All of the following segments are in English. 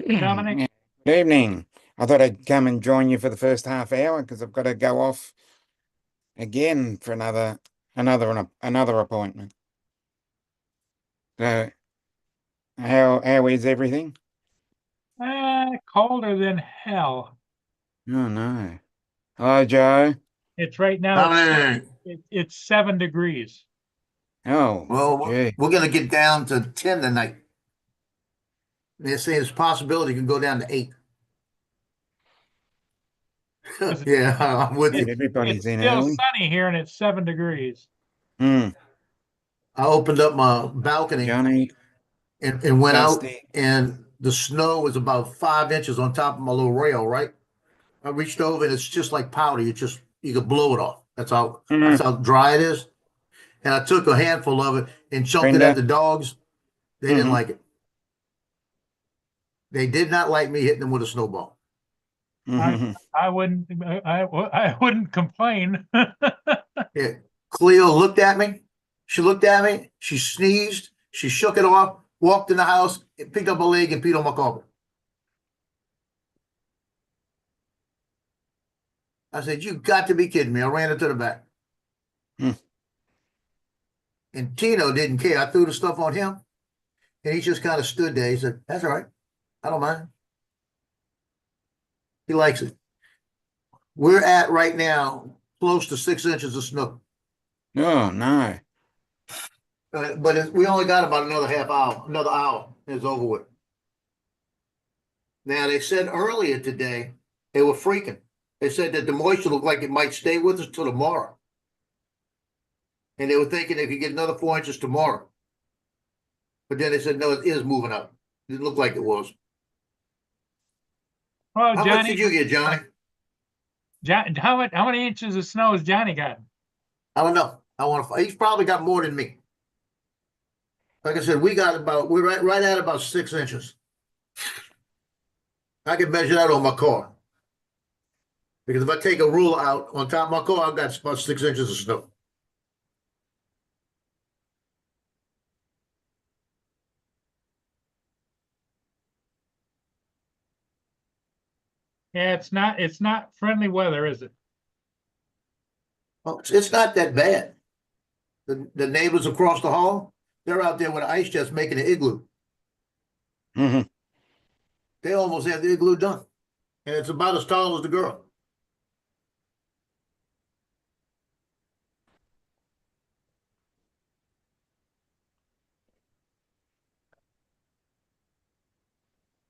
Dominic? Yeah. Good evening. I thought I'd come and join you for the first half hour because I've got to go off again for another appointment. So how is everything? Colder than hell. Oh no. Hello, Joe. It's right now, Dominic, it's 7 degrees. Oh, well, gee. we're going to get down to 10 tonight. They're saying it's a possibility it can go down to 8. 'Cause Yeah, I'm with It, you. it's Everybody's in still early. sunny here and it's 7 degrees. Hmm. I opened up my balcony Johnny, and went out, Dusty. and the snow was about 5 inches on top of my little rail, right? I reached over, and it's just like powder. You could blow it off. That's Hmm. how dry it is. And I took a handful of it and chunked it at Brenda. the dogs. They didn't Hmm. like it. They did not like me hitting them with a snowball. I Hmm. I wouldn't I wouldn't complain. Yeah. Cleo looked at me. She looked at me. She sneezed. She shook it off, walked in the house, picked up a leg, and peed on my carpet. I said, "You got to be kidding me." I ran into the back. And Tino didn't care. I threw the stuff on him, and he just kind of stood there. He said, "That's all right. I don't mind." He likes it. We're at right now close to 6 inches of snow. Oh no. But we only got about another half hour, another hour. It's over with. Now, they said earlier today, they were freaking. They said that the moisture looked like it might stay with us till tomorrow. And they were thinking they could get another 4 inches tomorrow. But then they said, no, it is moving up. It didn't look like it was. Well, How much Johnny, did you get, Johnny? how many inches of snow has Johnny got? I don't know. He's probably got more than me. Like I said, we're right at about 6 inches. I can measure that on my car. Because if I take a ruler out on top of my car, I've got about 6 inches of snow. Yeah, it's not friendly weather, is it? Well, it's not that bad. The neighbors across the hall, they're out there with an ice chest making an igloo. Hmm. They almost have the igloo done. And it's about as tall as the girl.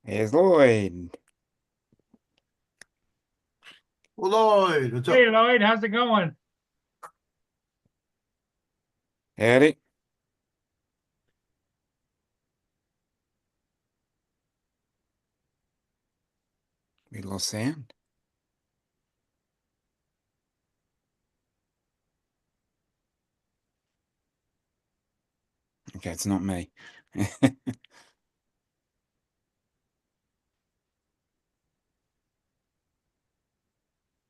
Here's Lloyd. Well, Lloyd, what's Hey up? Lloyd, how's it going? Howdy. We lost sound. Okay, it's not me.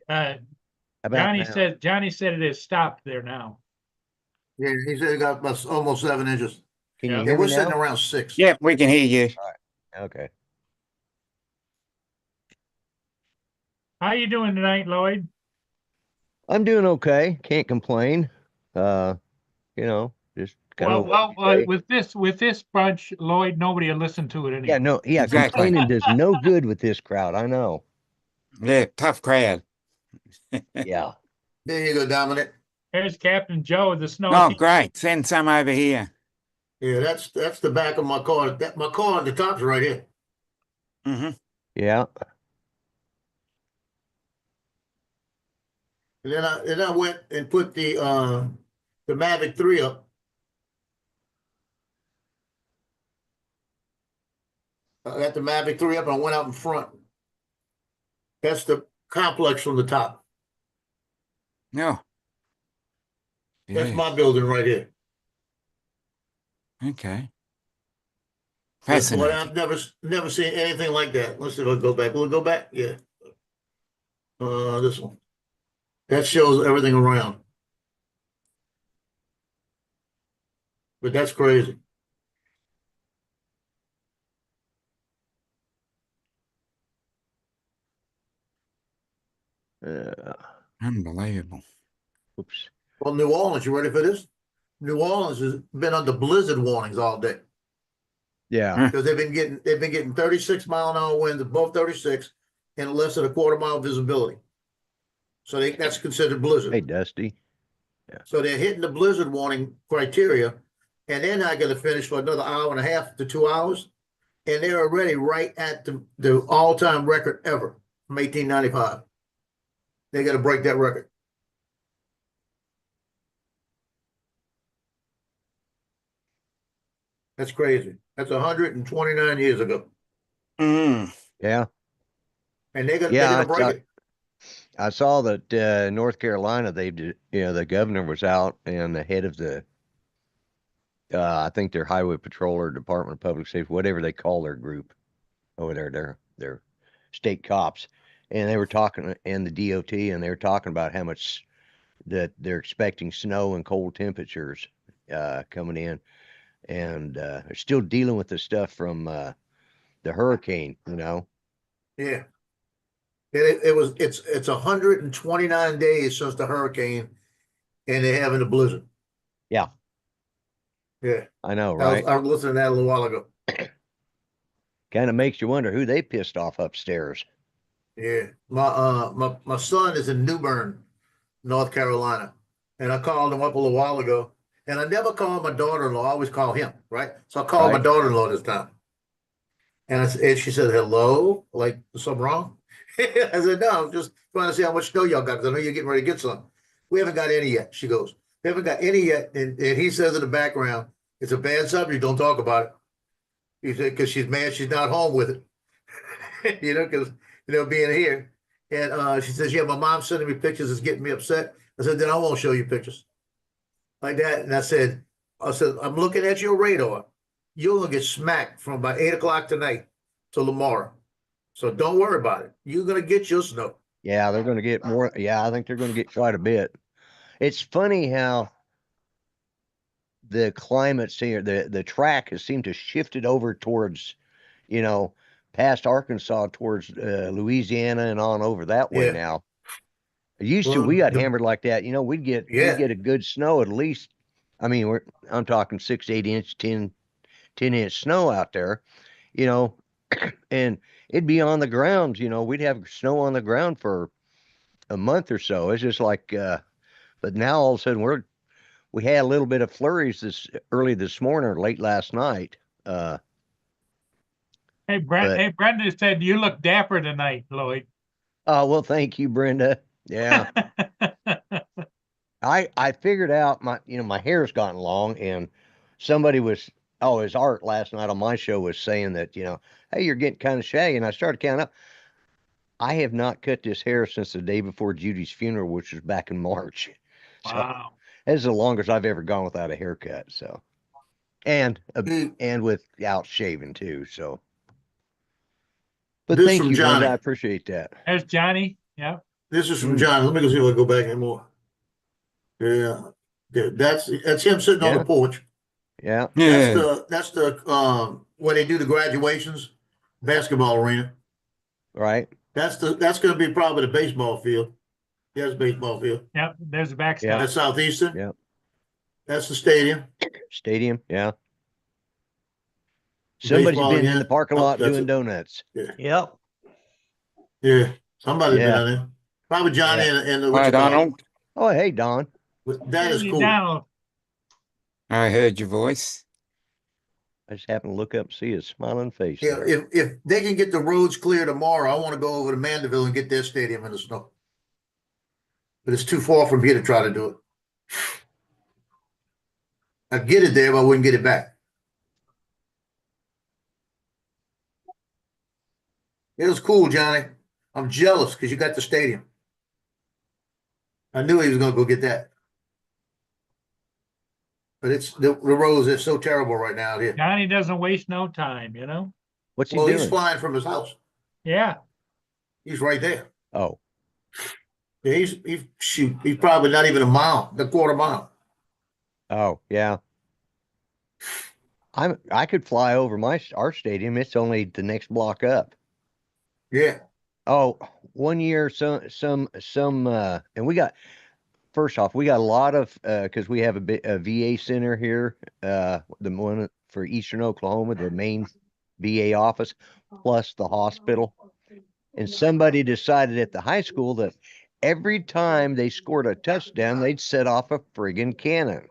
Uh, About now. Johnny said it has stopped there now. Yeah, he said he got about almost 7 inches. Can you Yeah. Yeah, hear me we're sitting now? around 6. Yeah, we can hear you. Okay. How you doing tonight, Lloyd? I'm doing okay. Can't complain. Uh, just kind Well, of well, day. with this bunch, Lloyd, nobody will listen to it Yeah, anyway. no, yeah, Exactly. complaining does no good with this crowd. I know. Yeah, tough crowd. Yeah. There you go, Dominic. There's Captain Joe with the snow. Oh, great. Send some over here. Yeah, that's the back of my car. My car, the top's right here. Hmm. Yeah. And then I went and put the Mavic 3 up. I got the Mavic 3 up and I went out in front. That's the complex from the top. No. That's Yeah. my building right here. Okay. Boy, Fascinating. I've never seen anything like that. Let's see if I go back. Will it go back? Yeah. This one. That shows everything around. But that's crazy. Unbelievable. Oops. Well, New Orleans, you ready for this? New Orleans has been under blizzard warnings all day Yeah. because they've been getting 36-mile-an-hour winds above 36 and less than a quarter-mile visibility. So that's considered blizzard. Hey, Dusty. So they're hitting the blizzard warning criteria, and they're not going to finish for another hour and a half to 2 hours, and they're already right at the all-time record ever from 1895. They got to break that record. That's crazy. That's 129 years ago, Mm. Yeah. and they're Yeah, gonna break it. I saw that North Carolina, the governor was out and the head of the, I think their highway patrol or Department of Public Safety, whatever they call their group over there, their state cops, and they were talking, and the DOT, and they were talking about how much that they're expecting snow and cold temperatures coming in, and they're still dealing with the stuff from the hurricane, Yeah. It's 129 days since the hurricane, and they're having a blizzard. Yeah. Yeah. I know, I right? was listening to that a little while ago. Kind of makes you wonder who they pissed off upstairs. Yeah. My son is in New Bern, North Carolina, and I called him up a little while ago. And I never call my daughter-in-law. I always call him, right? So I called my Right. daughter-in-law this time. And she said, hello? Like, is something wrong? I said, no, I'm just trying to see how much snow y'all got, because I know you're getting ready to get some. We haven't got any yet, she goes. We haven't got any yet. And he says in the background, it's a bad subject, don't talk about it. He said, because she's mad she's not home with it. Because, being here. And she says, yeah, my mom's sending me pictures, it's getting me upset. I said, then I won't show you pictures. Like that. And I said, I'm looking at your radar. You're gonna get smacked from about 8 o'clock tonight till tomorrow. So don't worry about it. You're gonna get your snow. Yeah, they're going to get more. Yeah, I think they're going to get quite a bit. It's funny how the climates here, the track has seemed to shift it over towards, past Arkansas towards Louisiana and on over that way Yeah. now. Used to, Well, we got hammered like that. We'd get a good snow at least. I mean, I'm talking 6 to 8 inch, 10 inch snow out there, and it'd be on the ground, we'd have snow on the ground for a month or so. It's just like, but now all of a sudden we had a little bit of flurries early this morning or late last night. Hey, Brenda said you look dapper tonight, Lloyd. Oh, well, thank you, Brenda. Yeah. I figured out my hair's gotten long, and somebody was, his Art last night on my show was saying that, hey, you're getting kind of shaggy. And I started counting up. I have not cut this hair since the day before Judy's funeral, which was back in March. Wow. So that's the longest I've ever gone without a haircut. So, and without shaving too. So, but This thank from you, Brenda. Johnny. I appreciate that. There's Johnny. Yeah. This is from John. Let me go see if I go back anymore. Yeah. That's him sitting on Yeah. the porch. Yeah. Yeah. That's the when they do the graduations, basketball arena. Right. That's gonna be probably the baseball field. Yes, baseball field. Yep. There's the backstop. That's Southeastern. Yeah. That's the stadium. Stadium. Yeah. Somebody's Baseball been in again. the parking Oh, lot that's doing it. donuts. Yeah. Yeah. Somebody's been Yeah. on there. Probably Johnny Yeah. and the Hi, Donald. Oh, hey, Don. That is Hey, cool. Donald. I heard your voice. I just happened to look up and see his smiling face. Yeah, there. if they can get the roads clear tomorrow, I want to go over to Mandeville and get their stadium in the snow. But it's too far from here to try to do it. I'd get it there, but I wouldn't get it back. It was cool, Johnny. I'm jealous because you got the stadium. I knew he was going to go get that. But it's the roads are so terrible right now out here. Johnny doesn't waste no time, What's he Well, doing? he's flying from his house. Yeah. He's right there. Oh, Yeah, he's probably not even a quarter mile. oh, yeah. I could fly over our stadium. It's only the next block up. Yeah. Oh, 1 year, and we got, first off, we got a lot of, cause we have a VA center here, the one for Eastern Oklahoma, the main VA office, plus the hospital. And somebody decided at the high school that every time they scored a touchdown, they'd set off a friggin' cannon.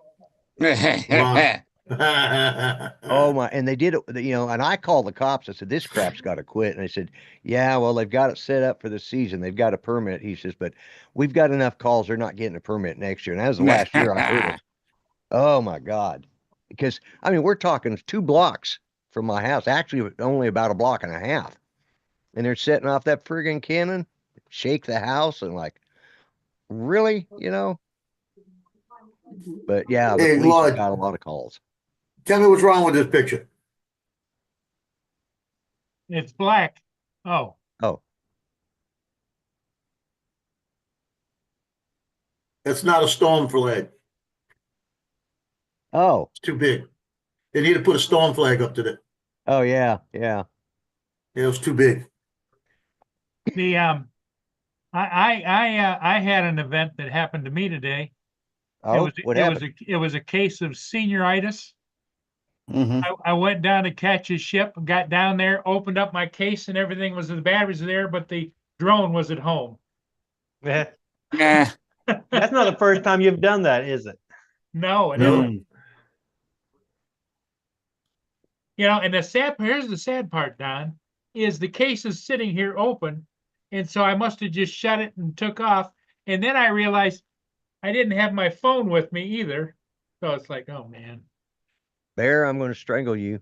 Oh my, and they did it, and I called the cops. I said, this crap's got to quit. And I said, yeah, well, they've got it set up for the season. They've got a permit. He says, but we've got enough calls. They're not getting a permit next year. And that was the last year I heard it. Oh my God. Because, I mean, we're talking 2 blocks from my house, actually only about a block and a half. And they're setting off that friggin' cannon, shake the house, and like, really, But yeah, the Hey, police have Lloyd. got a lot of calls. Tell me what's wrong with this picture. It's black. Oh, Oh, That's not a storm flag. oh, It's too big. They need to put a storm flag up to that. oh, yeah, yeah. It was too big. the I had an event that happened to me today. Oh, what happened? It was a case of senioritis. Mhm. I went down to catch a ship, got down there, opened up my case, and everything was, the batteries were there, but the drone was at home. Yeah, Nah. that's not the first time you've done that, is it? No, it No. isn't. And here's the sad part, Don, is the case is sitting here open, and so I must have just shut it and took off. And then I realized I didn't have my phone with me either. So it's like, oh man. Bear, I'm going to strangle you.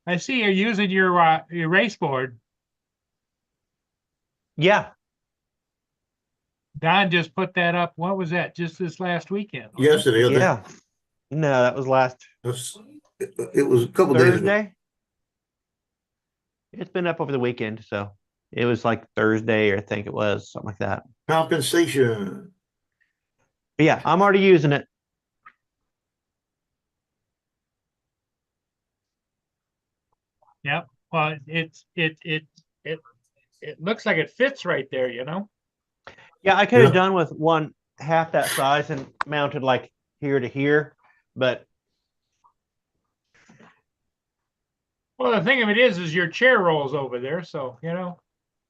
I see you're using your race board. Yeah, Don just put that up. What was that? Just this last weekend? wasn't it? Yesterday, I think. yeah. No, that was last It was a couple days ago. Thursday. It's been up over the weekend, so it was like Thursday, or I think it was something like that. Compensation. But yeah, I'm already using it. Yep. Well, it looks like it fits right there, Yeah, I could have Yeah. done with one half that size and mounted like here to here, but Well, the thing of it is your chair rolls over there, so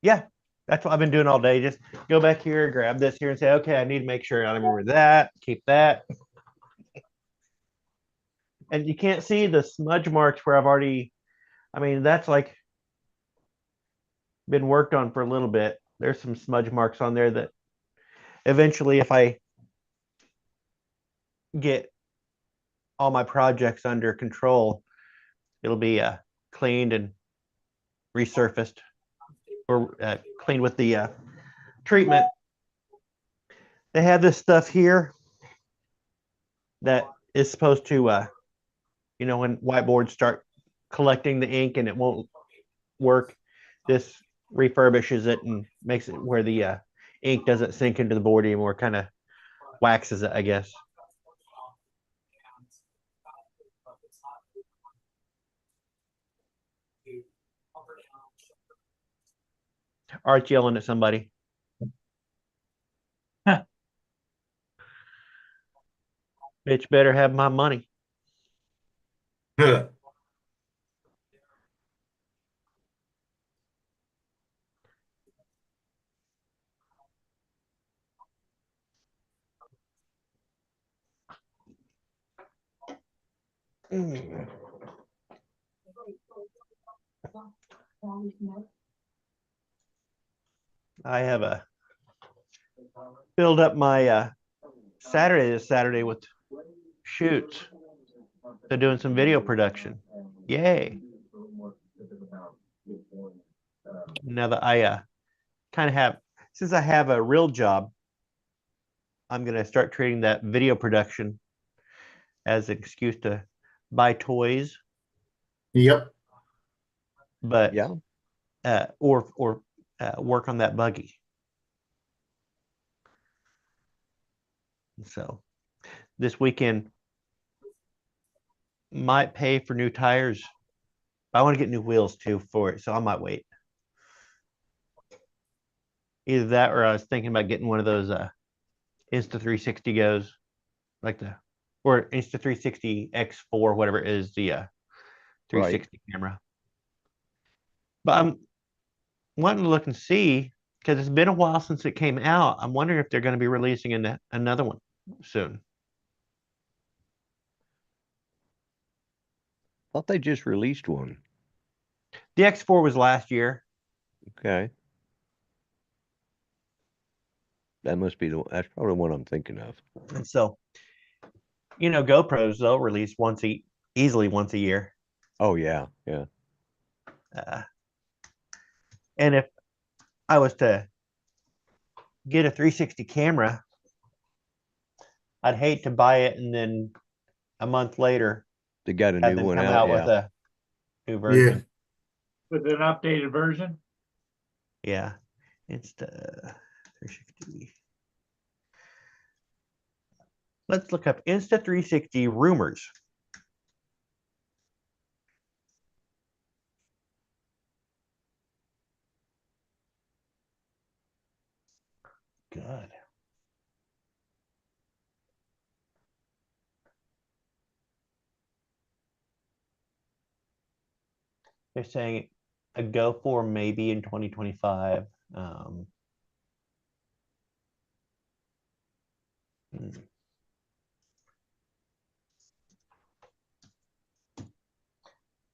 yeah, that's what I've been doing all day. Just go back here, grab this here, and say, okay, I need to make sure I remember that, keep that. And you can't see the smudge marks where I've already, I mean, that's like been worked on for a little bit. There's some smudge marks on there that eventually, if I get all my projects under control, it'll be cleaned and resurfaced, or cleaned with the treatment. They have this stuff here that is supposed to, when whiteboards start collecting the ink and it won't work, this refurbishes it and makes it where the ink doesn't sink into the board anymore, kind of waxes it, I guess. Art's yelling at somebody. Huh. Bitch better have my money. I have filled up my this Saturday with shoots. They're doing some video production. Yay. Now that I kind of have, since I have a real job, I'm going to start treating that video production as an excuse to buy toys, Yep. but Yeah. or work on that buggy. So this weekend might pay for new tires. I want to get new wheels too for it, so I might wait. Either that or I was thinking about getting one of those Insta360 goes, like the or Insta360 X4, whatever it is, the 360 camera. But I'm wanting to look and see because it's been a while since it came out. I'm wondering if they're going to be releasing another one soon. Thought they just released one. The X4 was last year. Okay. That must be that's probably one I'm thinking of. And so, GoPros, they'll release easily once a year. Oh yeah, yeah. And if I was to get a 360 camera, I'd hate to buy it and then a month later They got a have new them one come out. out Yeah. with a new version. With an updated version. Yeah. It's the 360. Let's look up Insta360 rumors. Good. They're saying a Go 4 maybe in 2025.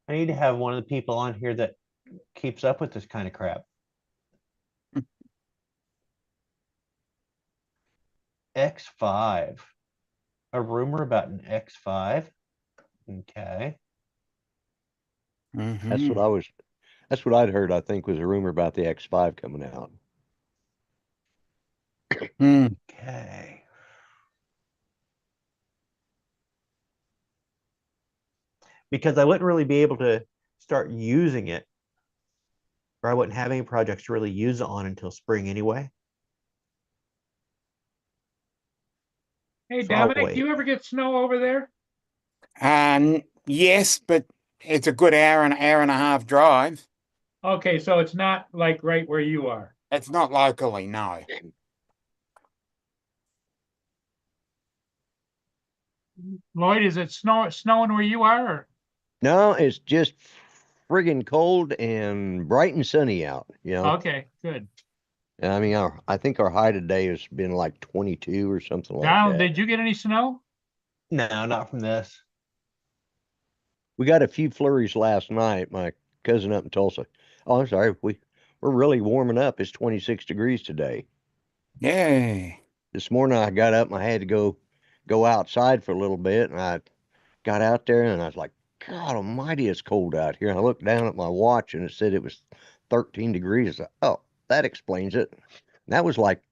I need to have one of the people on here that keeps up with this kind of crap. X5. A rumor about an X5. Okay. That's what that's what I'd heard, I think, was a rumor about the X5 coming out. Okay. Because I wouldn't really be able to start using it, or I wouldn't have any projects to really use it on until spring anyway. Hey, So I'll Dominic, wait. do you ever get snow over there? Yes, but it's a good hour and a half drive. Okay, so it's not like right where you are. It's not locally, no. Lloyd, is it snowing where you are? Or? No, it's just friggin' cold and bright and sunny out. Okay, good. I mean, I think our high today has been like 22 or something like Donald, that. did you get any snow? No, not from this. We got a few flurries last night. My cousin up in Tulsa. Oh, I'm sorry. We're really warming up. It's 26 degrees today. Yeah. This morning I got up and I had to go outside for a little bit, and I got out there and I was like, God almighty, it's cold out here. And I looked down at my watch and it said it was 13 degrees. I said, oh, that explains it. And that was like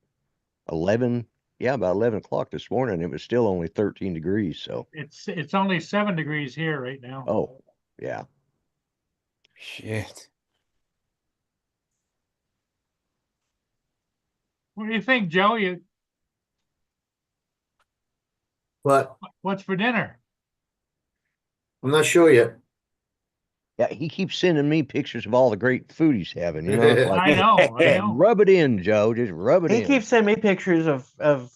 11, about 11 o'clock this morning. It was still only 13 degrees. So It's only 7 degrees here right now. oh yeah. Shit. What do you think, Joe? But What's for dinner? I'm not sure yet. Yeah, he keeps sending me pictures of all the great food he's having. It's like, I know. rub it in, Joe. Just rub it He in. keeps sending me pictures of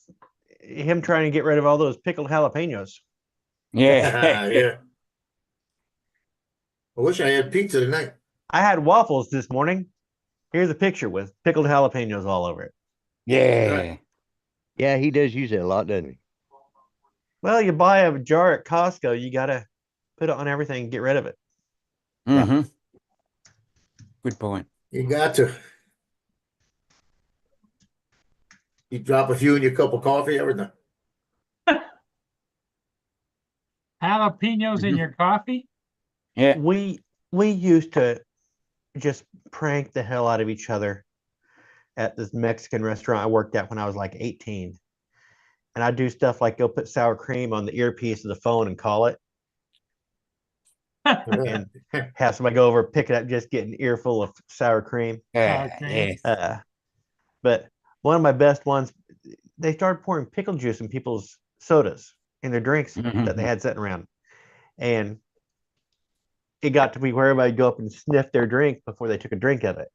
him trying to get rid of all those pickled jalapenos. Yeah. Yeah. I wish I had pizza tonight. I had waffles this morning. Here's a picture with pickled jalapenos all over it. Yeah. Yeah, he does use it a lot, doesn't he? Well, you buy a jar at Costco, you gotta put it on everything and get rid of it. Mm-hmm. Good point. You got to. You drop a few in your cup of coffee, everything. Jalapenos in your coffee? Yeah. We used to just prank the hell out of each other at this Mexican restaurant I worked at when I was like 18. And I'd do stuff like go put sour cream on the earpiece of the phone and call it, and have somebody go over, pick it up, just get an earful of sour cream. Okay. Yeah. But one of my best ones, they started pouring pickle juice in people's sodas. in their drinks that Mhm. they had sitting around. And it got to be where everybody would go up and sniff their drink before they took a drink of it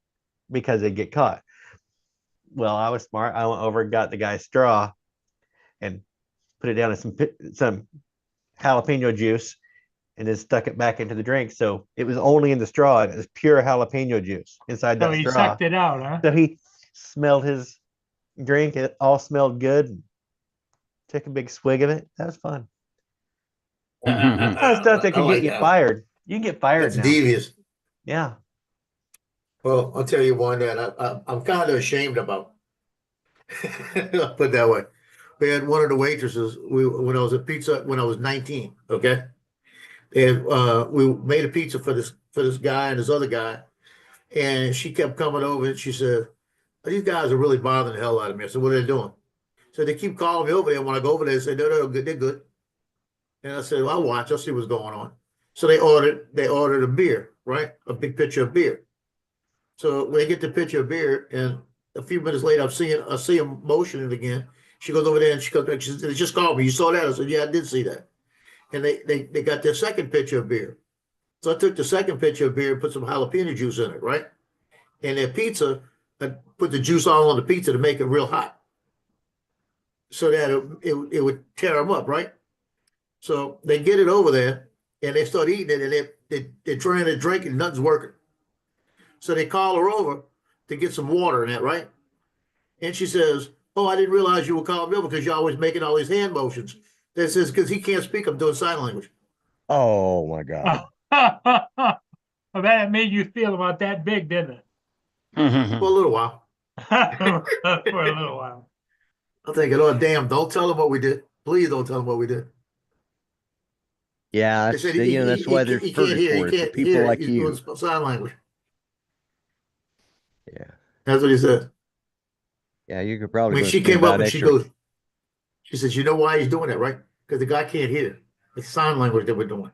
because they'd get caught. Well, I was smart. I went over and got the guy's straw and put it down in some jalapeno juice and then stuck it back into the drink. So it was only in the straw and it was pure jalapeno juice inside So that he straw. sucked it out, huh? So he smelled his drink. It all smelled good. And took a big swig of it. That was fun. Kind of stuff that I could like get you that. fired. You can get fired That's now. devious. Yeah. Well, I'll tell you one that I'm kind of ashamed about. I'll put it that way. We had one of the waitresses. When I was at pizza when I was 19. Okay, and we made a pizza for this guy and this other guy, and she kept coming over and she said, "These guys are really bothering the hell out of me." I said, "What are they doing?" So they keep calling me over there. And when I go over there, they say, "No, good, they're good." And I said, well, "I'll watch. I'll see what's going on." So they ordered a beer, right? A big pitcher of beer. So when they get the pitcher of beer, and a few minutes later, I see him motioning again. She goes over there and she comes back. She says, "They just called me. You saw that?" I said, "Yeah, I did see that." And they got their second pitcher of beer. So I took the second pitcher of beer and put some jalapeno juice in it, right? And their pizza, I put the juice all on the pizza to make it real hot, so that it would tear them up, right? So they get it over there and they start eating it, and they're trying to drink it, and nothing's working. So they call her over to get some water in that, right? And she says, "Oh, I didn't realize you were calling me over because you're always making all these hand motions." That says, "Because he can't speak, I'm doing sign language." Oh my God. Well, that made you feel about that big, didn't For a little while. it? For a little while. I'm thinking, "Oh, damn, don't tell him what we did. Please don't tell him what we did." Yeah, They said that's why there's he can't hear. He purgatory for can't people hear. like He's you. doing sign language. Yeah. That's what he said. Yeah, you could I probably mean, gonna she spend came up about and she extra. goes, she says, "You know why he's doing that, right? Because the guy can't hear. It's sign language that we're doing."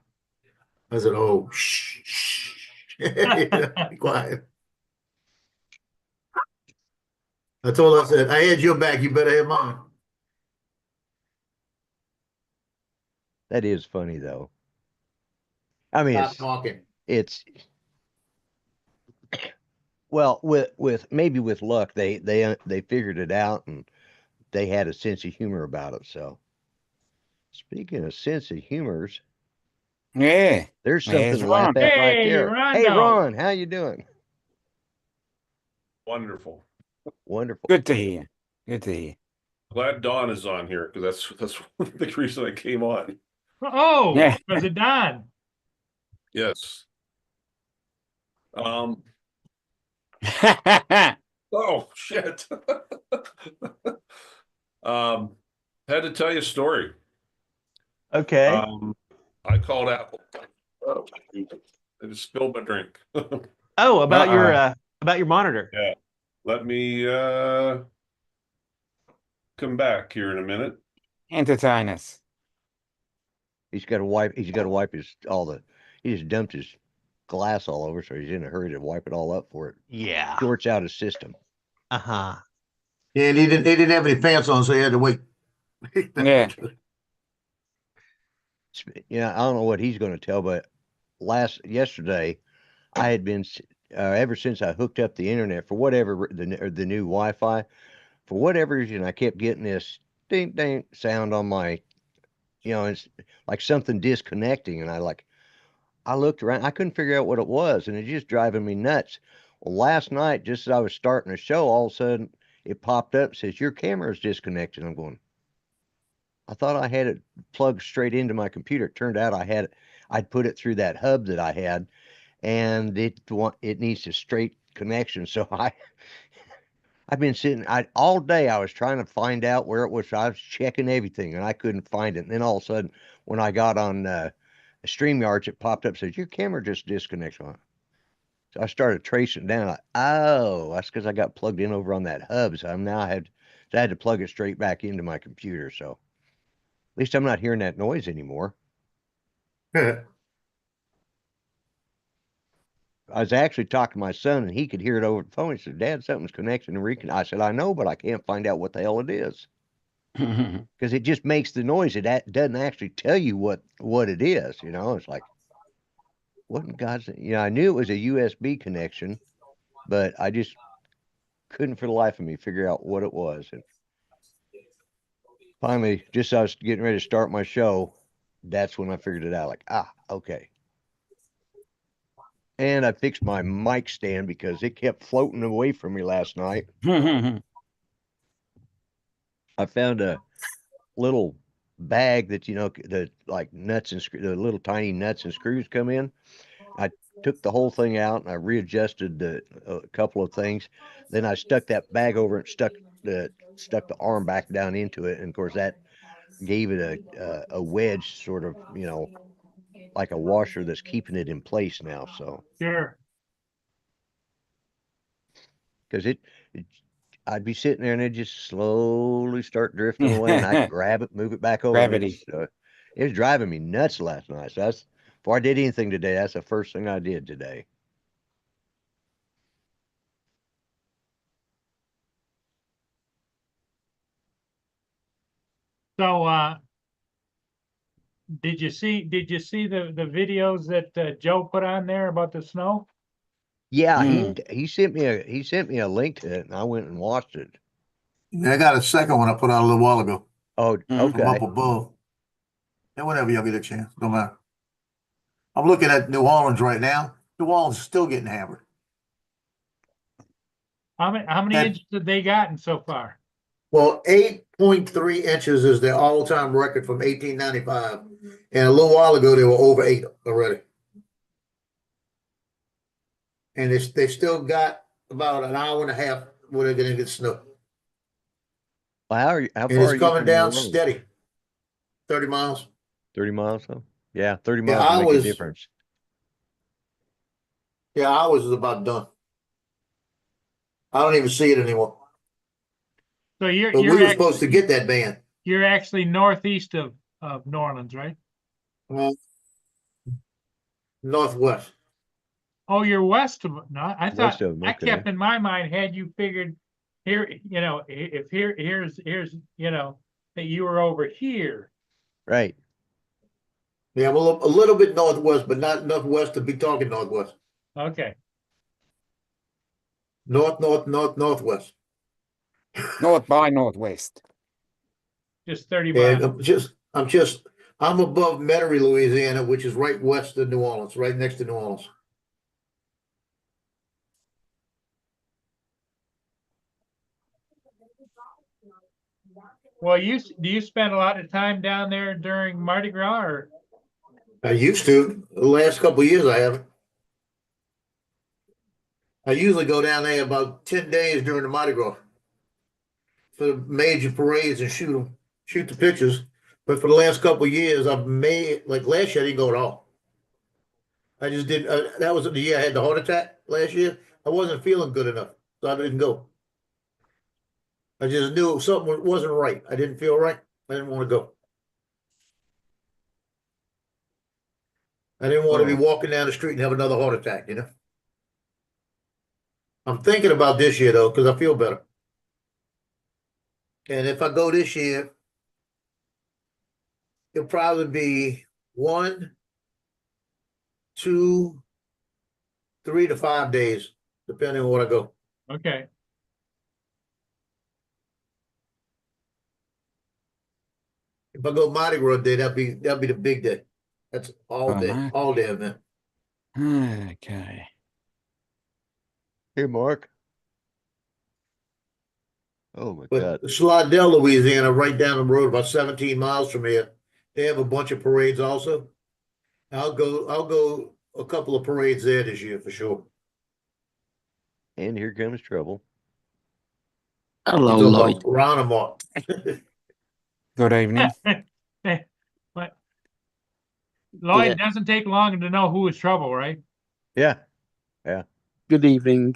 I said, "Oh, shh, shh." Be quiet. I told her, I said, "I had your back. You better have mine." That is funny though. I mean, Stop talking. it's well, with maybe with luck, they figured it out and they had a sense of humor about it. So, speaking of sense of humors, Yeah. there's There's something to laugh Ron. at right Hey, there. Hey, Rondo. Ron, how you doing? Wonderful. Wonderful. Good to hear. Good to hear. Glad Dawn is on here because that's the reason I came on. Oh, Yeah. was it Don? Yes. Oh shit. Had to tell you a story. Okay. I called Apple. Oh, I just spilled my drink. Oh, about your Uh-oh. about your monitor. Yeah. Let me come back here in a minute. Entertain us. He's got to wipe. He's got to wipe his all the. He just dumped his glass all over, so he's in a hurry to wipe it all up for it. Yeah. Shorts out his system. Uh-huh. Yeah, and they didn't have any pants on, so he had to wait. Yeah. Yeah, I don't know what he's going to tell, but yesterday, I had been ever since I hooked up the internet for whatever the new Wi-Fi, for whatever reason, I kept getting this ding ding sound on my, it's like something disconnecting, and I looked around, I couldn't figure out what it was, and it's just driving me nuts. Well, last night, just as I was starting a show, all of a sudden it popped up, says your camera is disconnected. I'm going, I thought I had it plugged straight into my computer. It turned out I'd put it through that hub that I had, and it needs a straight connection. So I've been sitting all day. I was trying to find out where it was. I was checking everything, and I couldn't find it. And then all of a sudden, when I got on StreamYards, it popped up, says your camera just disconnected. So I started tracing it down. Oh, that's because I got plugged in over on that hub. So I had to plug it straight back into my computer. So at least I'm not hearing that noise anymore. I was actually talking to my son, and he could hear it over the phone. He said, "Dad, something's connecting to Recon." I said, "I know, but I can't find out what the hell it is." because it just makes the noise. It doesn't actually tell you what it is. You know, it's like, what in God's, I knew it was a USB connection, but I just couldn't for the life of me figure out what it was. And finally, just as I was getting ready to start my show, that's when I figured it out. Like, okay. And I fixed my mic stand because it kept floating away from me last night. I found a little bag that, the like nuts and the little tiny nuts and screws come in. I took the whole thing out and I readjusted a couple of things. Then I stuck that bag over and stuck the arm back down into it. And of course that gave it a wedge, sort of, like a washer that's keeping it in place now. So Sure. because I'd be sitting there and it'd just slowly start drifting away, and I'd grab it, move it back over. Gravity. It was driving me nuts last night. So before I did anything today, that's the first thing I did today. So, did you see the videos that Joe put on there about the snow? Yeah, he sent me a link to it, and I went and watched it. Yeah, I got a second one I put out a little while ago Oh, from okay. up above. And whenever y'all get a chance, don't matter. I'm looking at New Orleans right now. New Orleans is still getting hammered. How many And- inches have they gotten so far? Well, 8.3 inches is their all-time record from 1895. And a little while ago, they were over 8 already. And they still got about an hour and a half where they're gonna get snow. Well, how And far are it's you coming from down New Orleans? steady. 30 miles. 30 miles, huh? Yeah, 30 Yeah, miles I would make a was- difference. Yeah, ours is about done. I don't even see it anymore. So you're But we you're were supposed to actually, get that ban. you're actually northeast of New Orleans, right? Well, northwest. Oh, you're west of, no, I thought, West of 'em, I okay. kept in my mind, had you figured here, if here's, that you were over here. Right. Yeah, well, a little bit northwest, but not enough west to be talking northwest. Okay. Northwest. North by northwest. Just 30 And miles. I'm above Metairie, Louisiana, which is right west of New Orleans, right next to New Orleans. Well, do you spend a lot of time down there during Mardi Gras, or? I used to. The last couple of years, I haven't. I usually go down there about 10 days during the Mardi Gras for the major parades and shoot the pictures. But for the last couple of years, I've made, like last year, I didn't go at all. I just did. That was the year I had the heart attack last year. I wasn't feeling good enough, so I didn't go. I just knew something wasn't right. I didn't feel right. I didn't want to go. I didn't want to be walking down the street and have another heart attack, I'm thinking about this year though, because I feel better. And if I go this year, it'll probably be 1, 2, 3 to 5 days, depending on where I go. Okay. If I go Mardi Gras day, that'll be the big day. That's all Oh, day, nice. all day event. Okay. Hey, Mark. Oh my God. But Slidell, Louisiana, right down the road, about 17 miles from here, they have a bunch of parades also. I'll go a couple of parades there this year for sure. And here comes trouble. Hello, You talk Lloyd. about Roundabout. Good evening. But Lloyd, Yeah. it doesn't take long to know who is trouble, right? Yeah. Good evening.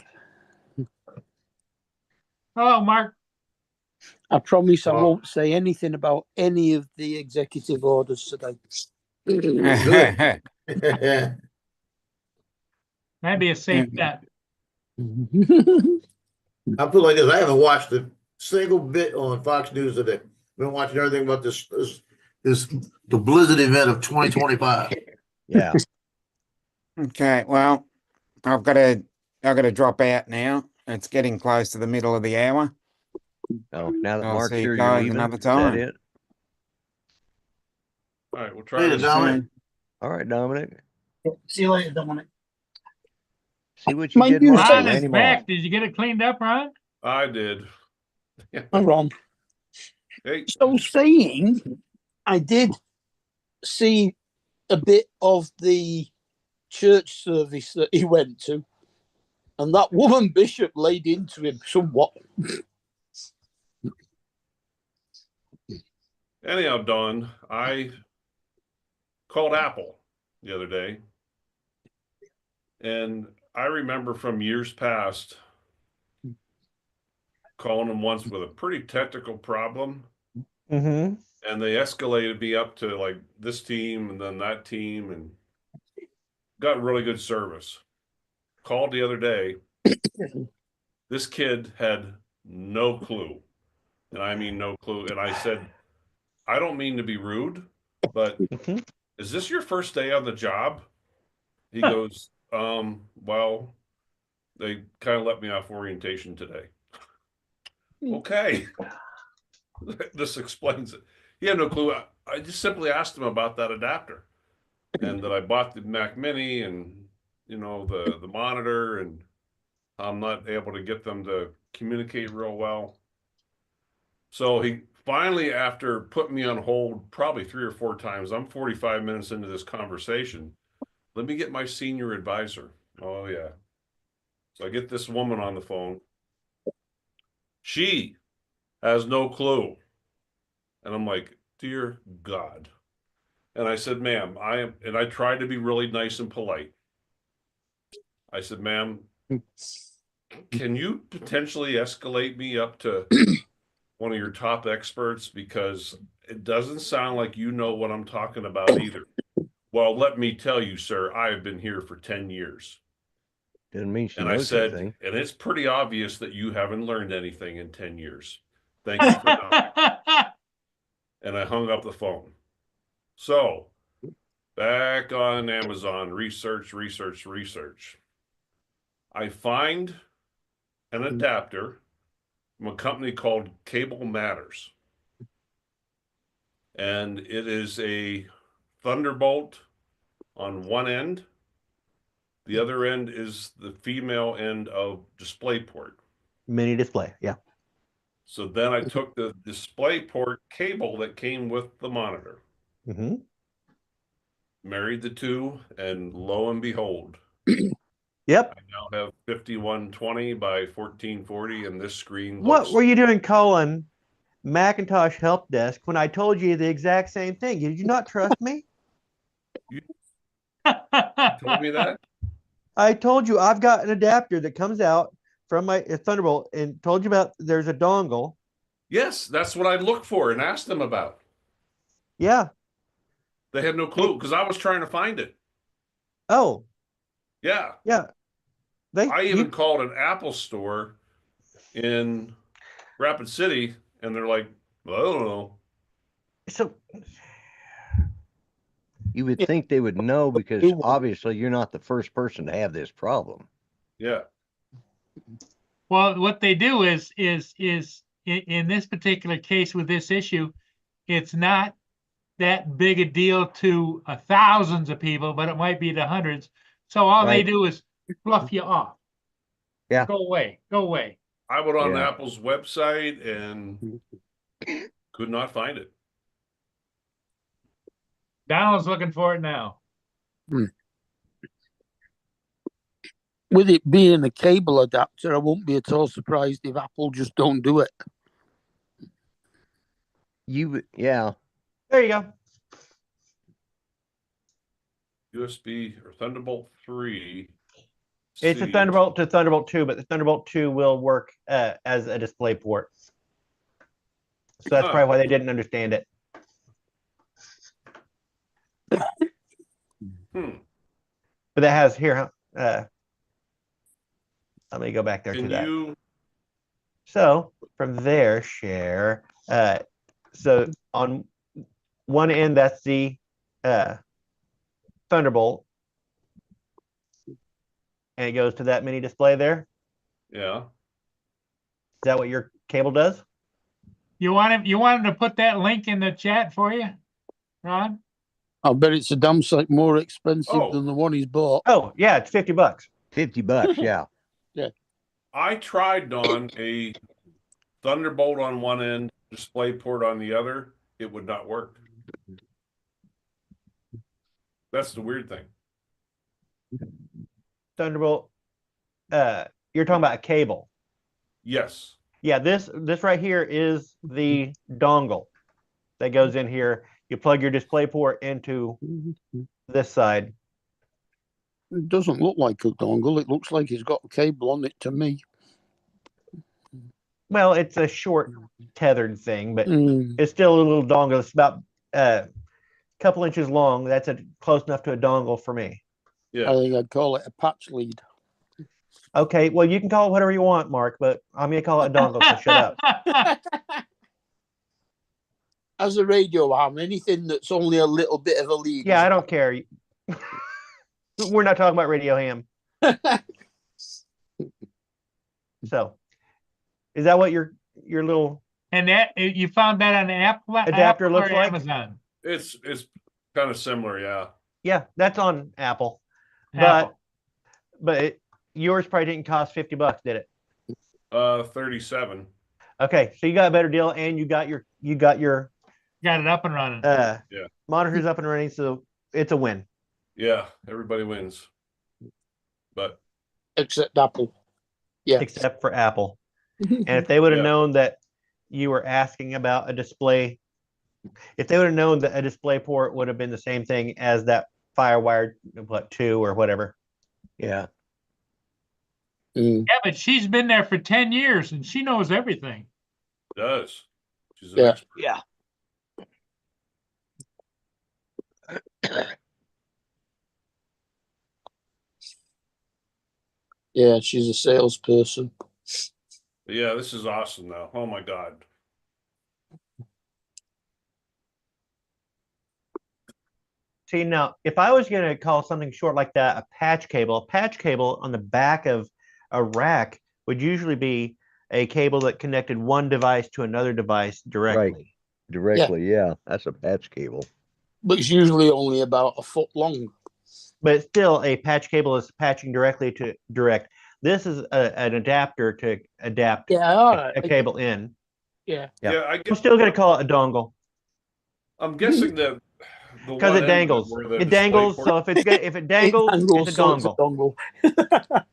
Hello, Mark. I promise I Oh. won't say anything about any of the executive orders today. Good. That'd be a safe bet. I feel like this. I haven't watched a single bit on Fox News today. Been watching everything about the blizzard event of 2025. Yeah. Okay, well, I've got to drop out now. It's getting close to the middle of the hour. Oh, now that I'll Mark's see you here, you're guys leaving? another Is that time. it? All right, we'll try Later, this. Dominic. All right, Dominic. See you later, Dominic. See what you Mind did, you, Mark. say- Ron Ran is him back. off. Did you get it cleaned up, Ron? I did. I'm wrong. Hey, So saying, I did see a bit of the church service that he went to, and that woman bishop laid into him somewhat. anyhow, Don, I called Apple the other day, and I remember from years past calling them once with a pretty technical problem, Mm-hmm. and they escalated me up to like this team and then that team, and got really good service. Called the other day. This kid had no clue, and I mean no clue. And I said, I don't mean to be rude, but Mhm. is this your first day on the job? He goes, well, they kind of let me off orientation today. Okay. This explains it. He had no clue. I just simply asked him about that adapter and that I bought the Mac Mini and, you know, the monitor, and I'm not able to get them to communicate real well. So he finally, after putting me on hold probably 3 or 4 times, I'm 45 minutes into this conversation. Let me get my senior advisor. Oh, yeah. So I get this woman on the phone. She has no clue. And I'm like, dear God. And I said, ma'am, and I tried to be really nice and polite. I said, ma'am, can you potentially escalate me up to one of your top experts? Because it doesn't sound like you know what I'm talking about either. Well, let me tell you, sir, I have been here for 10 years. Doesn't mean she And I knows said, anything. and it's pretty obvious that you haven't learned anything in 10 years. Thank you for that. And I hung up the phone. So back on Amazon, research. I find an adapter from a company called Cable Matters. And it is a Thunderbolt on one end. The other end is the female end of DisplayPort. Mini display. Yeah. So then I took the DisplayPort cable that came with the monitor, Mm-hmm. married the two, and lo and behold, Yep. I now have 5120 by 1440, and this screen What looks. were you doing calling Macintosh help desk when I told you the exact same thing? Did you not trust me? Told me that? I told you I've got an adapter that comes out from my Thunderbolt and told you about there's a dongle. Yes, that's what I looked for and asked them about. Yeah. They had no clue because I was trying to find it. Oh, Yeah. yeah. I even called an Apple store in Rapid City, and they're like, well, I don't know. So You would Yeah. think they would know because Who would? obviously you're not the first person to have this problem. Yeah. Well, what they do is in this particular case with this issue, it's not that big a deal to thousands of people, but it might be to hundreds. So all they Right. do is fluff you off. Yeah. Go away. Go away. I went on Yeah. Apple's website and could not find it. Donald's looking for it now. With it being a cable adapter, I won't be at all surprised if Apple just don't do it. Yeah. there you go. USB or Thunderbolt 3. It's a C. Thunderbolt to Thunderbolt 2, but the Thunderbolt 2 will work as a display port. So that's probably why they didn't understand it. But that has here, let me go back there Can to that. you So from there, share, So on one end, that's the Thunderbolt, and it goes to that mini display there. Yeah. Is that what your cable does? You want him to put that link in the chat for you, Ron? I bet it's a damn sight more expensive Oh. than the one he's bought. Oh yeah, it's $50. $50, yeah. I tried on a Thunderbolt on one end, DisplayPort on the other. It would not work. That's the weird thing. Thunderbolt. You're talking about a cable. Yes. Yeah, this right here is the dongle that goes in here. You plug your DisplayPort into this side. It doesn't look like a dongle. It looks like it's got a cable on it to me. Well, it's a short tethered thing, but Mm. it's still a little dongle. It's about a couple inches long. That's close enough to a dongle for me. Yeah. I think I'd call it a patch lead. Okay, well, you can call it whatever you want, Mark, but I'm going to call it a dongle, so shut up. As a radio arm, anything that's only a little bit of a lead. Yeah, I don't care. We're not talking about Radio Ham. So, is that what your little And that you found that on Apple Adapter Apple or looks like? Amazon? It's kind of similar, yeah. Yeah, that's on Apple. Apple. But yours probably didn't cost $50, did it? 37. Okay, so you got a better deal, and you got your Got it up and running. monitors up and running, so it's a win. Yeah, everybody wins. But Except Apple. Yeah. Except for Apple. And if they would have Yeah. known that you were asking about a display, if they would have known that a DisplayPort would have been the same thing as that FireWire 2 or whatever. Yeah. Mm. Yeah, but she's been there for 10 years and she knows everything. does. She's an Yeah. expert. Yeah. Yeah, she's a salesperson. But yeah, this is awesome now. Oh my God. See, now, if I was going to call something short like that a patch cable on the back of a rack would usually be a cable that connected one device to another device directly. Directly, yeah. That's a patch cable. But it's usually only about a foot long. But it's still a patch cable is patching directly to direct. This is an adapter to adapt Yeah, all right. a cable in. Yeah. Yeah. Yeah, I I'm guess still going to call it a dongle I'm guessing that because it dangles. It dangles. So if it dangles, it's a so it's a dongle. dongle.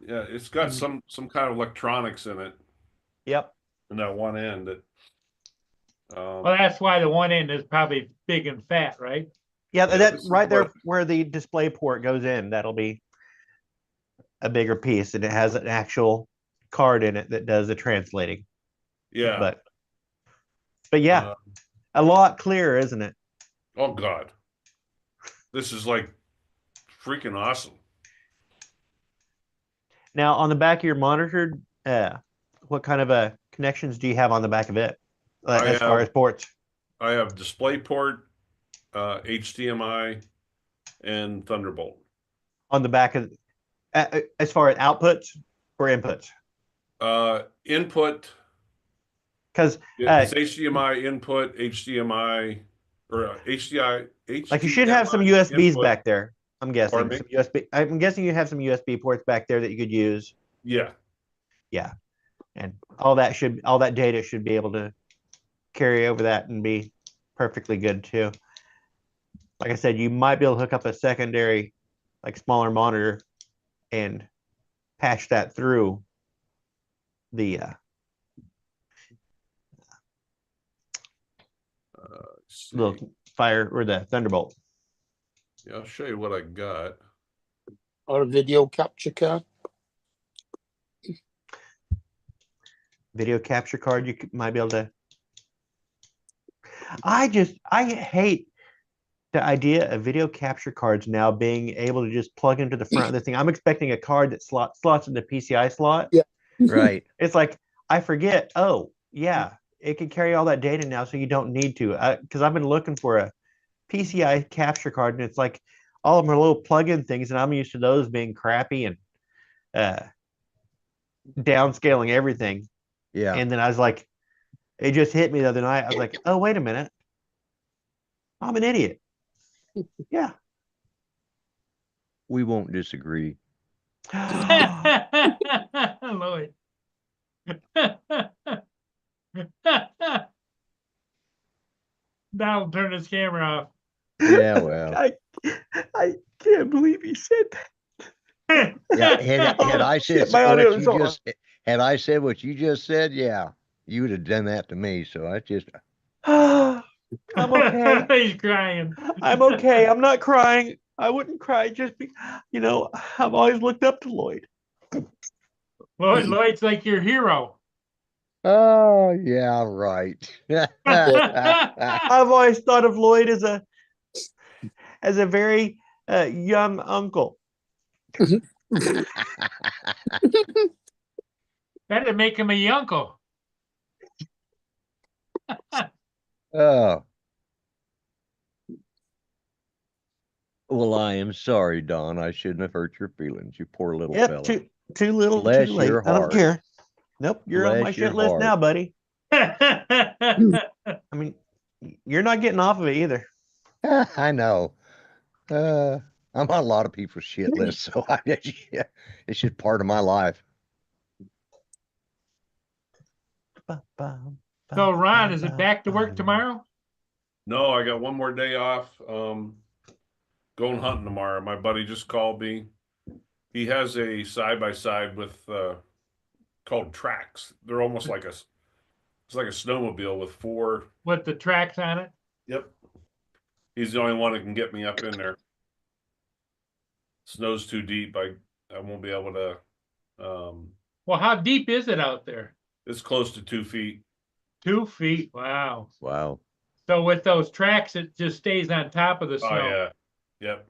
yeah, it's got some kind of electronics in it Yep. in that one end that Well, that's why the one end is probably big and fat, right? Yeah, Yeah, that this is right there what- where the display port goes in, that'll be a bigger piece, and it has an actual card in it that does the translating. yeah. But yeah, Uh, a lot clearer, isn't it? oh God. This is like freaking awesome. Now on the back of your monitor, what kind of connections do you have on the back of it, I as far have- as ports? I have DisplayPort, HDMI, and Thunderbolt. On the back of, as far as outputs or inputs? Input. Because It's HDMI input, HDMI or HDMI. like you should have some USBs input. back there. I'm guessing Pardon me? some USB. I'm guessing you have some USB ports back there that you could use. Yeah, And all that data should be able to carry over that and be perfectly good too. Like I said, you might be able to hook up a secondary, like smaller monitor and patch that through the let's see. little Fire or the Thunderbolt. Yeah, I'll show you what I got. Or a video capture card. Video capture card, might be able to. I hate the idea of video capture cards now being able to just plug into the front of the thing. I'm expecting a card that slots in the PCI slot. Yeah. Right. It's like I forget. Oh yeah, it can carry all that data now, so you don't need to. Because I've been looking for a PCI capture card, and it's like all of them are little plug-in things, and I'm used to those being crappy and downscaling everything. Yeah. And then I was like, it just hit me the other night. I was like, oh, wait a minute. I'm an idiot. Yeah. We won't disagree. Lloyd. Donald turned his camera off. Yeah, well. I can't believe he said that. Yeah, had I said my what audio you is on. just had I said what you just said, yeah, you would have done that to me. So I just I'm okay. He's crying. I'm okay. I'm not crying. I wouldn't cry just be, I've always looked up to Lloyd. Lloyd's like your hero. oh yeah, right. I've always thought of Lloyd as a very young uncle. That'd make him a uncle. Oh. Well, I am sorry, Don. I shouldn't have hurt your feelings, you poor little Yep, fella. too little, Bless too late. your I don't heart. care. Nope, you're on my Bless your shit list heart. now, buddy. I mean, you're not getting off of it either. I know. I'm on a lot of people's shit list, so yeah, it's just part of my life. So Ron, is it back to work tomorrow? No, I got one more day off. Going hunting tomorrow. My buddy just called me. He has a side-by-side with called tracks. They're almost like it's like a snowmobile with four. With the tracks on it? Yep. He's the only one that can get me up in there. Snow's too deep. I won't be able to. Well, how deep is it out there? It's close to 2 feet. 2 feet. Wow. Wow. So with those tracks, it just stays on top of the snow. Oh yeah. Yep.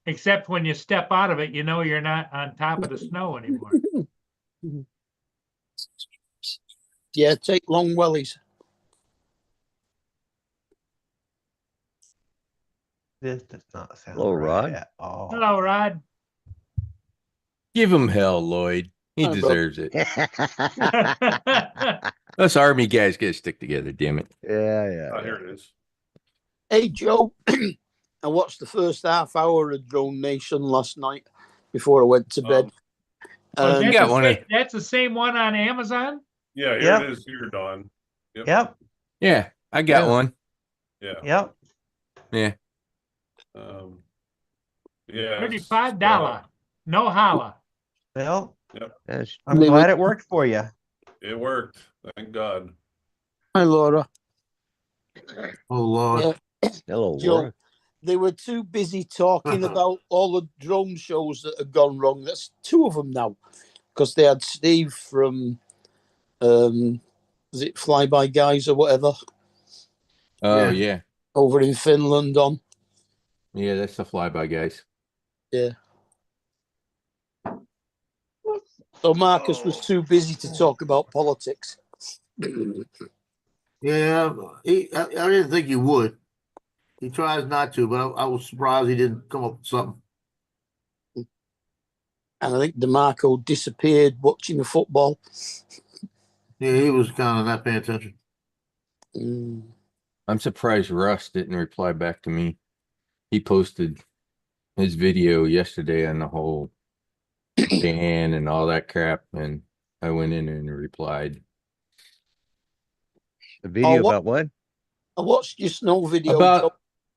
Except when you step out of it, you're not on top of the snow anymore. Yeah, take long wellies. This does not sound Hello, right Rod. at all. Hello, Rod. Give him hell, Lloyd. He Hi, bro. deserves it. Yeah. Us army guys gotta stick together, damn it. Yeah. Oh, here it is. Hey, Joe, I watched the first half hour of Drone Nation last night before I went to bed. Oh, you got one of- that's the same one on Amazon? Yeah, here Yep. it is. Here, Don. Yep. Yeah, I got Yeah. one. Yeah. Yep. Yeah. Yeah. it's- $35. No holla. Well, That's I'm They glad were- it worked for you. It worked. Thank God. Hi, Laura. Oh, Lord. Yeah. hello, Joe, Laura. they were too busy talking about all the drone shows that had gone wrong. That's two of them now, because they had Steve from, was it Flyby Guys or whatever, Oh Yeah. yeah. over in Finland on. Yeah, that's the flyby guys. So Marcus was too busy to talk about politics. Yeah, I didn't think he would. He tries not to, but I was surprised he didn't come up with something. And I think DeMarco disappeared watching the football. Yeah, he was kind of not paying attention. Mm. I'm surprised Russ didn't reply back to me. He posted his video yesterday on the whole ban and all that crap, and I went in and replied. The video what- about what? I watched your snow video. About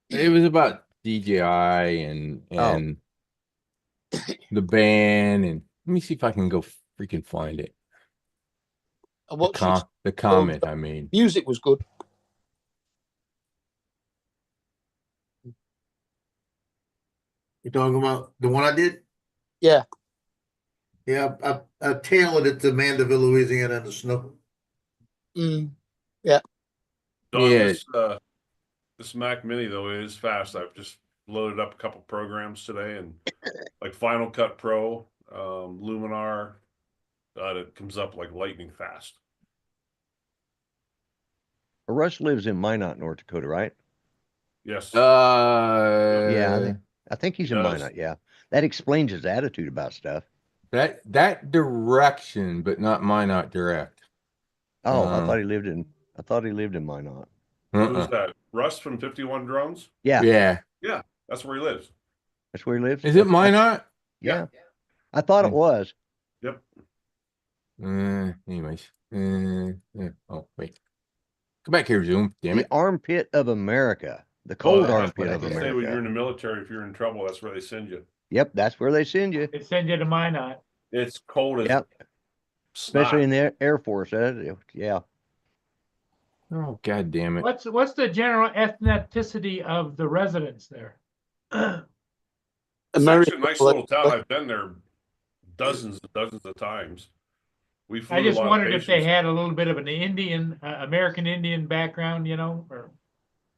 it was about DJI and Oh. the ban, and let me see if I can go freaking find it. I The, watched your the comment, I mean. music was good. You talking about the one I did? Yeah. Yeah, I tailored it to Mandeville, Louisiana, in the snow. Mm. Don, Yeah. this Mac Mini though is fast. I've just loaded up a couple programs today, and like Final Cut Pro, Luminar, it comes up like lightning fast. Russ lives in Minot, North Dakota, right? Yes. Yeah, I think he's in does. Minot. Yeah, that explains his attitude about stuff. that direction, but not Minot direct. Oh, I Uh, thought he lived in. I thought he lived in Minot. Who's that? Russ from 51 Drones? Yeah, Yeah. Yeah, that's where he lives. that's where he lives. Is it Okay. Minot? Yeah, I thought it Hmm. was. Yep. Anyways. Yeah. Oh, wait. Come back here, Zoom. Damn The it. armpit of America, the cold That's armpit what of they say when you're in America. the military. If you're in trouble, that's where they send you. Yep, that's where they send you. They send you to Minot. It's cold as Yep, snot. especially in the Air Force. Yeah. Oh, God damn it. What's the general ethnicity of the residents there? It's American actually a nice flag. little town. I've been there dozens and dozens of times. We flew I to a just lot of wondered if they patients. had a little bit of an Indian, American Indian background, you know, or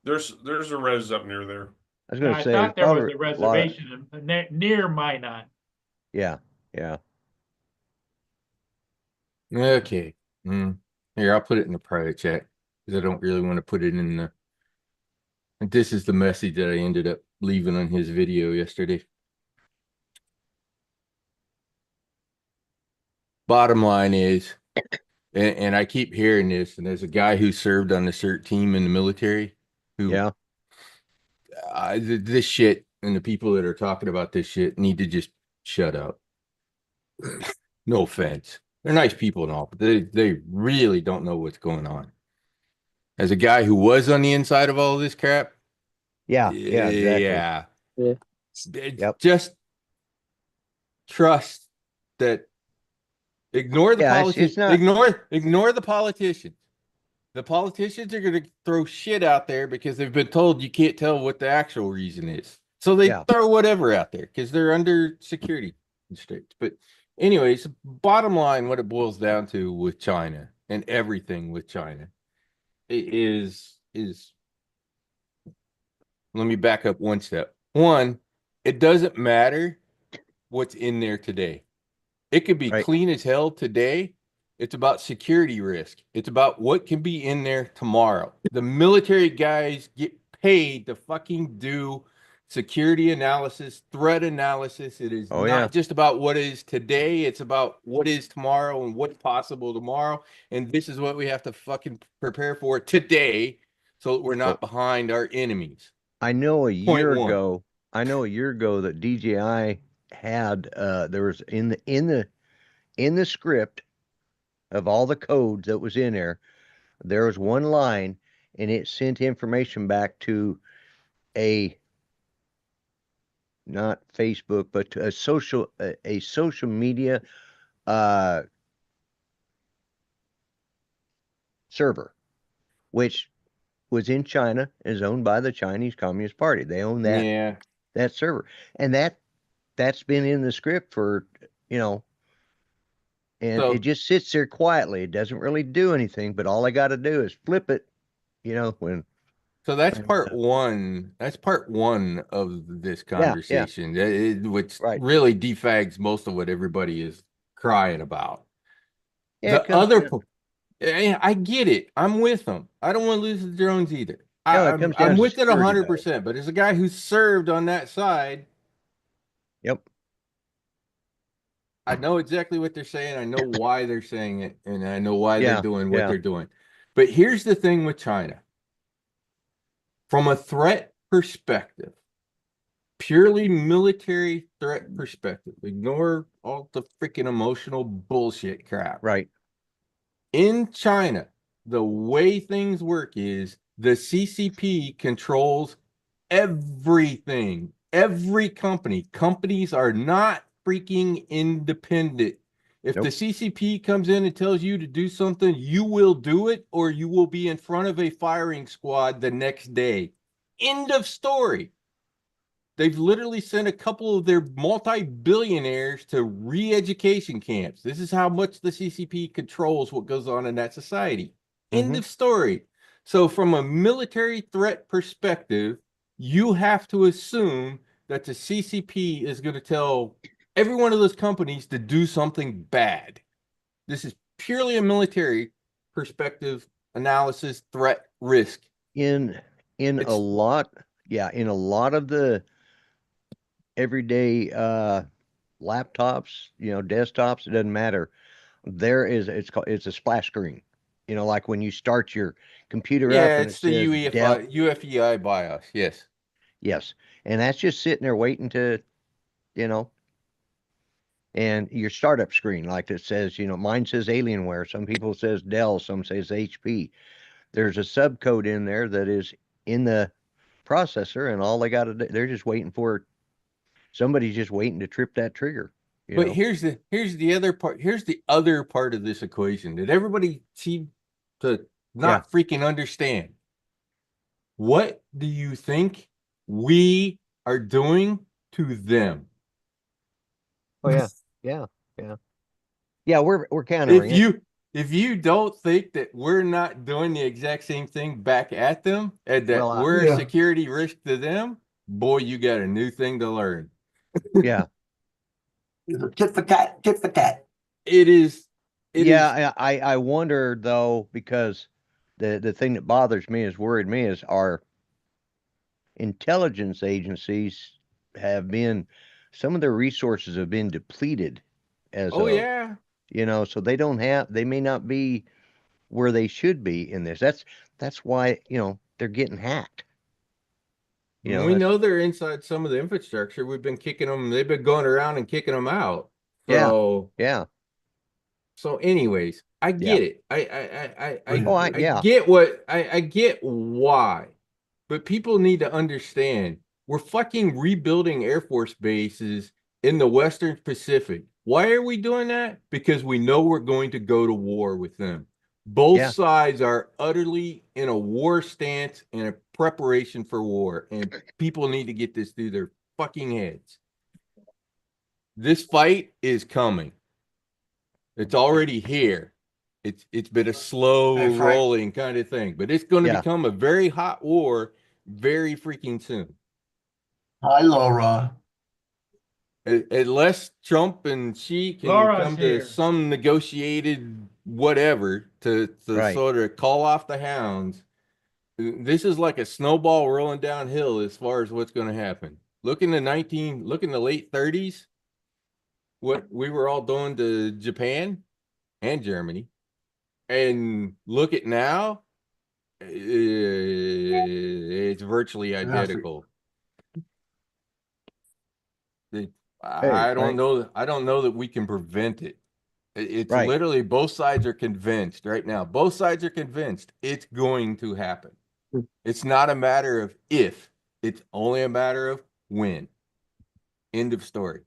There's a res up near there. I was going I to say, thought there was probably a a lot of- reservation near Minot. yeah. Okay. Here, I'll put it in the private chat because I don't really want to put it in the. And this is the message that I ended up leaving on his video yesterday. Bottom line is, and I keep hearing this, and there's a guy who served on the CERT team in the military who, Yeah. this shit and the people that are talking about this shit need to just shut up. No offense. They're nice people and all, but they really don't know what's going on. As a guy who was on the inside of all of this crap, Yeah. Exactly. yeah. Yep. Just trust that. Ignore the Yeah, it's politicians. not- Ignore the politicians. The politicians are going to throw shit out there because they've been told you can't tell what the actual reason is. So they Yeah. throw whatever out there because they're under security constraints. But anyways, bottom line, what it boils down to with China and everything with China is let me back up one step. One, it doesn't matter what's in there today. It could be Right. clean as hell today. It's about security risk. It's about what can be in there tomorrow. The military guys get paid to fucking do security analysis, threat analysis. It is Oh, not yeah. just about what is today. It's about what is tomorrow and what's possible tomorrow. And this is what we have to fucking prepare for today so that we're not behind our enemies. I know a Point year one. ago. I know a year ago that DJI had there was in the script of all the codes that was in there was one line, and it sent information back to a not Facebook, but to a social media server, which was in China, is owned by the Chinese Communist Party. They own that server, and that's been in the script for, and So- it just sits there quietly. It doesn't really do anything, but all I got to do is flip it, when So that's And, part one. That's part one of this conversation, which Right. really defags most of what everybody is crying about. yeah, The other, I get it. I'm with them. I don't want to lose the drones either. No, it comes down I'm to with it security, 100%. But as a guy who served on that side, Yep. I know exactly what they're saying. I know why they're saying it, and I know why Yeah, they're doing what yeah. they're doing. But here's the thing with China. From a threat perspective, purely military threat perspective, ignore all the freaking emotional bullshit crap. Right. In China, the way things work is the CCP controls everything. Every company. Companies are not freaking independent. If Nope. the CCP comes in and tells you to do something, you will do it, or you will be in front of a firing squad the next day. End of story. They've literally sent a couple of their multi-billionaires to re-education camps. This is how much the CCP controls what goes on in that society. End Mhm. of story. So from a military threat perspective, you have to assume that the CCP is going to tell every one of those companies to do something bad. This is purely a military perspective, analysis, threat risk. in a It's- lot, yeah, in a lot of the everyday laptops, desktops, it doesn't matter. There is it's a splash screen. Like when you start your computer up Yeah, and it it's the says Dell. UEFI BIOS. Yes. Yes. And that's just sitting there waiting to, you know, and your startup screen, like it says, mine says Alienware, some people says Dell, some says HP. There's a subcode in there that is in the processor, and all they got to do, they're just waiting for somebody's just waiting to trip that trigger. But here's the other part. Here's the other part of this equation that everybody seems to not freaking understand. What do you think we are doing to them? Oh yeah, yeah. We're countering it. If you don't think that we're not doing the exact same thing back at them and that Well, we're Yeah. a security risk to them, boy, you got a new thing to learn. Yeah, Tit for tat, tit for tat. It is. It is. yeah. I wonder though, because the thing that bothers me, worried me, is our intelligence agencies some of their resources have been depleted as Oh of, yeah. so they may not be where they should be in this. That's why, they're getting hacked. We that's- know they're inside some of the infrastructure. We've been kicking them. They've been going around and kicking them out. Yeah. So Yeah. So, anyways, I get it. I get why, but people need to understand we're fucking rebuilding Air Force bases in the Western Pacific. Why are we doing that? Because we know we're going to go to war with them. Both Yeah. sides are utterly in a war stance and a preparation for war, and people need to get this through their fucking heads. This fight is coming. It's already here. It's been a slow That's right. rolling kind of thing, but it's going to Yeah. become a very hot war very freaking soon. Hi, Laura. Unless Trump and Xi can Laura's come here. to some negotiated whatever to Right. sort of call off the hounds. This is like a snowball rolling downhill as far as what's going to happen. Look in the late 30s, what we were all doing to Japan and Germany, and look at now, it's virtually identical. I don't know that we can prevent it. It's Right. literally both sides are convinced right now. Both sides are convinced it's going to happen. It's not a matter of if, it's only a matter of when. End of story.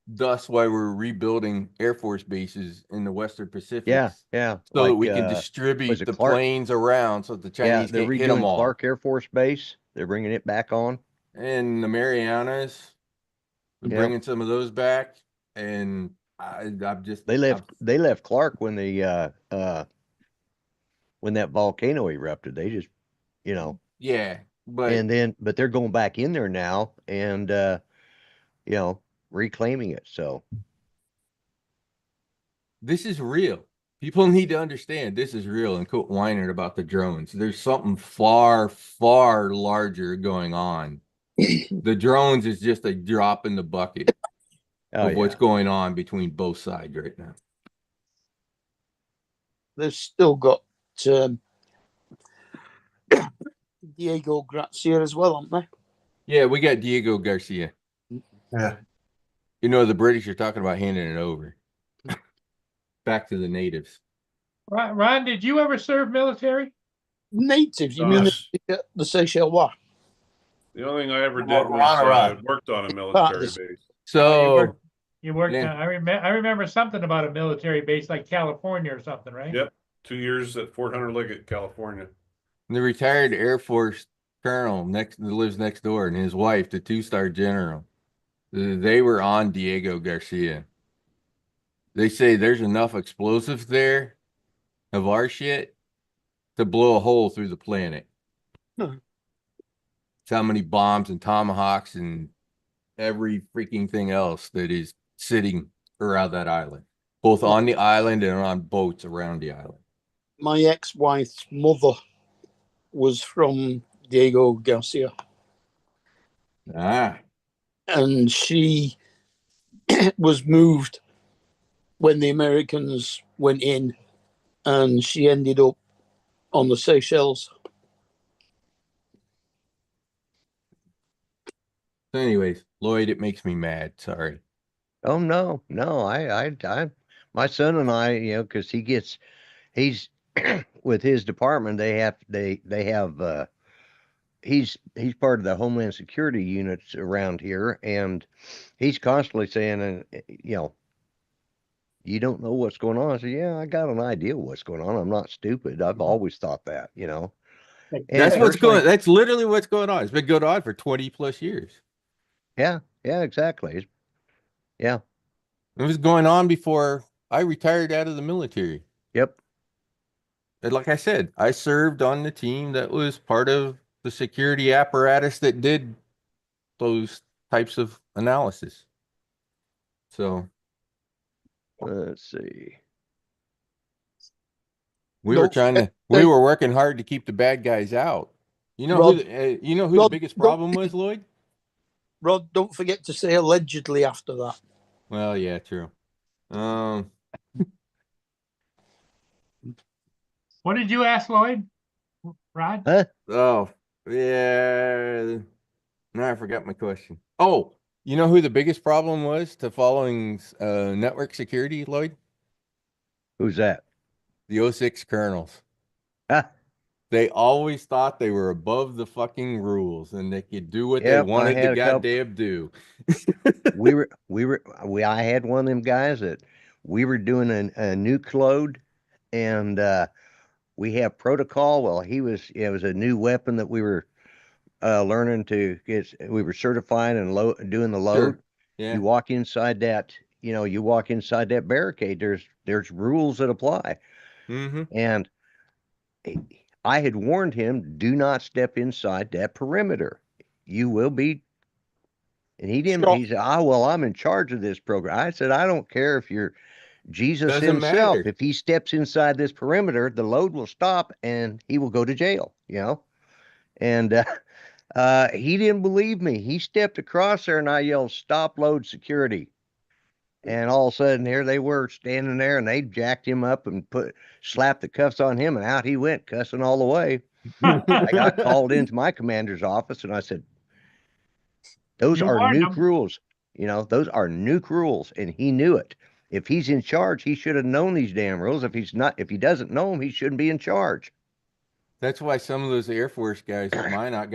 Thus why we're rebuilding Air Force bases in the Western Pacific. Yeah. So that we can distribute was it the Clark? planes around so the Yeah, Chinese they're can't hit them redoing all. Clark Air Force Base. They're bringing it back on. And the Marianas, we're Yep. bringing some of those back. And I'm just They left Clark when when that volcano erupted. They just, yeah, but but they're going back in there now and reclaiming it. So this is real. People need to understand this is real and quit whining about the drones. There's something far, far larger going on. The drones is just a drop in the bucket of what's going on between both sides right now. They've still got Diego Garcia as well, haven't they? Yeah, we got Diego Garcia. Yeah. You know, the British are talking about handing it over back to the natives. Ron, did you ever serve military? Natives, you mean Yes. the Seychelles? The only thing I ever did Well, was Ron. worked on a military this- base. So You worked. Yeah. I remember something about a military base like California or something, right? Yep. 2 years at Fort Hunter Liggett, California. the retired Air Force colonel that lives next door and his wife, the 2-star general, they were on Diego Garcia. They say there's enough explosives there of our shit to blow a hole through the planet. Huh. It's how many bombs and tomahawks and every freaking thing else that is sitting around that island, both on the island and on boats around the island. my ex-wife's mother was from Diego Garcia, Ah, and she was moved when the Americans went in, and she ended up on the Seychelles. so anyways, Lloyd, it makes me mad. Sorry. Oh no, no, my son and I, because he's with his department, they have, he's part of the Homeland Security units around here, and he's constantly saying, you don't know what's going on. I said, yeah, I got an idea what's going on. I'm not stupid. I've always thought that, And That's what's personally- going. That's literally what's going on. It's been going on for 20 plus years. Yeah, exactly. Yeah, It was going on before I retired out of the military. yep. And like I said, I served on the team that was part of the security apparatus that did those types of analysis. So Let's see. we No, were trying to, we were working hard to keep the bad guys out. You know Rob- you know who Rob- the biggest Rob- problem was, Lloyd? Rod, don't forget to say allegedly after that. Well, yeah, true. What did you ask, Lloyd? Rod? Oh, yeah. Now I forgot my question. Oh, you know who the biggest problem was to following network security, Lloyd? Who's that? The 06 colonels. Ah, They always thought they were above the fucking rules and they could do what they Yep, I wanted had to a couple- goddamn do. I had one of them guys that we were doing a nuke load, and we have protocol. Well, it was a new weapon that we were learning to get. We were certifying and doing the load. Sure. Yeah. You walk inside that, barricade. There's rules that apply, Mm-hmm. and I had warned him, do not step inside that perimeter. You will be. And he didn't. Sure. He said, well, I'm in charge of this program. I said, I don't care if you're Jesus Doesn't himself. matter. If he steps inside this perimeter, the load will stop and he will go to jail, And he didn't believe me. He stepped across there and I yelled, stop load security. And all of a sudden, here they were standing there, and they jacked him up and slapped the cuffs on him, and out he went, cussing all the way. I got called into my commander's office, and I said, "Those You are warned nuke him. rules. Those are nuke rules," and he knew it. If he's in charge, he should have known these damn rules. If he doesn't know them, he shouldn't be in charge. That's why some of those Air Force guys at Minot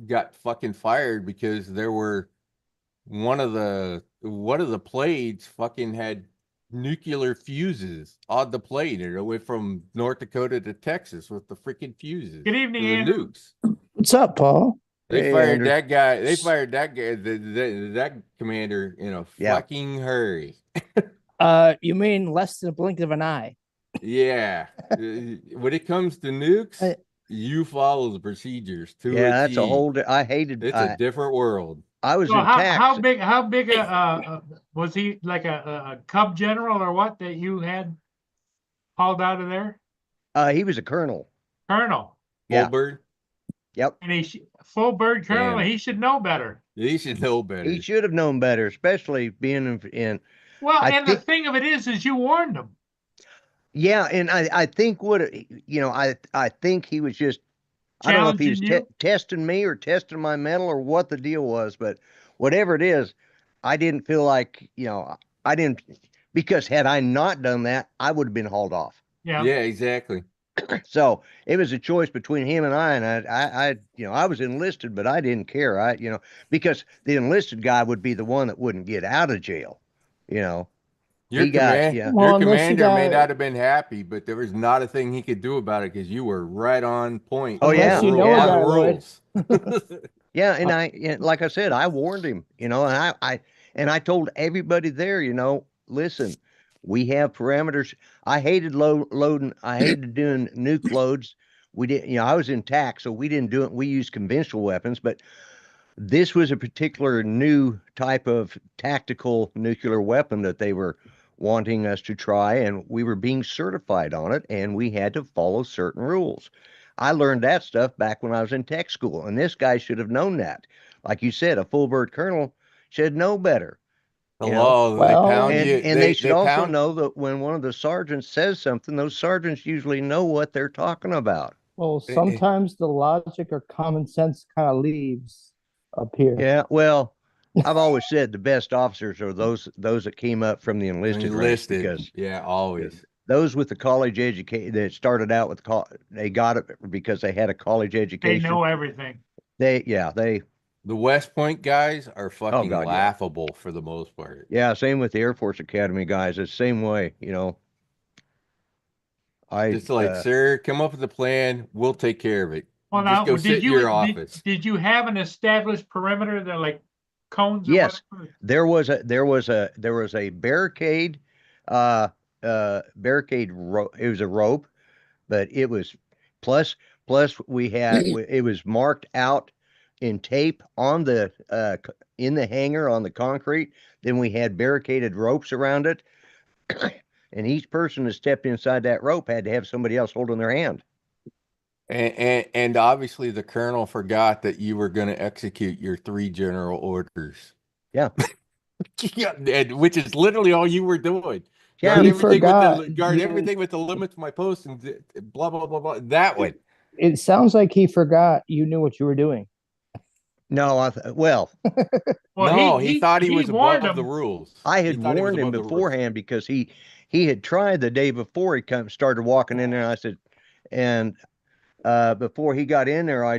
got fucking fired because there were one of the blades fucking had nuclear fuses on the plane, and it went from North Dakota to Texas with the freaking fuses. Good evening, for the Andrew. nukes. What's up, Paul? They Hey, fired Andrew. that guy. They fired that guy, that commander in a Yeah. fucking hurry. You mean less than a blink of an eye? Yeah. When it comes to nukes, I- you follow the procedures to Yeah, that's a T. whole. I hated. It's a different world. I was So in how tax. big was he, like a Cub general or what that you had hauled out of there? He was a colonel. Colonel. Yeah. Goldberg, Yep. And full bird colonel, Damn. he should know better. he should know better. He should have known better, especially being in. Well, I and the think- thing of it is you warned him. Yeah, and I think I think he was just. I don't know if he was Challenging you? testing me or testing my metal or what the deal was, but whatever it is, I didn't feel like I didn't, because had I not done that, I would have been hauled off. Yeah. Yeah, exactly. So it was a choice between him and I I was enlisted, but I didn't care. Because the enlisted guy would be the one that wouldn't get out of jail. Your, He got- command, yeah. your Well, unless you commander may got- not have been happy, but there was not a thing he could do about it because you were right on point. Oh, on yeah. the You know rule- on that, the Lloyd. rules. Yeah, and like I said, I warned him, and I told everybody there, listen, we have parameters. I hated loading. I hated doing nuke loads. We didn't, I was in TAC, so we didn't do it. We used conventional weapons, but this was a particular new type of tactical nuclear weapon that they were wanting us to try, and we were being certified on it, and we had to follow certain rules. I learned that stuff back when I was in tech school, and this guy should have known that. Like you said, a full bird colonel should know better. You know? Hello, they Well, pound And, you. and they should also pound. know that when one of the sergeants says something, those sergeants usually know what they're talking about. Well, Eh, eh. sometimes the logic or common sense kind of leaves up here. Yeah, well, I've always said the best officers are those that came up from the enlisted ranks, Enlisted. because Yeah, always. those with the college education that started out with they got it because they had a college They education. know everything. They The West Point guys are fucking God, yeah. laughable for the most part. yeah, same with the Air Force Academy guys. It's the same way, you know. It's like, sir, come up with a plan. We'll take care of it. Well, Just now, go sit in your office. did you have an established perimeter that like cones? or Yes. whatever? there was a barricade, it was a rope, but it was plus we had it was marked out in tape on the in the hangar on the concrete. Then we had barricaded ropes around it, and each person that stepped inside that rope had to have somebody else holding their hand. And obviously the colonel forgot that you were going to execute your 3 general orders. Yeah. Yeah, which is literally all you were doing. Yeah, Guard he everything forgot. with the guard He- everything with the limits of my post and blah blah blah blah. That one. It sounds like he forgot you knew what you were doing. No, well, Well, no, he thought he was warned above the him. rules. I He had thought he was warned him above the rules. beforehand because he had tried the day before he started walking in there. I said, and before he got in there, I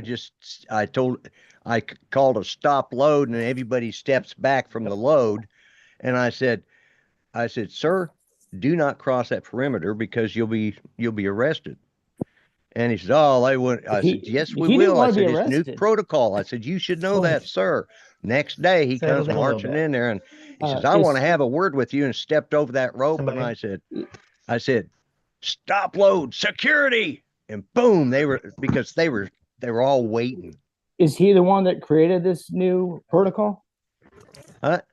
called a stop load, and everybody steps back from the load, and I said, sir, do not cross that perimeter because you'll be arrested. And he said, oh, they wouldn't. I said, yes, we he didn't will. I wanna be said, it's new arrested. protocol. I said, you should know that, sir. Next day, he Settle comes down a little marching bit. in there, and he says, Uh, I want to is- have a word with you, and stepped over that rope. And Somebody- I said, stop load, security. And boom, they were all waiting. Is he the one that created this new protocol?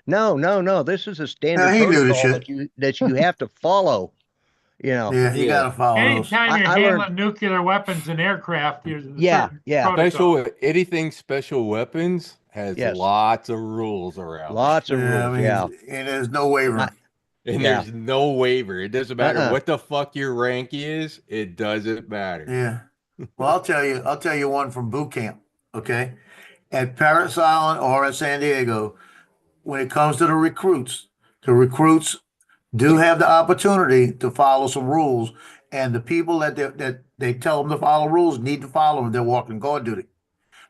No. This is a standard he knew the protocol that you have to follow. You know. Yeah, you gotta follow those. Anytime you're I learned- handling nuclear weapons and aircraft, there's a Yeah, certain yeah. protocol. Anything special weapons has Yes. lots of rules around. Lots of Yeah, I rules. mean, Yeah. and there's no wavering. And Yeah. there's no waiver. It doesn't matter Uh-uh. what the fuck your rank is. It doesn't matter. Yeah. Well, I'll tell you one from boot camp. Okay. At Parris Island or at San Diego, when it comes to the recruits do have the opportunity to follow some rules, and the people that they tell them to follow rules need to follow them. They're walking guard duty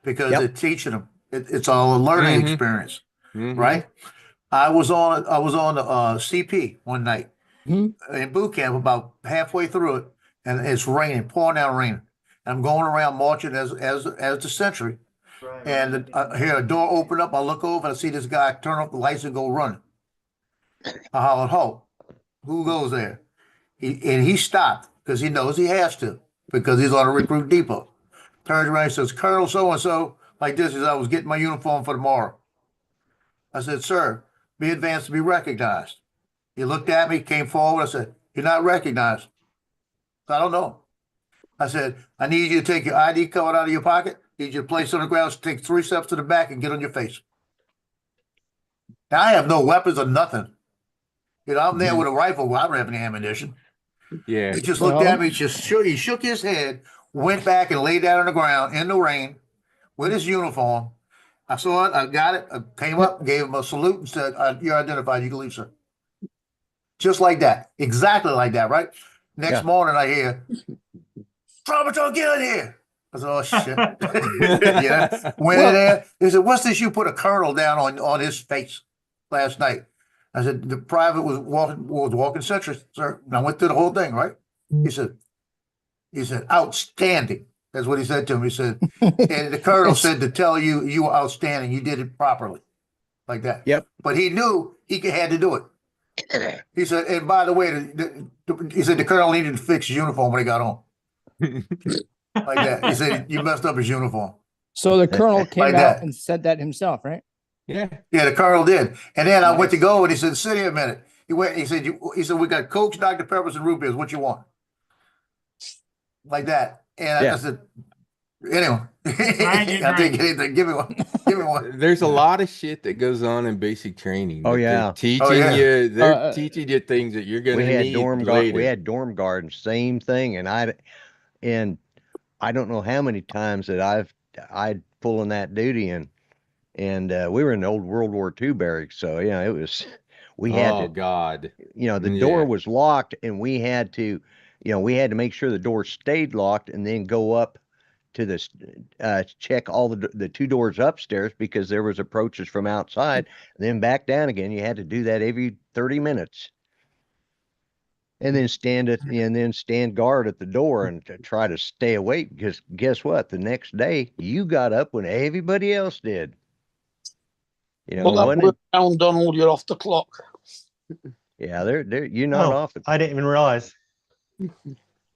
because Yep. they're teaching them. It's all a learning Mhm. experience, Mhm. right? I was on the CP one night Mhm. in boot camp, about halfway through it, and it's raining, pouring down raining. I'm going around marching as the sentry, and I hear a door open up. I look over and I see this guy turn off the lights and go running. I hollered, "Halt! Who goes there?" He stopped because he knows he has to, because he's on a recruit depot. Turns around and says, "Colonel so and so," like this, as I was getting my uniform for tomorrow. I said, "Sir, be advanced to be recognized." He looked at me, came forward. I said, "You're not recognized." "I don't know." I said, "I need you to take your ID card out of your pocket. Need you to place it on the ground, take 3 steps to the back and get on your face." Now I have no weapons or nothing. You know, I'm there with a rifle. Well, I don't have any ammunition. Yeah. He just looked at me, he shook his head, went back and laid down on the ground in the rain with his uniform. I saw it, I got it, I came up, gave him a salute and said, "You're identified, you can leave, sir." Just like that, exactly like that, right? Next Yeah. morning I hear, "Traumaton, get in here." I said, "Oh shit." Yeah. Went in there, he said, "What's this? You put a colonel down on his face last night." I said, "The private was walking sentry, sir." And I went through the whole thing, right? He said, "Outstanding." That's what he said to him. He said, and the colonel said to tell you, "You were outstanding. You did it properly." Like that. Yep. But he knew he had to do it. He said, and by the way, he said the colonel needed to fix his uniform when he got home. Like that. He said, "You messed up his uniform." So the colonel came Like out that. and said that himself, right? Yeah. Yeah, the colonel did. And then I went to go and he said, "Sit here a minute." He went. He said, he said, we got Cokes, Dr. Peppers, and root beers. What you want? Like that. And I Yeah. said, anyway, Right, I'll take right. anything. Give me one. Give me one. There's a lot of shit that goes on in basic training. Oh, that they're yeah. teaching yeah. you. They're Uh, teaching you things that you're gonna We had need dorm later. we had dorm gardens, same thing. And I don't know how many times that I'd pulling that duty and we were in the old World War II barracks. So, yeah, it was, we had Oh to, God. the door Yeah. was locked and we had to make sure the door stayed locked and then go up to this, check all the two doors upstairs because there was approaches from outside, and then back down again. You had to do that every 30 minutes. And then stand guard at the door and to try to stay awake because guess what? The next day you got up when everybody else did. Well, that wasn't work down, Donald, you're off the clock. yeah, you're not Oh, off the I didn't even realize.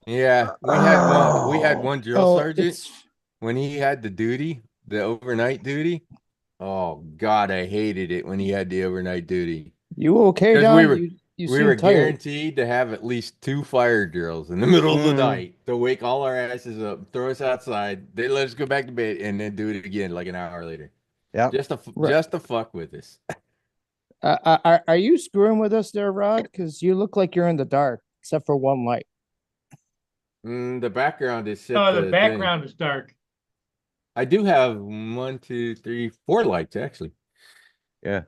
Yeah. We had one drill Oh, sergeant it's when he had the duty, the overnight duty. Oh God, I hated it when he had the overnight duty. you okay, 'Cause Don? we were- you We seem were tired. guaranteed to have at least 2 fire drills in the middle of the Mhm. night to wake all our asses up, throw us outside. They let us go back to bed and then do it again like an hour later. Yep. Right. Just to fuck with us. Are you screwing with us there, Rod? Because you look like you're in the dark, except for one light. The background is set. Oh, the thing. background is dark. I do have 1, 2, 3, 4 lights actually, Yeah.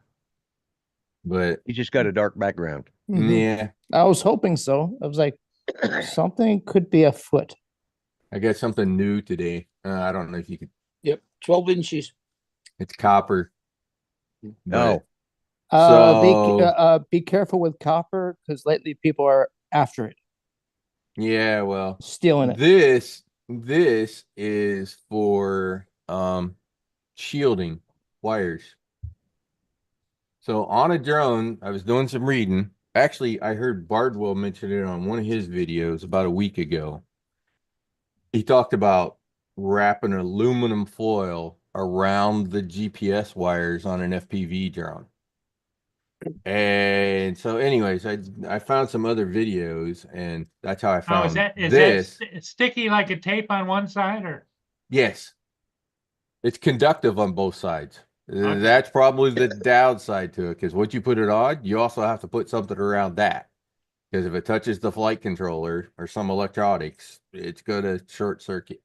but You just got a dark background. Mhm. yeah, I was hoping so. I was like, something could be afoot. I got something new today. I don't know if you could. Yep, 12 inches. It's copper. Oh, So- Be careful with copper because lately people are after it, Yeah, well, stealing it. this is for shielding wires. So on a drone, I was doing some reading. Actually, I heard Bardwell mention it on one of his videos about a week ago. He talked about wrapping aluminum foil around the GPS wires on an FPV drone. And so anyways, I found some other videos and that's how I Oh, found is that this. sticky like a tape on one side or? Yes. It's conductive on both sides. Okay. That's probably the downside to it because once you put it on, you also have to put something around that. Because if it touches the flight controller or some electronics, it's going to short circuit.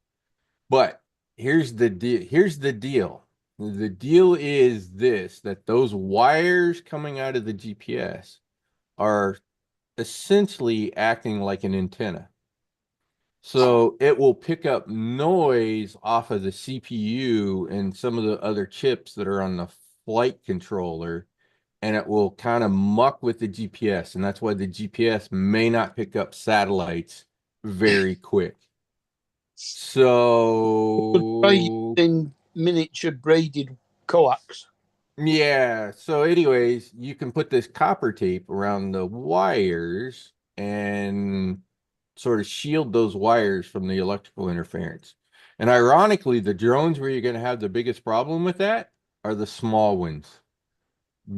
But here's the deal. The deal is this, that those wires coming out of the GPS are essentially acting like an antenna. So it will pick up noise off of the CPU and some of the other chips that are on the flight controller, and it will kind of muck with the GPS. And that's why the GPS may not pick up satellites very quick. So In miniature braided coax. yeah. So anyways, you can put this copper tape around the wires and sort of shield those wires from the electrical interference. And ironically, the drones where you're going to have the biggest problem with that are the small ones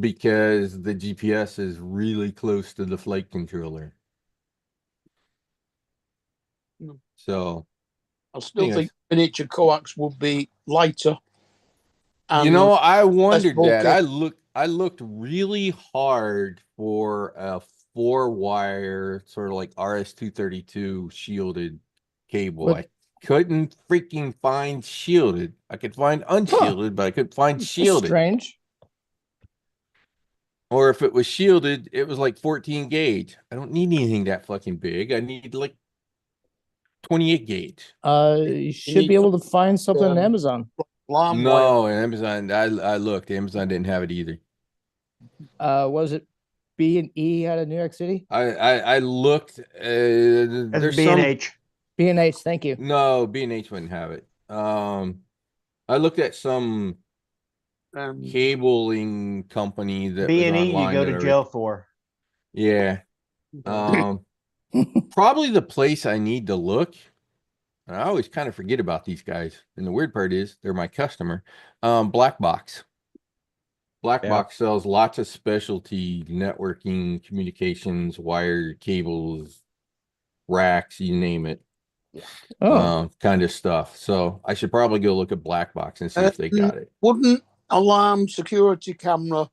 because the GPS is really close to the flight controller. No. So, I still Yes. think miniature coax would be lighter. you know, and I wondered that. bulky. I looked really hard for a 4-wire sort of like RS-232 shielded cable. But- I couldn't freaking find shielded. I could find unshielded, but I couldn't find That's shielded. strange. Or if it was shielded, it was like 14 gauge. I don't need anything that fucking big. I need like 28 gauge. You should be able to find something on um, Amazon. alarm wire. No, Amazon. I looked. Amazon didn't have it either. Was it B&E out of New York City? I looked. There's That's some. B&H. B&H, thank you. No, B&H wouldn't have it. I looked at some cabling company that was B&E you online go that to I jail for. Yeah. Probably the place I need to look. And I always kind of forget about these guys. And the weird part is they're my customer. Black Box. Black Yeah. Box sells lots of specialty networking, communications, wire, cables, racks, you name it, Oh, kind of stuff. So I should probably go look at Black Box and see if they got it. Wouldn't alarm security camera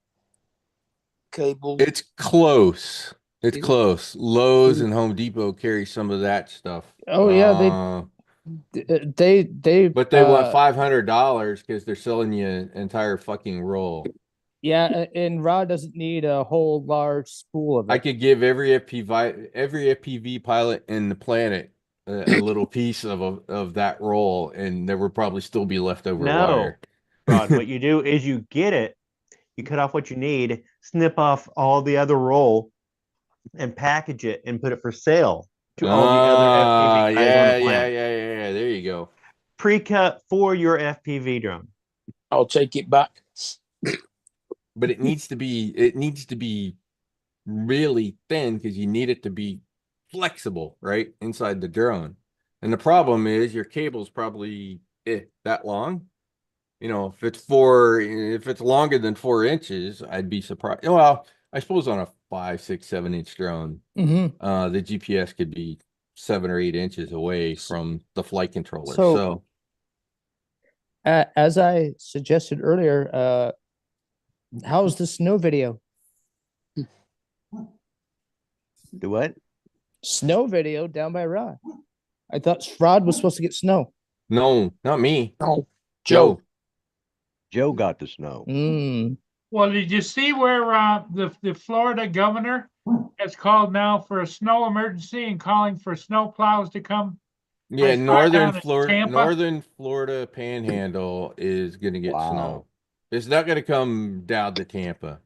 cable? It's close. It's Is it? close. Lowe's and Home Depot carry some of that stuff. oh yeah, they But they want $500 because they're selling you an entire fucking roll. yeah, and Rod doesn't need a whole large spool of I it. could give every FPV pilot in the planet a little piece of that roll, and there would probably still be leftover No. wire. Rod, what you do is you get it, you cut off what you need, snip off all the other roll, and package it and put it for sale to all the other FPV guys on yeah, the planet. yeah. There you go. Pre-cut for your FPV drone. I'll take it back. But it needs to be really thin because you need it to be flexible, right? Inside the drone. And the problem is your cable's probably that long. You know, if it's longer than 4 inches, I'd be surprised. Well, I suppose on a 5, 6, 7-inch drone, Mm-hmm. the GPS could be 7 or 8 inches away from the flight controller. So- So As I suggested earlier, how's the snow video? Do what? Snow video down by Rod. I thought Rod was supposed to get snow. no, not me. No, Joe. Joe got the snow. Mm. Well, did you see where the Florida governor has called now for a snow emergency and calling for snow plows to come? Yeah, I saw it down in Tampa. northern Florida panhandle is gonna get Wow. snow. It's not gonna come down to Tampa.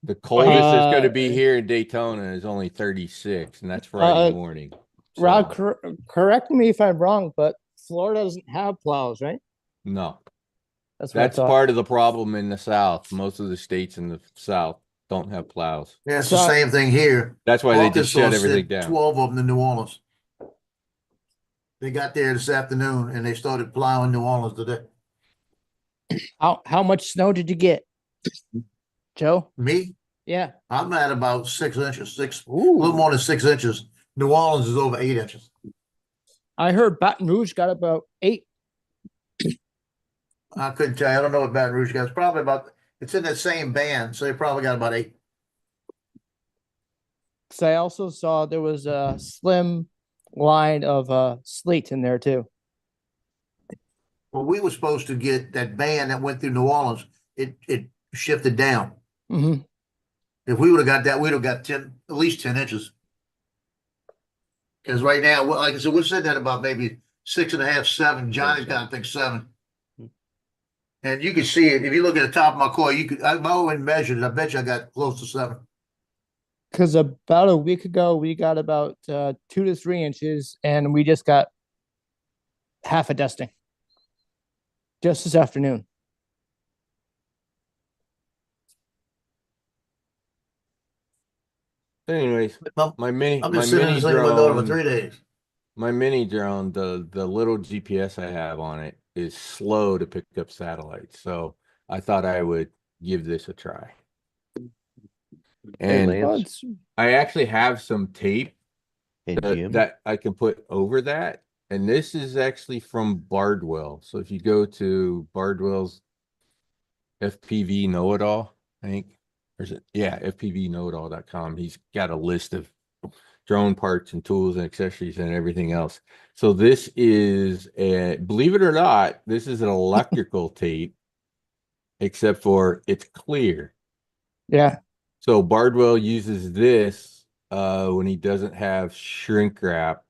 The coldest it's gonna be here in Daytona is only 36, and that's Friday morning. Rod, So, correct me if I'm wrong, but Florida doesn't have plows, right? no, That's what I that's thought. part of the problem in the South. Most of the states in the South don't have plows. Yeah, it's So- the same thing here. That's why they just shut Arkansas everything sent down. 12 of them to New Orleans. They got there this afternoon and they started plowing New Orleans today. How much snow did you get, Joe? Me, Yeah. I'm at about 6 inches, a little more than 6 inches. New Orleans is over 8 inches. I heard Baton Rouge got about 8. I couldn't tell you. I don't know what Baton Rouge got. It's probably about, it's in that same band, so they probably got about 8. So I also saw there was a slim line of sleet in there too. Well, we were supposed to get that band that went through New Orleans. It shifted down. Mm-hmm. If we would have got that, we'd have got at least 10 inches. Because right now, like I said, we're sitting at about maybe 6.5, 7. Johnny's got, I think, 7. And you can see it. If you look at the top of my core, you could, I went and measured it. I bet you I got close to 7. Because about a week ago, we got about 2 to 3 inches, and we just got half a dusting just this afternoon. Anyways, my mini I've been sitting in the same window for 3 days. My mini drone, the little GPS I have on it is slow to pick up satellites. So I thought I would give this a try. Hey, And Lance I actually have some tape and Jim. that I can put over that. And this is actually from Bardwell. So if you go to Bardwell's FPV Know-It-All, I think, or is it? Yeah, FPVknowitall.com. He's got a list of drone parts and tools and accessories and everything else. So this is believe it or not, this is an electrical tape, except for it's clear. Yeah. So Bardwell uses this when he doesn't have shrink wrap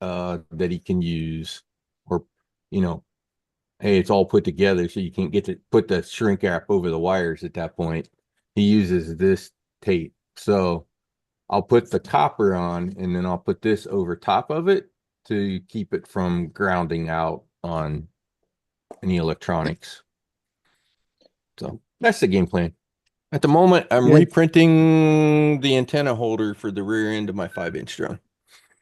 that he can use, or hey, it's all put together, so you can't get to put the shrink wrap over the wires at that point. He uses this tape. So I'll put the copper on, and then I'll put this over top of it to keep it from grounding out on any electronics. So that's the game plan. At the moment, I'm Yeah. reprinting the antenna holder for the rear end of my 5-inch drone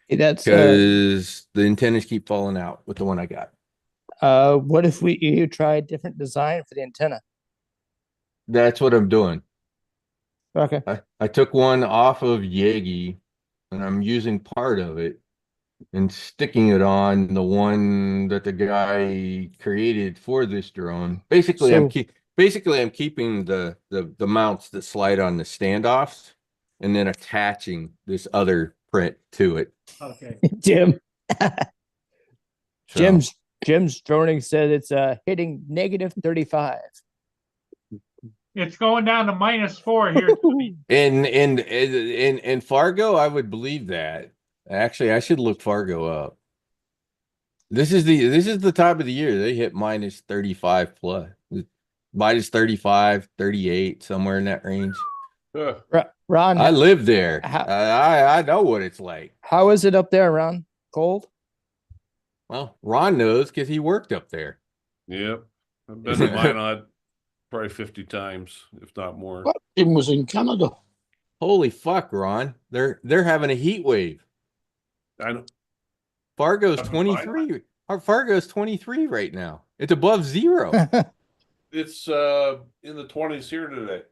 That's because the antennas keep falling out with the one I got. what if you try a different design for the antenna? That's what I'm doing. Okay. I took one off of Yagi and I'm using part of it and sticking it on the one that the guy created for this drone. Basically, So- I'm keeping the mounts that slide on the standoffs and then attaching this other print to it. Okay. Jim. So- Jim's droning said it's hitting negative 35. It's going down to -4 here. In Fargo, I would believe that. Actually, I should look Fargo up. This is the time of the year they hit -35 plus. -35, 38, somewhere in that range. Ugh. Ron, I live there. How- I know what it's like. how is it up there, Ron? Cold? Well, Ron knows because he worked up there. Yep. I've been to Minot probably 50 times, if not more. That Jim was in Canada. Holy fuck, Ron. They're having a heat wave. I know. Fargo's Up in Minot? 23. Fargo's 23 right now. It's above zero. It's in the 20s here today.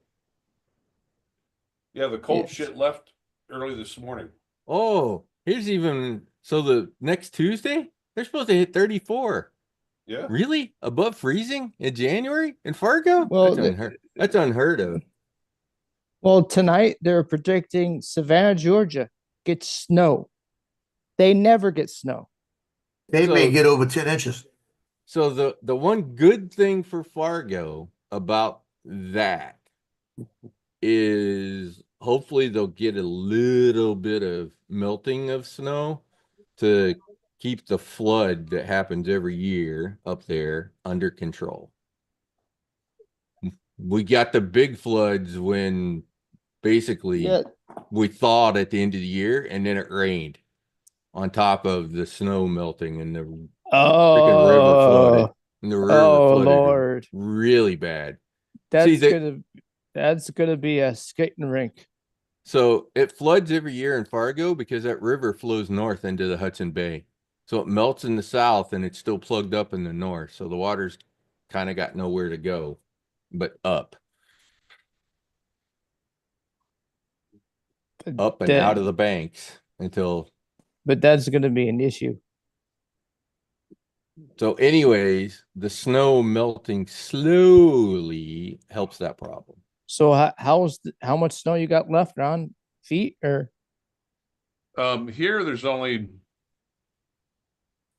Yeah, the cold Yes. shit left early this morning. Oh, here's even so the next Tuesday, they're supposed to hit 34. Yeah. Really? Above freezing in January in Fargo? Well, That's unheard of. Well, tonight they're predicting Savannah, Georgia gets snow. They never get snow. They may So- get over 10 inches. So the one good thing for Fargo about that is hopefully they'll get a little bit of melting of snow to keep the flood that happens every year up there under control. We got the big floods when basically Yeah. we thawed at the end of the year and then it rained on top of the snow melting and the freaking river flooded. And the river Oh flooded Lord, really bad. that's they- gonna be a skating rink. So it floods every year in Fargo because that river flows north into the Hudson Bay. So it melts in the south and it's still plugged up in the north. So the water's kind of got nowhere to go but up and That- out of the banks until. But that's gonna be an issue. So anyways, the snow melting slowly helps that problem. So how much snow you got left, Ron? Feet or Here there's only,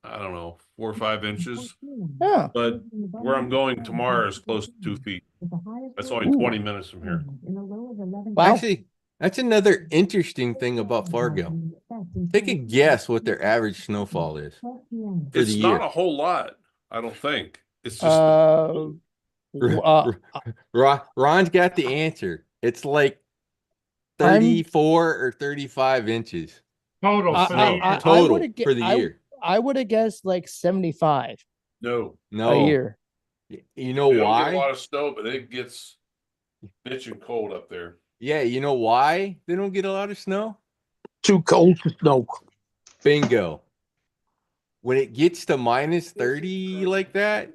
I don't know, 4 or 5 inches, yeah. but where I'm going tomorrow is close to 2 feet. That's only 20 minutes from here. Wow. Actually, that's another interesting thing about Fargo. Take a guess what their average snowfall is for It's the not year. a whole lot, I don't think. It's just Ron's got the answer. It's like I'm- 34 or 35 inches Total. I- for I- the year. I- total would've gue- for the year. I would have guessed like 75 no. No, a year. You know We don't get a why? lot of snow, but it gets bitchin' cold up there. Yeah, you know why they don't get a lot of snow? Too cold to snow. Bingo. When it gets to -30 like that,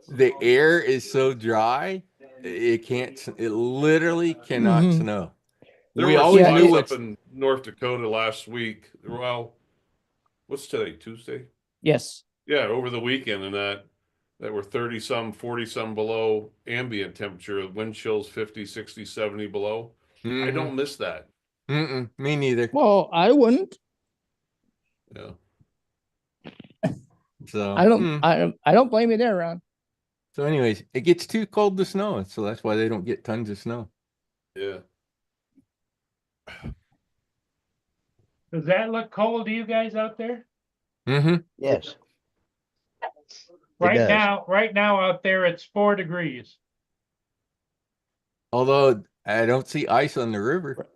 the air is so dry, it literally cannot Mhm. snow. There We were always spots knew up it's in North Dakota last week. Well, what's today? Tuesday? Yes. Yeah, over the weekend and that were 30 some, 40 some below ambient temperature, wind chills 50, 60, 70 below. I Mhm. don't miss that. Me neither. Well, I wouldn't. Yeah. So I don't. I don't blame you there, Ron. So, anyways, it gets too cold to snow, so that's why they don't get tons of snow. Yeah. Does that look cold to you guys out there? Mm-hmm. Yes. Right does. now out there it's 4 degrees. Although I don't see ice on the river.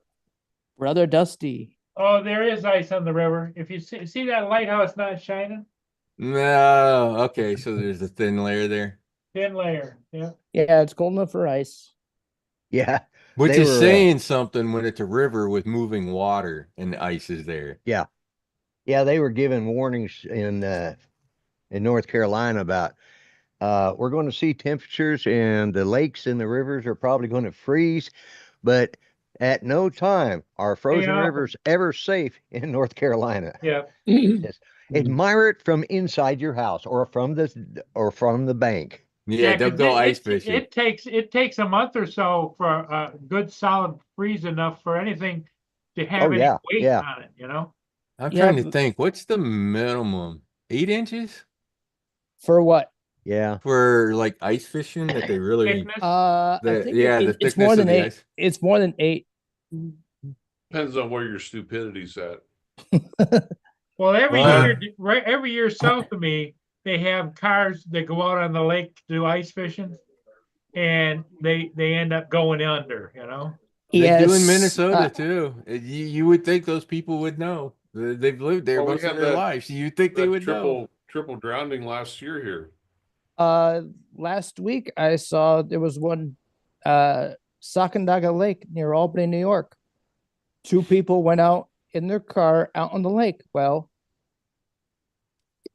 Rather dusty. Oh, there is ice on the river. If you see that lighthouse not shining, No, okay, so there's a thin layer there, thin layer. Yeah. Yeah, it's cold enough for ice. Yeah. which They is were, saying something when it's a river with moving water and the ice is there. Yeah, they were given warnings in North Carolina about We're going to see temperatures and the lakes and the rivers are probably going to freeze, but at no time are frozen Yeah. rivers ever safe in North Carolina. Yeah. Just admire it from inside your house or from the bank. Yeah, they'll 'cause go it- ice it- fishing. It takes a month or so for a good solid freeze enough for anything to have any yeah, weight yeah. on it, you know? I'm Yeah, trying to think, what's the minimum? 8 inches For what? Yeah. for like ice fishing that they really Thickness. I the think yeah, the it's thickness more than of the 8. ice. It's more than 8. Depends on where your stupidity's at. Well, every Well- year, right, every year south of me, they have cars that go out on the lake to do ice fishing, and they end up going under, you know? They do in Yes, Minnesota too. You would think those people would know. They've lived there Well, we most of had their that- lives. You think they That would know. triple drowning last year here. Last week I saw there was one Sacandaga Lake near Albany, New York. 2 people went out in their car out on the lake. Well,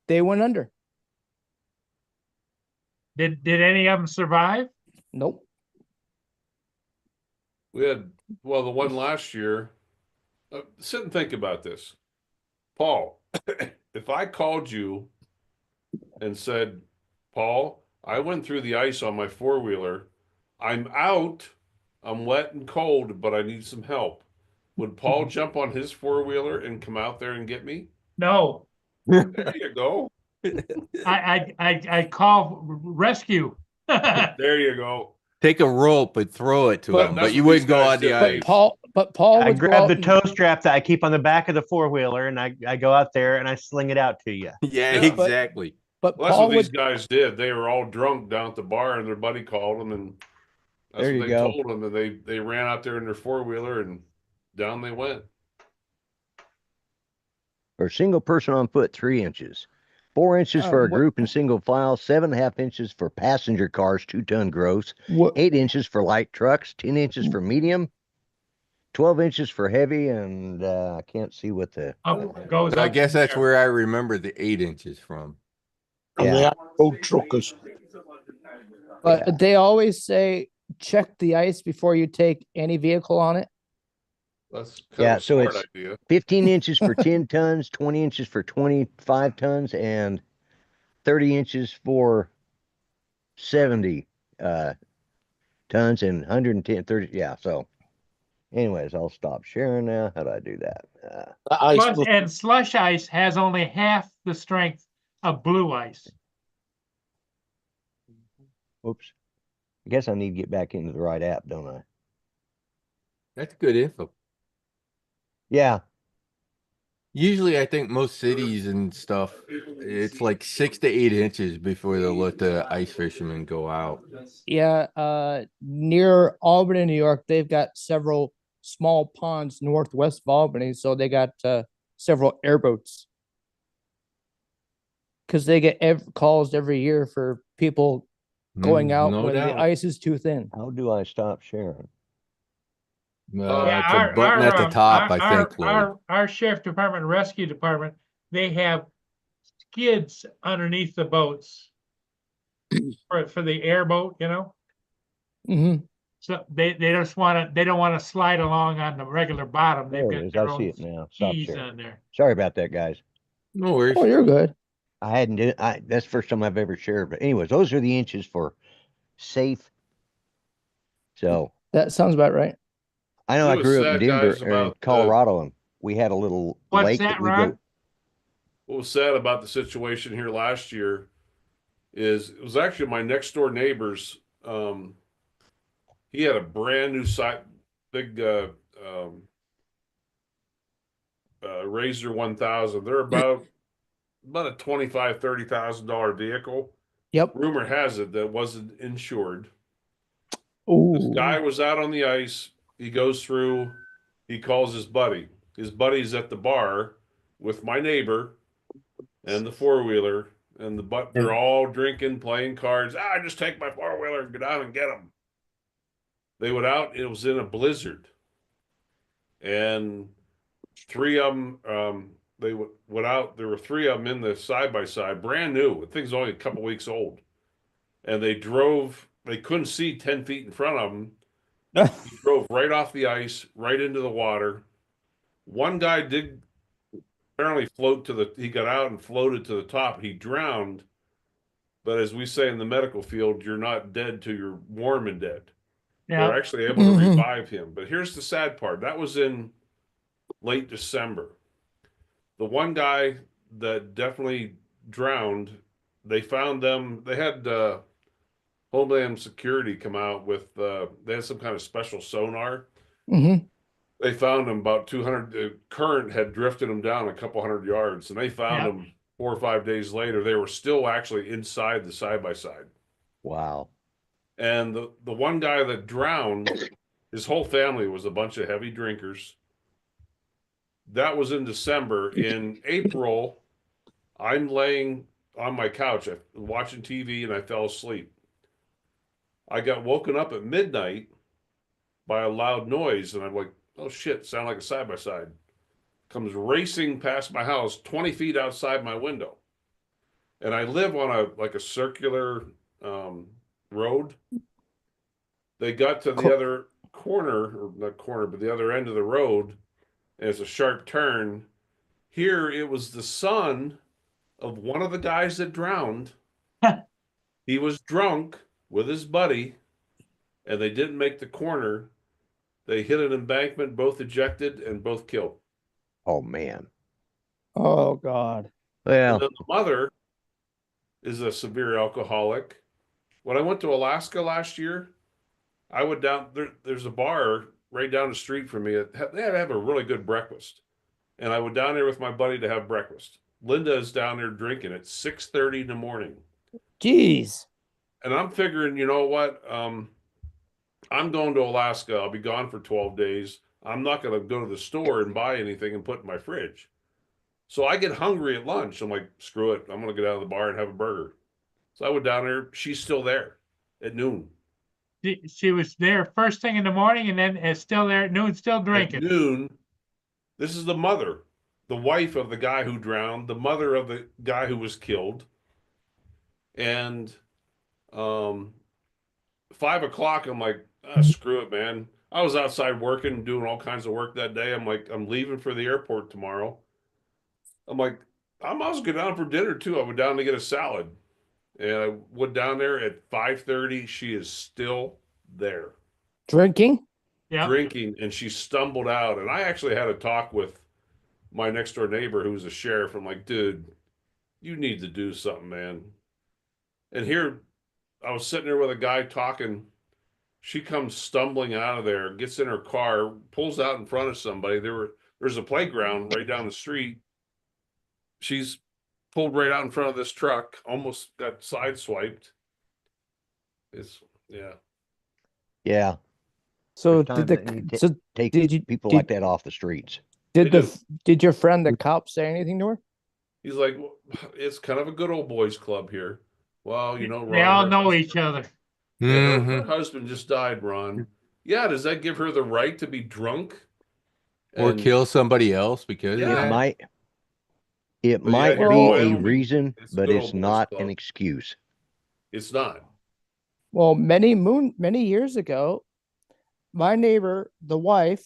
they went under. Did any of them survive? Nope. We had, well, the one last year. Sit and think about this. Paul, if I called you and said, Paul, I went through the ice on my 4-wheeler. I'm out. I'm wet and cold, but I need some help. Would Paul jump on his 4-wheeler and come out there and get me? No. There you go. I call rescue. There you go. Take a rope and throw it to But them, that's but you what these wouldn't go guys on the did. ice. Paul I would go grab out the and- tow strap that I keep on the back of the 4-wheeler and I go out there and I sling it out to you. Yeah, Yeah. exactly. But Well, that's Paul what these would guys did. They were all drunk down at the bar, and their buddy called them, and that's There what you they go. told them. And they ran out there in their 4-wheeler, and down they went. For single person on foot, 3 inches. 4 inches for a what- group in single file, 7.5 inches for passenger cars, 2-ton gross, what, 8 inches for light trucks, 10 inches for medium, 12 inches for heavy, and I can't see what the Up goes So I up guess that's there. where I remember the 8 inches from. And Yeah. they are road truckers. but they always say check the ice before you take any vehicle on it. That's kind Yeah, of a so smart it's- idea. 15 inches for 10 tons, 20 inches for 25 tons, and 30 inches for 70 tons and 110, 30. Yeah, so anyways, I'll stop sharing now. How do I do that? That ice Slush, must- and slush ice has only half the strength of blue ice. Oops. I guess I need to get back into the right app, don't I? That's good info. Yeah. Usually, I think most cities and stuff, it's like 6 to 8 inches before they'll let the ice fishermen go out. Yeah, near Albany, New York, they've got several small ponds northwest of Albany, so they got several airboats. Because they get calls every year for people going out No when the doubt. ice is too thin. How do I stop sharing? Yeah, It's a button at the top, I think, Lloyd. our sheriff department, and rescue department, they have skids underneath the boats for the airboat, you know? Hmm. So they just they don't want to slide along on the regular bottom. They've There it got is. their I see own it now. Stop skis sharing. on there. Sorry about that, guys. No worries. Oh, you're good. I hadn't did that's the first time I've ever shared. But anyways, those are the inches for safe. So That sounds about right. I know You I know, grew up in sad Denver guys or in about, Colorado, and we had a little What's lake that, we Ron? go. What was sad about the situation here last year is it was actually my next door neighbor's. He had a brand new big Razor 1000. They're about a $25,000-$30,000 vehicle. Yep. Rumor has it that wasn't insured. Ooh. This guy was out on the ice. He goes through. He calls his buddy. His buddy's at the bar with my neighbor and the 4-wheeler, and they're all drinking, playing cards. Just take my 4-wheeler and go down and get them. They went out. It was in a blizzard, and 3 of them. They went out. There were 3 of them in the side by side, brand new. The thing's only a couple weeks old. and they couldn't see 10 feet in front of them. He drove right off the ice, right into the water. One guy did apparently he got out and floated to the top. He drowned. But as we say in the medical field, you're not dead till you're warm and dead. They're Yeah. actually able to revive him. But here's the sad part. That was in late December. The one guy that definitely drowned, they found them. They had Homeland Security come out with, they had some kind of special sonar. Mm-hmm. They found him about 200, the current had drifted him down a couple hundred yards, and they found Yep. him 4 or 5 days later. They were still actually inside the side-by-side. Wow. And the one guy that drowned, his whole family was a bunch of heavy drinkers. That was in December. In April, I'm laying on my couch watching TV, and I fell asleep. I got woken up at midnight by a loud noise, and I'm like, oh shit, sound like a side-by-side. Comes racing past my house 20 feet outside my window. And I live on a circular road. They got to the other corner, or not corner, but the other end of the road, and it's a sharp turn. Here it was the son of one of the guys that drowned. He was drunk with his buddy, and they didn't make the corner. They hit an embankment, both ejected and both killed. Oh man. Oh God. And Well, then the mother is a severe alcoholic. When I went to Alaska last year, I went down there. There's a bar right down the street from me. They have a really good breakfast, and I went down there with my buddy to have breakfast. Linda is down there drinking at 6:30 in the morning, Jeez. and I'm figuring, you know what? I'm going to Alaska. I'll be gone for 12 days. I'm not going to go to the store and buy anything and put in my fridge. So I get hungry at lunch. I'm like, screw it. I'm going to get out of the bar and have a burger. So I went down there. She's still there at noon. She was there first thing in the morning and then is still there at noon, still At drinking. noon, this is the mother, the wife of the guy who drowned, the mother of the guy who was killed. And 5 o'clock, I'm like, screw it, man. I was outside working, doing all kinds of work that day. I'm like, I'm leaving for the airport tomorrow. I'm like, I might as well go down for dinner too. I went down to get a salad. And I went down there at 5:30. She is still there. Drinking? Yeah. Drinking, and she stumbled out. And I actually had a talk with my next door neighbor who was a sheriff. I'm like, dude, you need to do something, man. And here I was sitting there with a guy talking. She comes stumbling out of there, gets in her car, pulls out in front of somebody. There's a playground right down the street. She's pulled right out in front of this truck, almost got sideswiped. Yeah. yeah. So There's did times that you the so Take did you people did, like that off the streets. did They the did your friend the cop say anything to her? He's like, well, it's kind of a good old boys club here. Well, you know, They Ron, all her know husband- each other. Yeah, her husband just died, Ron. Yeah, does that give her the right to be drunk? Or And- kill somebody else because of Yeah. that? It But yeah, might here be in a Wyoming, reason, it's but good it's old boys not club. an excuse. It's not. Well, many years ago, my neighbor, the wife,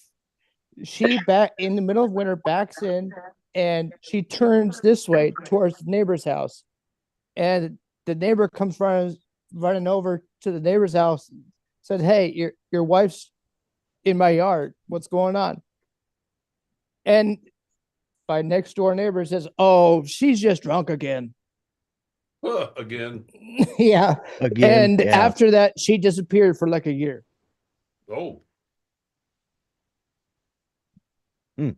she back in the middle of winter backs in and she turns this way towards the neighbor's house. And the neighbor comes running over to the neighbor's house, said, "Hey, your wife's in my yard. What's going on?" And my next door neighbor says, "Oh, she's just drunk again." Again. Yeah. Again, And yeah. after that, she disappeared for like a year. Oh. Hmm.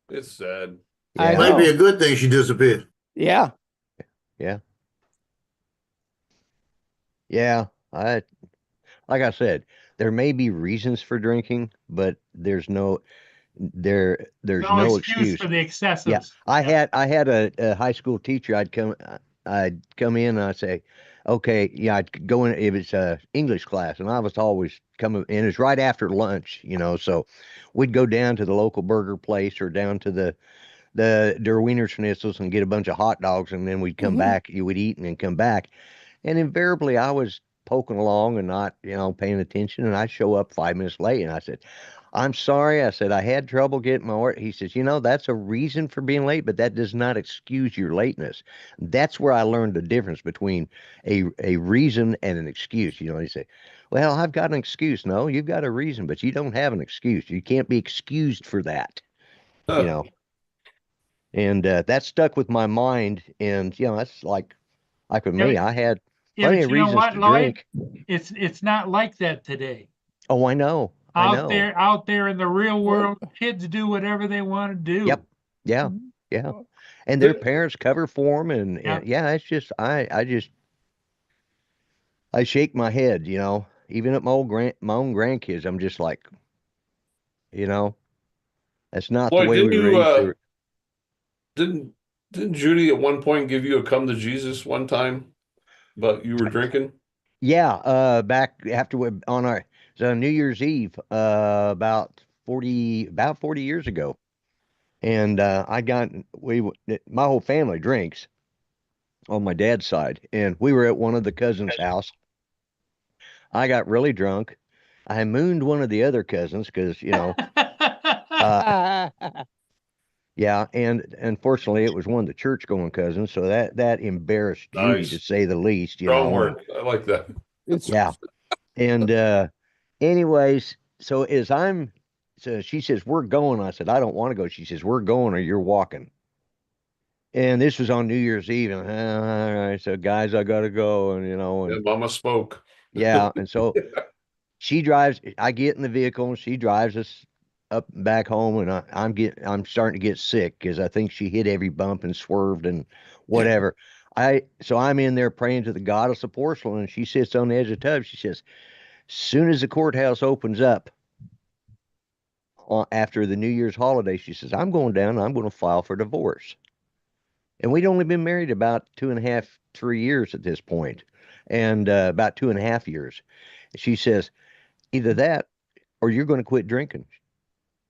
It's sad. I Yeah. Might be know. a good thing she disappeared. Yeah. Yeah, like I said, there may be reasons for drinking, but there's no excuse. for the excesses. I had a high school teacher. I'd come in and I'd say, okay, yeah, I'd go in if it's a English class, and I was always coming, and it's right after lunch, so we'd go down to the local burger place or down to the Der Wiener Schnitzels and get a bunch of hot dogs, and then we'd come back. You would eat and then come back. And invariably I was poking along and not, paying attention. And I show up 5 minutes late and I said, I'm sorry. I said, I had trouble getting my order. He says, that's a reason for being late, but that does not excuse your lateness. That's where I learned the difference between a reason and an excuse. He said, well, I've got an excuse. No, you've got a reason, but you don't have an excuse. You can't be excused for that, you know. And that stuck with my mind. And that's like with me. I had Yeah, plenty but of you know reasons what, to Lloyd? drink. It's not like that today. Oh, I know. I know. Out there in the real Well- world, kids do whatever they want to do. Yep. Yeah. Mhm. Yeah. And their parents cover for them. And Yeah. yeah, it's just, I shake my head, even at my own grandkids. I'm just like, that's not the Lloyd, way we didn't raised you her. didn't Judy at one point give you a come to Jesus one time, but you were drinking? Yeah. Back after on our New Year's Eve, about 40 years ago. And my whole family drinks on my dad's side. And we were at one of the cousins' house. I got really drunk. I mooned one of the other cousins because, yeah, and unfortunately it was one of the church going cousins, so that embarrassed Judy Nice. to say the least, Strong and word. I like that. It's yeah. And anyways, so she says, we're going. I said, I don't want to go. She says, we're going or you're walking. And this was on New Year's Eve. And all right, so guys, I gotta go. And Yeah, Mama spoke. yeah. And so I get in the vehicle and she drives us up and back home. And I'm starting to get sick because I think she hit every bump and swerved and whatever. So I'm in there praying to the goddess of porcelain, and she sits on the edge of the tub. She says, soon as the courthouse opens up after the New Year's holiday, she says, I'm going down and I'm going to file for divorce. And we'd only been married about 2.5, 3 years at this point, and about 2.5 years. She says, either that or you're going to quit drinking.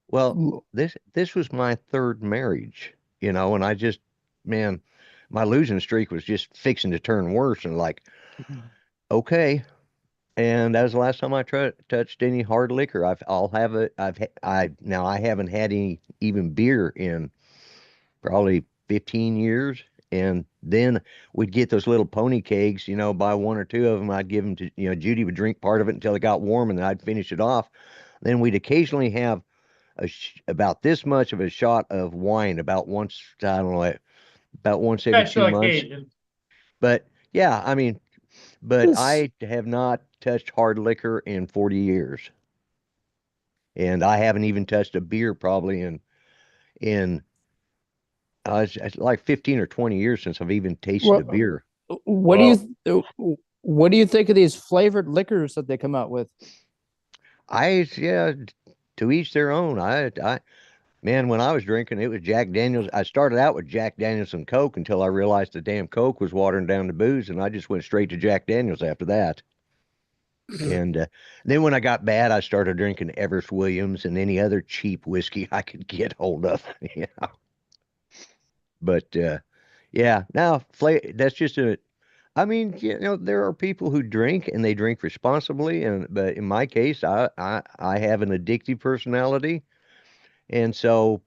Well, this was my third marriage, and I just, man, my losing streak was just fixing to turn worse, and like, okay. And that was the last time I touched any hard liquor. Now I haven't had any even beer in probably 15 years. And then we'd get those little pony kegs, buy one or two of them. I'd give them to, Judy would drink part of it until it got warm, and then I'd finish it off. Then we'd occasionally have about this much of a shot of wine about once, I don't know, about once every Special 2 months. occasion. But yeah, I mean, but I have not touched hard liquor in 40 years. And I haven't even touched a beer probably in it's like 15 or 20 years since I've even tasted a beer. what do you think of these flavored liquors that they come out with? Yeah, to each their own. Man, when I was drinking, it was Jack Daniels. I started out with Jack Daniels and Coke until I realized the damn Coke was watering down the booze, and I just went straight to Jack Daniels after that. And then when I got bad, I started drinking Everest Williams and any other cheap whiskey I could get hold of. Yeah. But yeah, now that's just I mean, there are people who drink and they drink responsibly, but in my case, I have an addictive personality, and so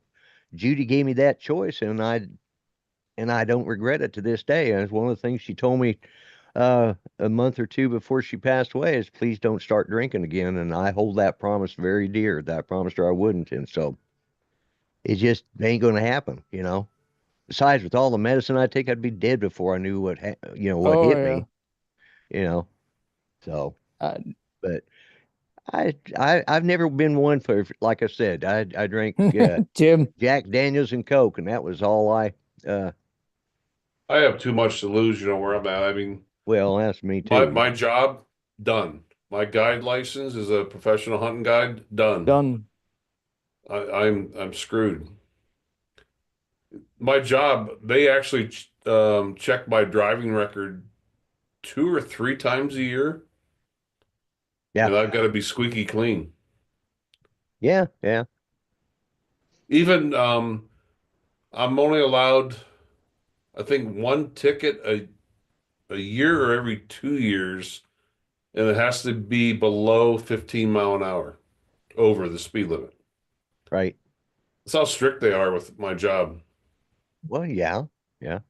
Judy gave me that choice, and I don't regret it to this day. And it's one of the things she told me a month or two before she passed away is, please don't start drinking again. And I hold that promise very dear. That I promised her I wouldn't, and so it just ain't going to happen, Besides, with all the medicine I take, I'd be dead before I knew what hit me, So, Uh, but I've never been one for, like I said, I drank Jim, Jack Daniels and Coke, and that was all I have too much to lose, where I'm at. I mean, well, that's me too. my job done. My guide license is a professional hunting guide done. done. I'm screwed. My job, they actually check my driving record 2 or 3 times a year. Yeah. And I've got to be squeaky clean. Yeah. Even I'm only allowed, I think, 1 ticket a a year or every 2 years, and it has to be below 15 mile an hour over the speed limit. Right. That's how strict they are with my job. Well, yeah. Yeah.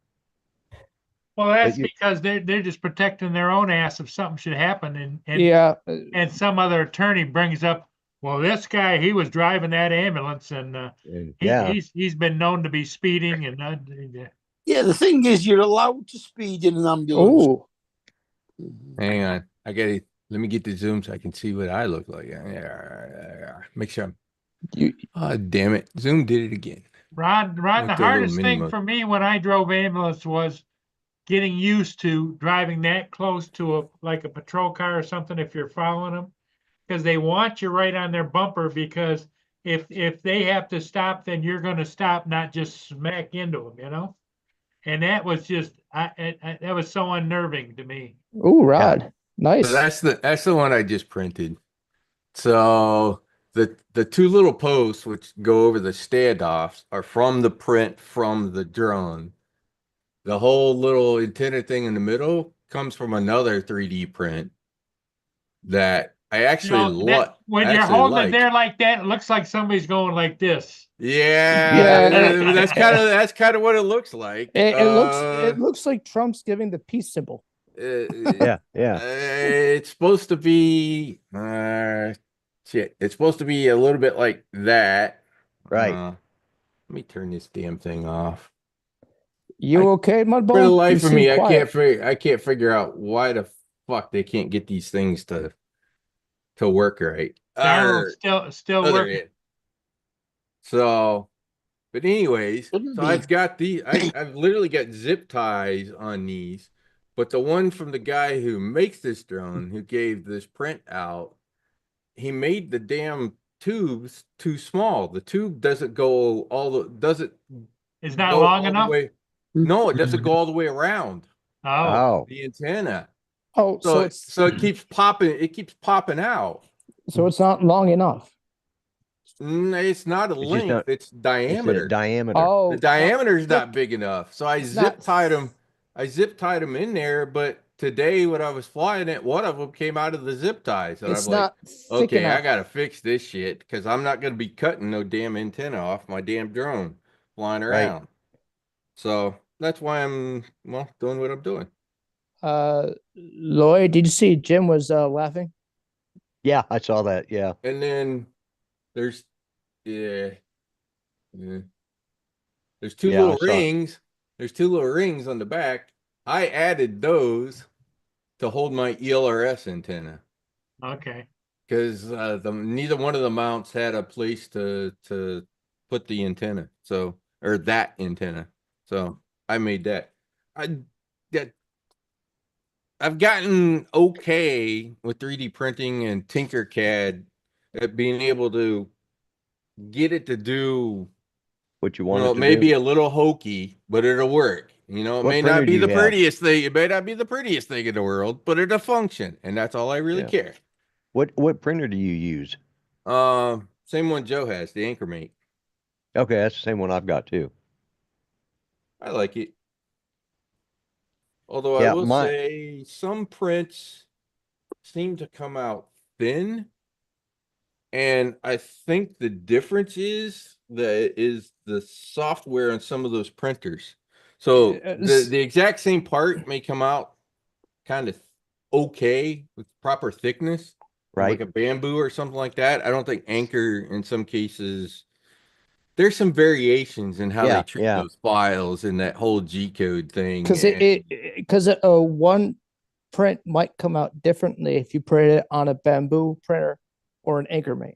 Well, that's you- because they're just protecting their own ass if something should happen, and Yeah. and some other attorney brings up, well, this guy, he was driving that ambulance, and Yeah. he's been known to be speeding, and Yeah, the thing is, you're allowed to speed in an ambulance. Oh, Hang on. Let me get the zoom so I can see what I look like. Make sure I'm. you Oh, damn it. Zoom did it again. Ron, Went the to a little hardest mini thing mode. for me when I drove ambulance was getting used to driving that close to a patrol car or something if you're following them, because they want you right on their bumper, because if they have to stop, then you're going to stop, not just smack into them, you know? And that was just that was so unnerving to me. ooh, Rod. Nice. So that's the one I just printed. So the two little posts which go over the standoffs are from the print from the drone. The whole little antenna thing in the middle comes from another 3D print that I You actually know, that, when you're holding it there like that, it looks like somebody's going like this. Yeah, Yeah. that's kind of what it looks like. It looks like Trump's giving the peace symbol. Yeah. Yeah. It's supposed to be shit. It's supposed to be a little bit like that. Right. Let me turn this damn thing off. You okay, Mudbone? For the You life of seem me, quiet. I can't figure out why the fuck they can't get these things to work right. Daryl's still Other working. end. So, but anyways, Couldn't so be. I've got I've literally got zip ties on these, but the one from the guy who makes this drone, who gave this print out, he made the damn tubes too small. The tube doesn't go It's not go long all the enough. way. No, it doesn't go all the way around Oh, Oh. the antenna. Oh, So so it keeps popping out. it's not long enough. It's not a It's just length, not- it's It's the diameter. diameter. Oh, The diameter is not thick. big enough. So I It's not zip tied them. I zip tied them in there, but today when I was flying it, one of them came out of the zip ties. And It's I'm like, not thick okay, I enough. gotta fix this shit because I'm not gonna be cutting no damn antenna off my damn drone flying Right. around. So that's why I'm doing what I'm doing. Lloyd, did you see Jim was laughing? Yeah, I saw that. Yeah. And then there's yeah. There's two Yeah, I little saw it. rings. There's two little rings on the back. I added those to hold my ELRS antenna okay. because neither one of the mounts had a place to put the antenna. So or that antenna. So I made that. I've gotten okay with 3D printing and Tinkercad at being able to get it to do What you wanted to maybe do. a little hokey, but it'll work. It What may printer not be do the you have? prettiest thing. It may not be the prettiest thing in the world, but it'll function, and that's all I really Yeah. care. What printer do you use? Same one Joe has, the Anchormate. Okay, that's the same one I've got too. I like it. Although I Yeah, will my- say some prints seem to come out thin. And I think the difference is the software on some of those printers. So the exact same part may come out kind of okay with proper thickness, Right. like a bamboo or something like that. I don't think Anchor in some cases. There's some variations in how Yeah, they treat yeah. those files and that whole G code thing. Because one print might come out differently if you print it on a bamboo printer or an Anchormate.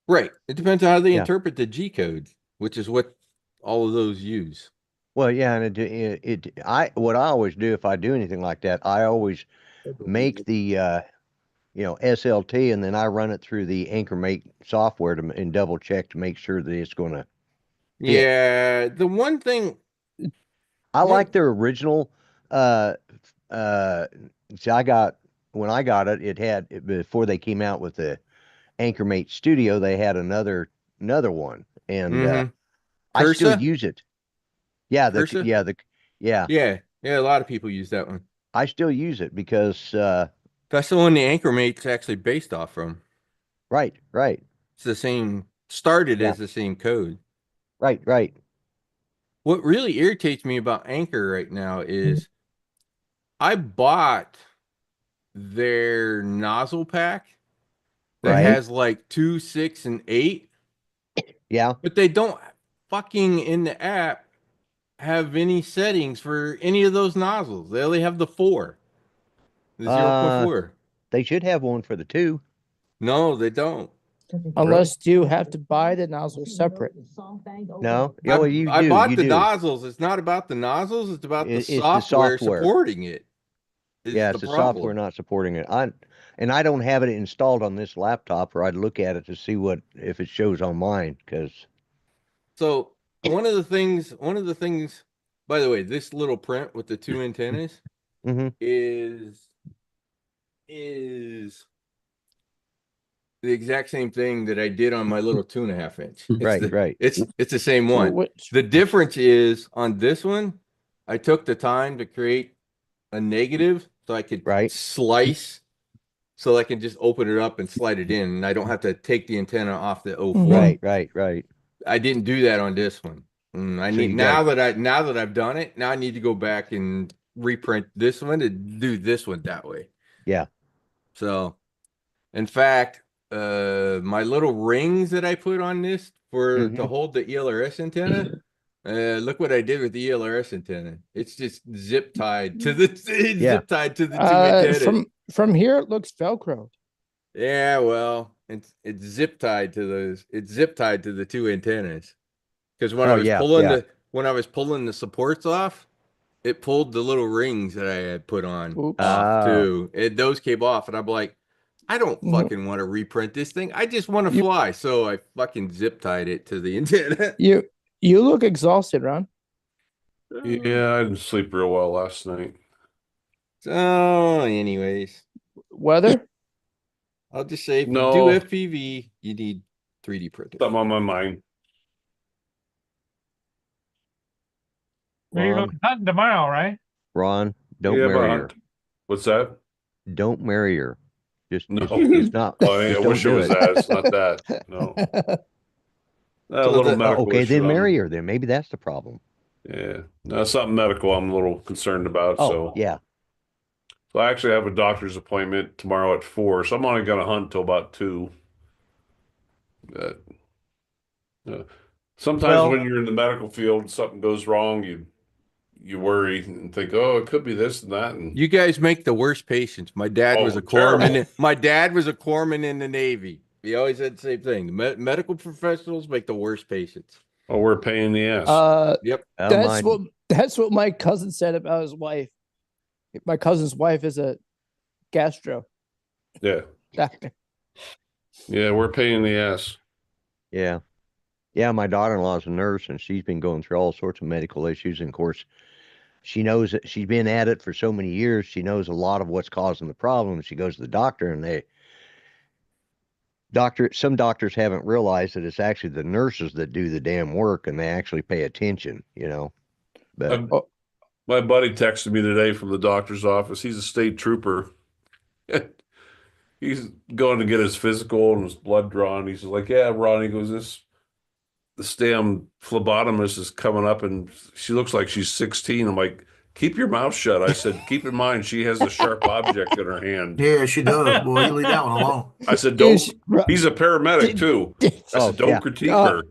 Right. It depends on how they Yeah. interpret the G code, which is what all of those use. Well, yeah, and what I always do if I do anything like that, I always make the SLT and then I run it through the Anchormate software and double check to make sure that it's going to. Yeah. The one thing I Yeah. like their original. See, when I got it, it had before they came out with the Anchormate Studio, they had another one, and I still Cursa? use it. Yeah, Cursa? yeah. Yeah, a lot of people use that one. I still use it because, That's the one the Anchor Mate's actually based off from. right, It's the same, started Yeah. as the same code. right. What really irritates me about Anchor right now is I bought their nozzle pack that Right. has like 2, 6, and 8, Yeah. but they don't fucking in the app have any settings for any of those nozzles. They only have the 4, the 0.4. They should have one for the 2. No, they don't. Unless you have to buy the nozzle separate. No? Yeah, well, you I do. bought You the do. nozzles. It's not about the nozzles. It's about the It's the software software. supporting it. Yeah, it's the software not supporting it. I don't have it installed on this laptop, or I'd look at it to see if it shows on mine. Because So one of the things, by the way, this little print with the 2 antennas Mhm. is the exact same thing that I did on my little 2.5 inch. Right. It's the same one. Which The difference is on this one, I took the time to create a negative so I could Right. slice, so I can just open it up and slide it in, and I don't have to take the antenna off the 04. Right. I didn't do that on this one. I So need you now that I've done it, now I need to go back and reprint this one and do this one that way. Yeah. So, in fact, my little rings that I put on this to Mhm. hold the ELRS antenna, look what I did with the ELRS antenna. It's just zip tied to the zip tied to the 2 antennas. from here it looks Velcro. Yeah, well, it's zip tied to those. It's zip tied to the 2 antennas. Because when I was pulling the supports off, it pulled the little rings that I had put on Oops. off too. Those came off, and I'm like, I don't Mhm. fucking want to reprint this thing. I just want to fly. So I fucking zip tied it to the antenna. You look exhausted, Ron. Yeah, I didn't sleep real well last night. So, anyways, Weather? I'll just say if you No. do FPV, you need 3D printer. Something on my mind. Well, you're going hunting tomorrow, right? Ron, don't Yeah, marry her. but what's that? Don't marry her. Just No. it's not. Oh, I just wish it don't was do that. It's not that. No. A little medical Okay, issue then I'm- marry her. Then maybe that's the problem. Yeah, no, something medical I'm a little concerned about. Oh, So yeah. So I actually have a doctor's appointment tomorrow at 4, so I'm only going to hunt till about 2. Sometimes Well- when you're in the medical field, something goes wrong, you worry and think, oh, it could be this and that. And You guys make the worst patients. My dad was Oh, a corpsman. terrible. My dad was a corpsman in the Navy. He always said the same thing. The medical professionals make the worst patients. oh, we're a pain in the ass. Yep. That's what my cousin said about his wife. My cousin's wife is a gastro Yeah, doctor. yeah, we're a pain in the ass. Yeah. Yeah, my daughter-in-law's a nurse, and she's been going through all sorts of medical issues. And of course, she knows that she's been at it for so many years. She knows a lot of what's causing the problem. She goes to the doctor, and some doctors haven't realized that it's actually the nurses that do the damn work, and they actually pay attention, But My buddy texted me today from the doctor's office. He's a state trooper. He's going to get his physical and his blood drawn. He's like, yeah, Ron, he goes, this damn phlebotomist is coming up and she looks like she's 16. I'm like, keep your mouth shut. I said, keep in mind, she has a sharp object in her hand. Yeah, she does. Boy, you leave that one alone. I said, don't, he's a paramedic too. I said, don't critique her.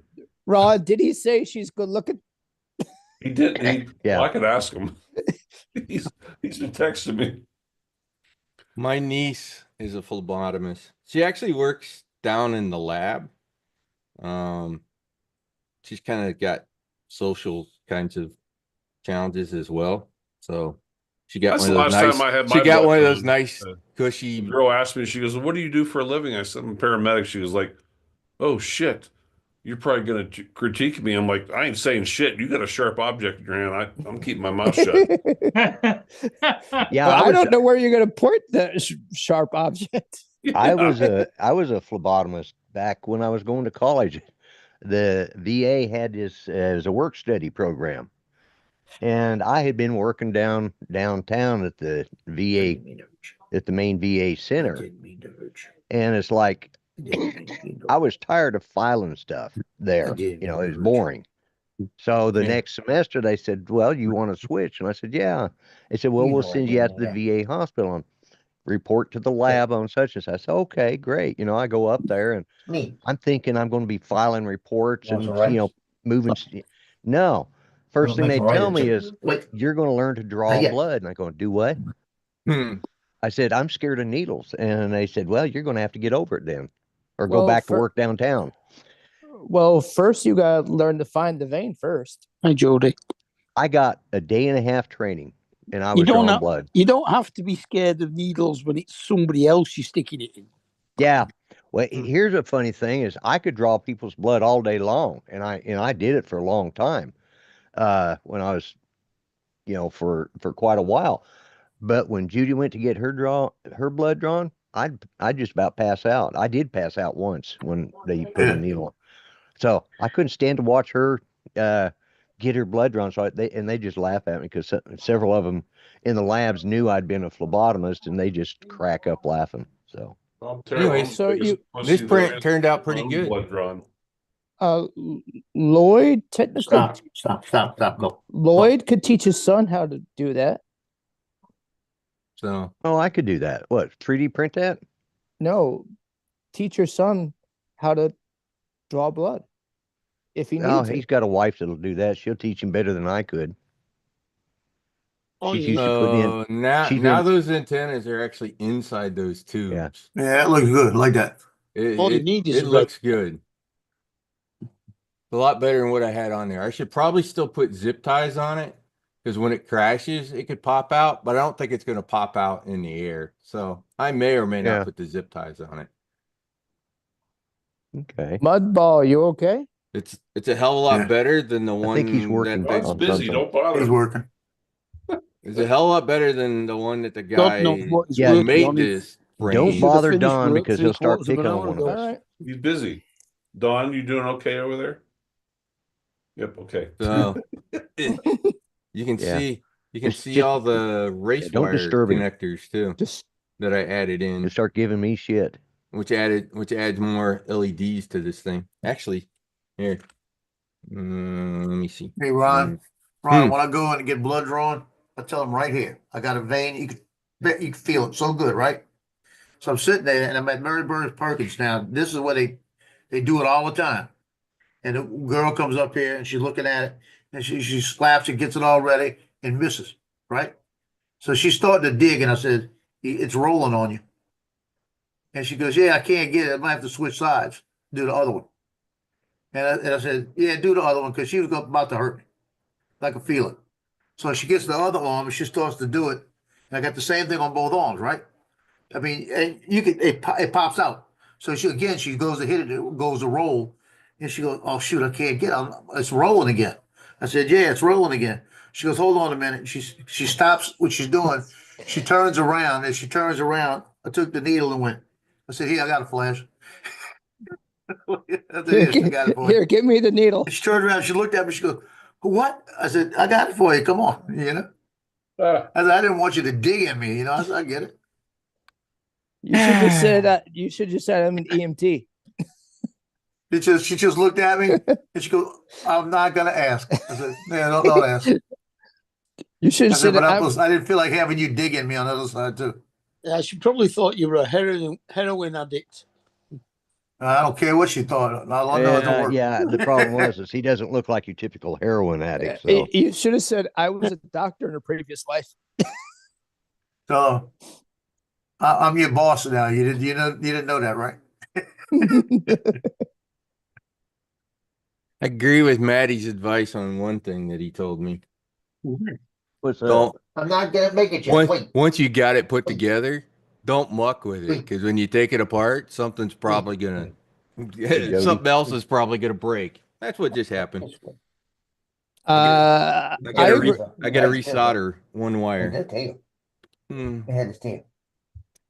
Ron, did he say she's good looking? He didn't. Yeah. Well, I could ask him. He's been texting me. My niece is a phlebotomist. She actually works down in the lab. She's kind of got social kinds of challenges as well. So she got That's one of the those last nice. time I had She my got blood one of those drawn. nice, The cushy. girl asked me, she goes, what do you do for a living? I said, I'm a paramedic. She was like, oh shit, you're probably going to critique me. I'm like, I ain't saying shit. You got a sharp object in your hand. I'm keeping my mouth shut. yeah, I don't know where you're going to point the sharp object. I was a phlebotomist back when I was going to college. The VA had this as a work study program, And I had been working downtown at the VA, at the main VA center. And it's like, I was tired of filing stuff there. You know, it was boring. So the Yeah. next semester they said, well, you want to switch? And I said, yeah. They said, well, we'll send you out to the VA hospital and report to the lab on such and such. I said, okay, great. You know, I go up there and I'm thinking I'm going to be filing reports and, you know, moving. No, first thing they tell me is you're going to learn to draw blood. And I go, do what? Hmm. I said, I'm scared of needles. And they said, well, you're going to have to get over it then, or go Well, back to work downtown. Well, first you gotta learn to find the vein first. Hi, Jody. I got a day and a half training and I You was don't drawing have- blood. You don't have to be scared of needles when it's somebody else you're sticking it in. Yeah. Well, here's a funny thing is I could draw people's blood all day long. And I did it for a long time. When I was, you know, for quite a while. But when Judy went to get her blood drawn, I'd just about pass out. I did pass out once when they put a needle. So I couldn't stand to watch her get her blood drawn. So they just laugh at me because several of them in the labs knew I'd been a phlebotomist, and they just crack up laughing. So Anyway, so This print turned out pretty good. Blood drawn. Lloyd technically Stop, go. Lloyd could teach his son how to do that. So I could do that. What, 3D print that? No, teach your son how to draw blood if he Oh, needs he's it. got a wife that'll do that. She'll teach him better than I could. Oh, She's yeah. used to putting in. now she's now in- those antennas are actually inside those tubes. Yeah. Yeah, that looks good, like that. It, All you it- need is it a looks good. A lot better than what I had on there. I should probably still put zip ties on it because when it crashes, it could pop out, but I don't think it's going to pop out in the air. So I may or may Yeah. not put the zip ties on it. Okay. Mudball, you okay? It's a hell of a lot Yeah. better than the one think he's working that Ron's on busy, something. don't bother He's him. working. it's a hell of a lot better than the one that the God guy knows what he's Yeah, who working made on. this. Don't framed. bother finished Don work because he'll start 3/4 of an picking on hour one of ago. us. All right. He's busy. Don, you doing okay over there? Yep, okay. So you can Yeah. see Just- all the race don't wire disturb him. connectors too Just that I added in. He'll start giving me shit. which adds more LEDs to this thing. Actually, here, let me see. Hey, Ron, Hmm. when I go in and get blood drawn, I tell them right here, I got a vein. You can feel it so good, right? So I'm sitting there and I'm at Mary Burns Perkins now. This is where they do it all the time. And the girl comes up here and she's looking at it and she slaps and gets it all ready and misses, right? So she's starting to dig and I said, it's rolling on you. And she goes, yeah, I can't get it. I might have to switch sides, do the other one. And I said, yeah, do the other one because she was about to hurt me. I could feel it. So she gets the other arm and she starts to do it. And I got the same thing on both arms, right? I mean, and it pops out. So she goes to hit it, it goes to roll. And she goes, oh, shoot, I can't get it. It's rolling again. I said, yeah, it's rolling again. She goes, hold on a minute. She stops what she's doing. She turns around. As she turns around, I took the needle and went. I said, here, I got a flash. I said, "Yes, I got it for you." here, give me the needle. She turned around, she looked at me, she goes, what? I said, I got it for you. Come on, you know. Ah, I said, I didn't want you to dig at me, you know. I said, I get it. You should just say that. You should just say I'm an EMT. She just looked at me and she goes, I'm not gonna ask. I said, yeah, don't ask. You should I have said, said but I'm, I didn't feel like having you dig at me on the other side too. Yeah, she probably thought you were a heroin addict. I don't care what she thought. I know it don't work. Yeah, the problem is he doesn't look like your typical heroin addict. So you should have said I was a doctor in a previous life. So I'm your boss now. You didn't know that, right? I agree with Maddie's advice on one thing that he told me. what's that? Don't I'm not gonna make it yet. once you got it put together, don't muck with it because when you take it apart, something's probably gonna something else is probably gonna break. That's what just happened. I I gotta agree. resolder one wire. Hmm, had his tail.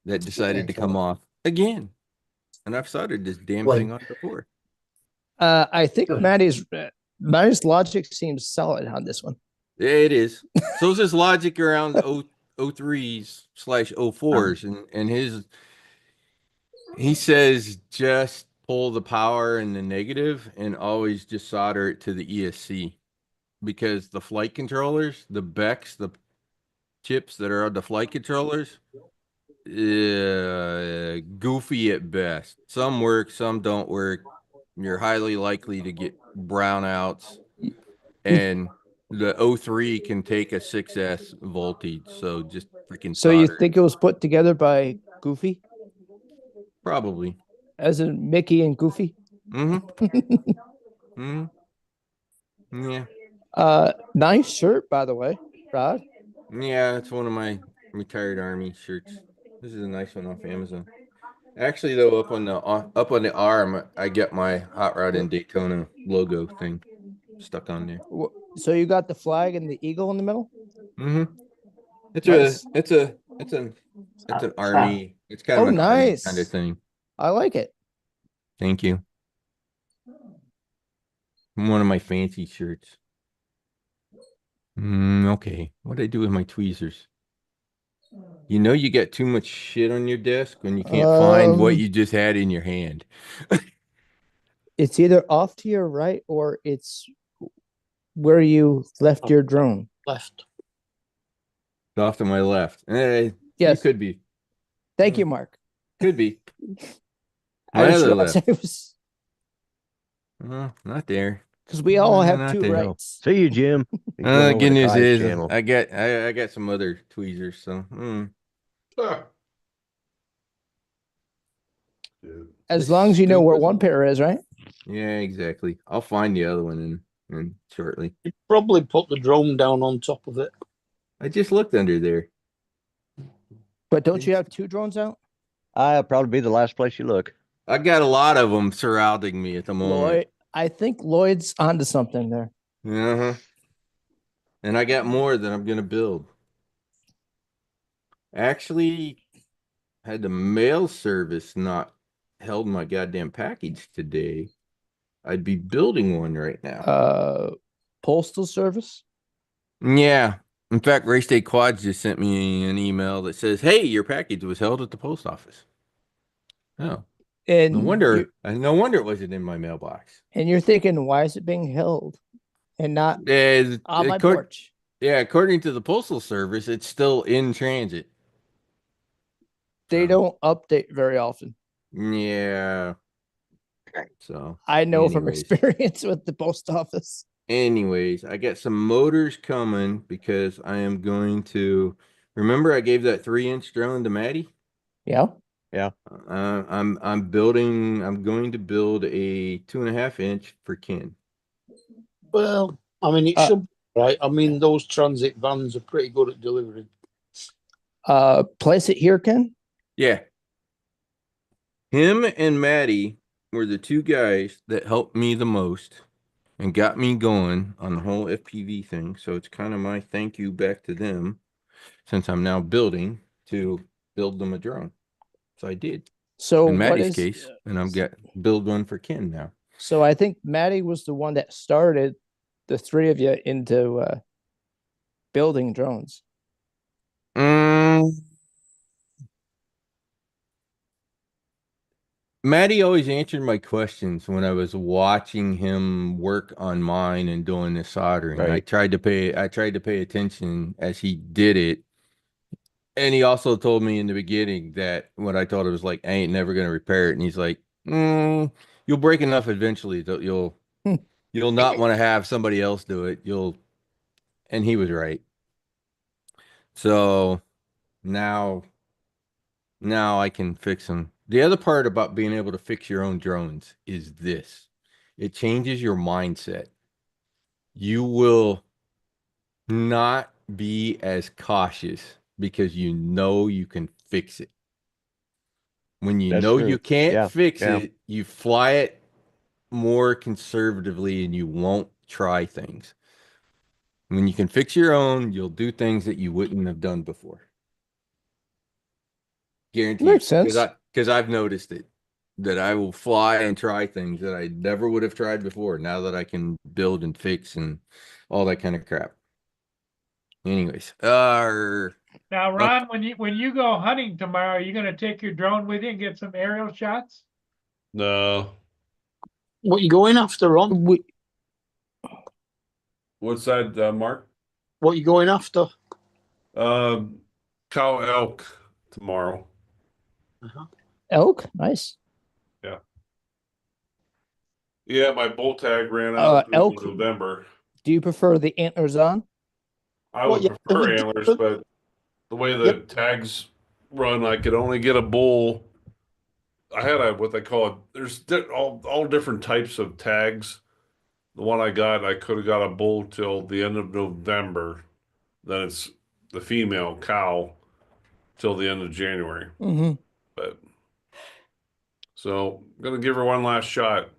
that decided to come off again, and I've soldered this damn Wait. thing on before. I think Good. Maddie's logic seems solid on this one. Yeah, it is. So is his logic around O3s / O4s, and he says just pull the power in the negative and always just solder it to the ESC, because the flight controllers, the BECs, the chips that are on the flight controllers, goofy at best. Some work, some don't work. You're highly likely to get brownouts, and the O3 can take a 6S voltage, so just freaking So you solder it. think it was put together by Goofy, Probably. as in Mickey and Goofy? Mm-hmm. Mm-hmm. Yeah. Nice shirt, by the way, Rod. Yeah, it's one of my retired Army shirts. This is a nice one off Amazon. Actually, though, up on the arm, I get my Hot Rod in Daytona logo thing stuck on there. So you got the flag and the eagle in the middle? Mm-hmm. Nice. It's an Army. It's kind of Oh, an Army nice. kind of thing. I like it. Thank you. One of my fancy shirts. Okay. What'd I do with my tweezers? You know, you get too much shit on your desk when you can't find what you just had in your hand. It's either off to your right or it's where you left your drone. Left. Off to my left. Yes. It could be. Thank you, Mark. Could be. I My was other sure left. it was Not there. because we all have Not two there. rights. See you, Jim. He's going over Good to news Kai's is channel. I got some other tweezers, so As long as you know where one pair is, right? yeah, exactly. I'll find the other one in shortly. You probably put the drone down on top of it. I just looked under there. But don't you have two drones out? I'll probably be the last place you look. I got a lot of them surrounding me at the moment. Lloyd, I think Lloyd's onto something there. Uh-huh. And I got more that I'm gonna build. Actually, had the mail service not held my goddamn package today, I'd be building one right now. Postal service? Yeah. In fact, Race Day Quads just sent me an email that says, "Hey, your package was held at the post office." Oh, And no wonder it wasn't in my mailbox. And you're thinking, why is it being held and not on my Accord- porch? Yeah, according to the Postal Service, it's still in transit. They don't update very often. Yeah. So I know from anyways. experience with the post office. Anyways, I got some motors coming because I am going to remember I gave that 3-inch drone to Maddie. Yeah. I'm going to build a 2.5-inch for Ken. Well, I mean, it should be right. I mean, those transit vans are pretty good at delivering. Place it here, Ken. Yeah. Him and Maddie were the two guys that helped me the most and got me going on the whole FPV thing. So it's kind of my thank you back to them, since I'm now building to build them a drone. So I did. So in what Maddie's is case, and I'm build one for Ken now. So I think Maddie was the one that started the three of you into building drones. Maddie always answered my questions when I was watching him work on mine and doing the soldering. Right. I tried to pay attention as he did it. And he also told me in the beginning that what I told him was like, I ain't never gonna repair it. And he's like, you'll break enough eventually that you'll not want to have somebody else do it. And he was right. So now I can fix them. The other part about being able to fix your own drones is this. It changes your mindset. You will not be as cautious because you know you can fix it. When you That's know true. you can't Yeah, fix yeah. it, you fly it more conservatively and you won't try things. When you can fix your own, you'll do things that you wouldn't have done before. Guaranteed. Makes sense. Because I've noticed it. That I will fly and try things that I never would have tried before, now that I can build and fix and all that kind of crap. Anyways, Now, Ron, when you go hunting tomorrow, are you gonna take your drone with you and get some aerial shots? No. What you going after, Ron? We, What's that, Mark? What you going after? Cow elk tomorrow. elk, nice. Yeah, my bull tag ran out in elk. November. Do you prefer the antlers on? I Well, would yeah, prefer the antlers, different- but the way the tags run, I could only get a bull. I had what they call it. There's all different types of tags. The one I got, I could have got a bull till the end of November. Then it's the female cow till the end of January. Mm-hmm. But so I'm gonna give her one last shot.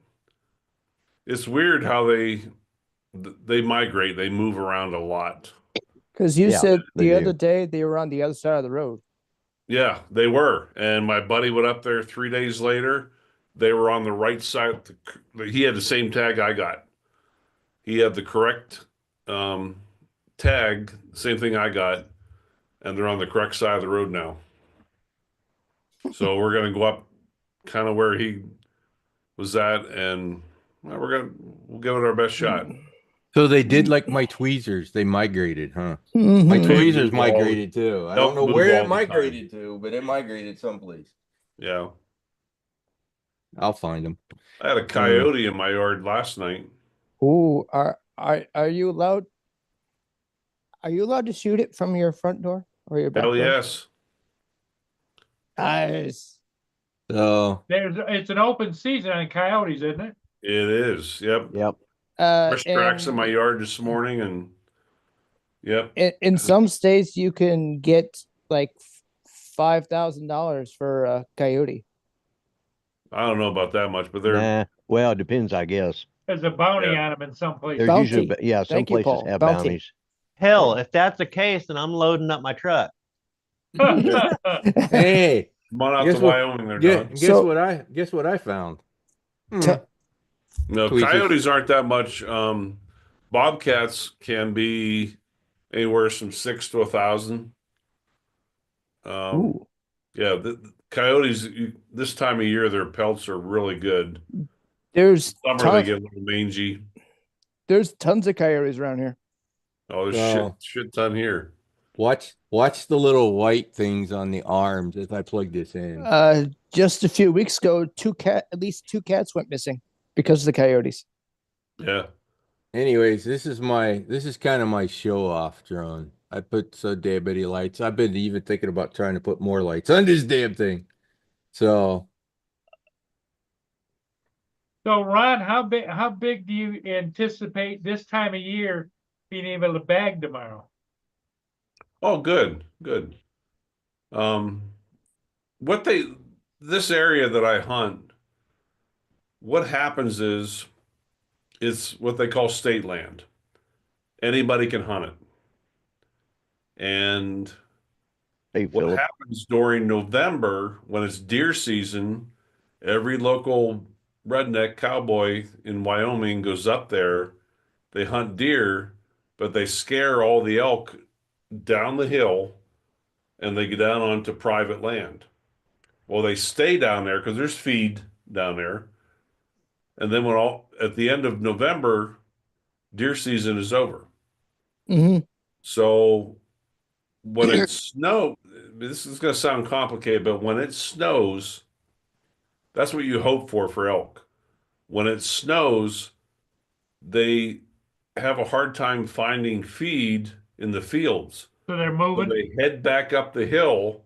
It's weird how they migrate. They move around a lot. Because you Yeah, said they the do. other day they were on the other side of the road. Yeah, they were. And my buddy went up there 3 days later. They were on the right side. He had the same tag I got. He had the correct tag, same thing I got, and they're on the correct side of the road now. So we're gonna go up kind of where he was at, and well, we'll give it our best shot. so they did like my tweezers. They migrated, huh? My Mhm. They tweezers move all- migrated too. I don't they'll know move where all it the migrated to, but it migrated someplace. Yeah, I'll find them. I had a coyote in my yard last night. Ooh, are you allowed? Are you allowed to shoot it from your front door or your back Hell door? yes. Nice. So It's an open season on coyotes, isn't it? It is. Yep. Yep. Fresh tracks in And my yard this morning, and yep. in some states you can get like $5,000 for a coyote. I don't know about that much, but they're Nah. Well, it depends, I guess. There's a bounty Yeah. on them in some places. There's Bounty. usually, yeah, some Thank you, places Paul. have Bounty. bounties. Hell, if that's the case, then I'm loading up my truck. hey, come on out Guess to what- Wyoming. They're guess, done. guess So- what I found? T- No, Tweezers. coyotes aren't that much. Bobcats can be anywhere from 6 to 1,000. Ooh. Yeah, the coyotes this time of year, their pelts are really good. There's Summer they tons, get a little mangy. there's tons of coyotes around here. Oh, there's Oh. shit ton here. Watch the little white things on the arms as I plug this in. Just a few weeks ago, at least two cats went missing because of the coyotes. Yeah. Anyways, this is kind of my show off drone. I put so damn many lights. I've been even thinking about trying to put more lights on this damn thing. So So Ron, how big do you anticipate this time of year being able to bag tomorrow? Oh, good. This area that I hunt, what happens is it's what they call state land. Anybody can hunt it. And Hey, what Philip. happens during November when it's deer season, every local redneck cowboy in Wyoming goes up there. They hunt deer, but they scare all the elk down the hill and they get down onto private land. Well, they stay down there because there's feed down there. And then at the end of November, deer season is over. Hmm. So when it snows, this is going to sound complicated, but when it snows, that's what you hope for elk. When it snows, they have a hard time finding feed in the fields. So they're So moving. they head back up the hill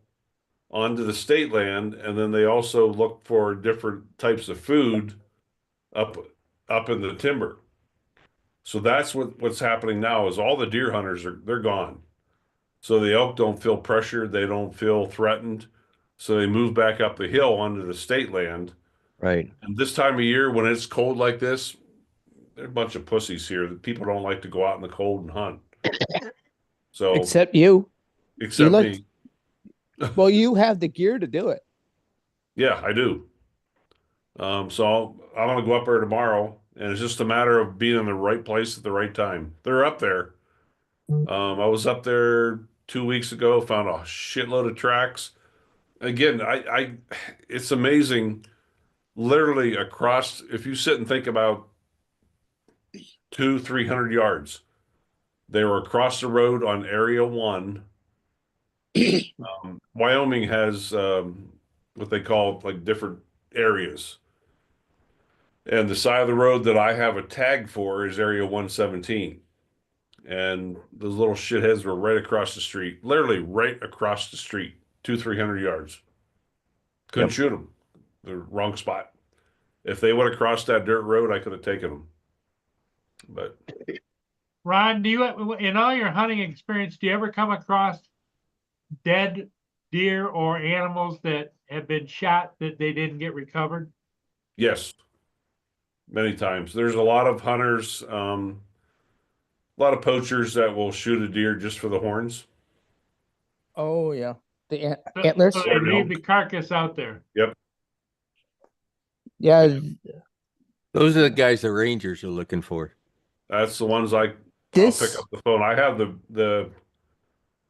onto the state land, and then they also look for different types of food up in the timber. So that's what's happening now is all the deer hunters they're gone. So the elk don't feel pressured, they don't feel threatened. So they move back up the hill onto the state land. Right. And this time of year when it's cold like this, there are a bunch of pussies here that people don't like to go out in the cold and hunt. So Except you. except like- me. Well, you have the gear to do it. Yeah, I do. So I'm gonna go up there tomorrow, and it's just a matter of being in the right place at the right time. They're up there. I was up there 2 weeks ago, found a shitload of tracks. Again, it's amazing. Literally across, if you sit and think about 300 yards, they were across the road on Area 1. Wyoming has what they call like different areas. And the side of the road that I have a tag for is Area 117. And those little shitheads were right across the street, literally right across the street, 300 yards. Couldn't Yep. shoot them. The wrong spot. If they would have crossed that dirt road, I could have taken them. But Ron, do you, in all your hunting experience, do you ever come across dead deer or animals that have been shot that they didn't get recovered? yes, many times. There's a lot of hunters, a lot of poachers that will shoot a deer just for the horns. Oh yeah, the So- antlers. So they leave the carcass out there. Yeah, Those are the guys the Rangers are looking for. That's the ones I'll this pick up the phone. I have the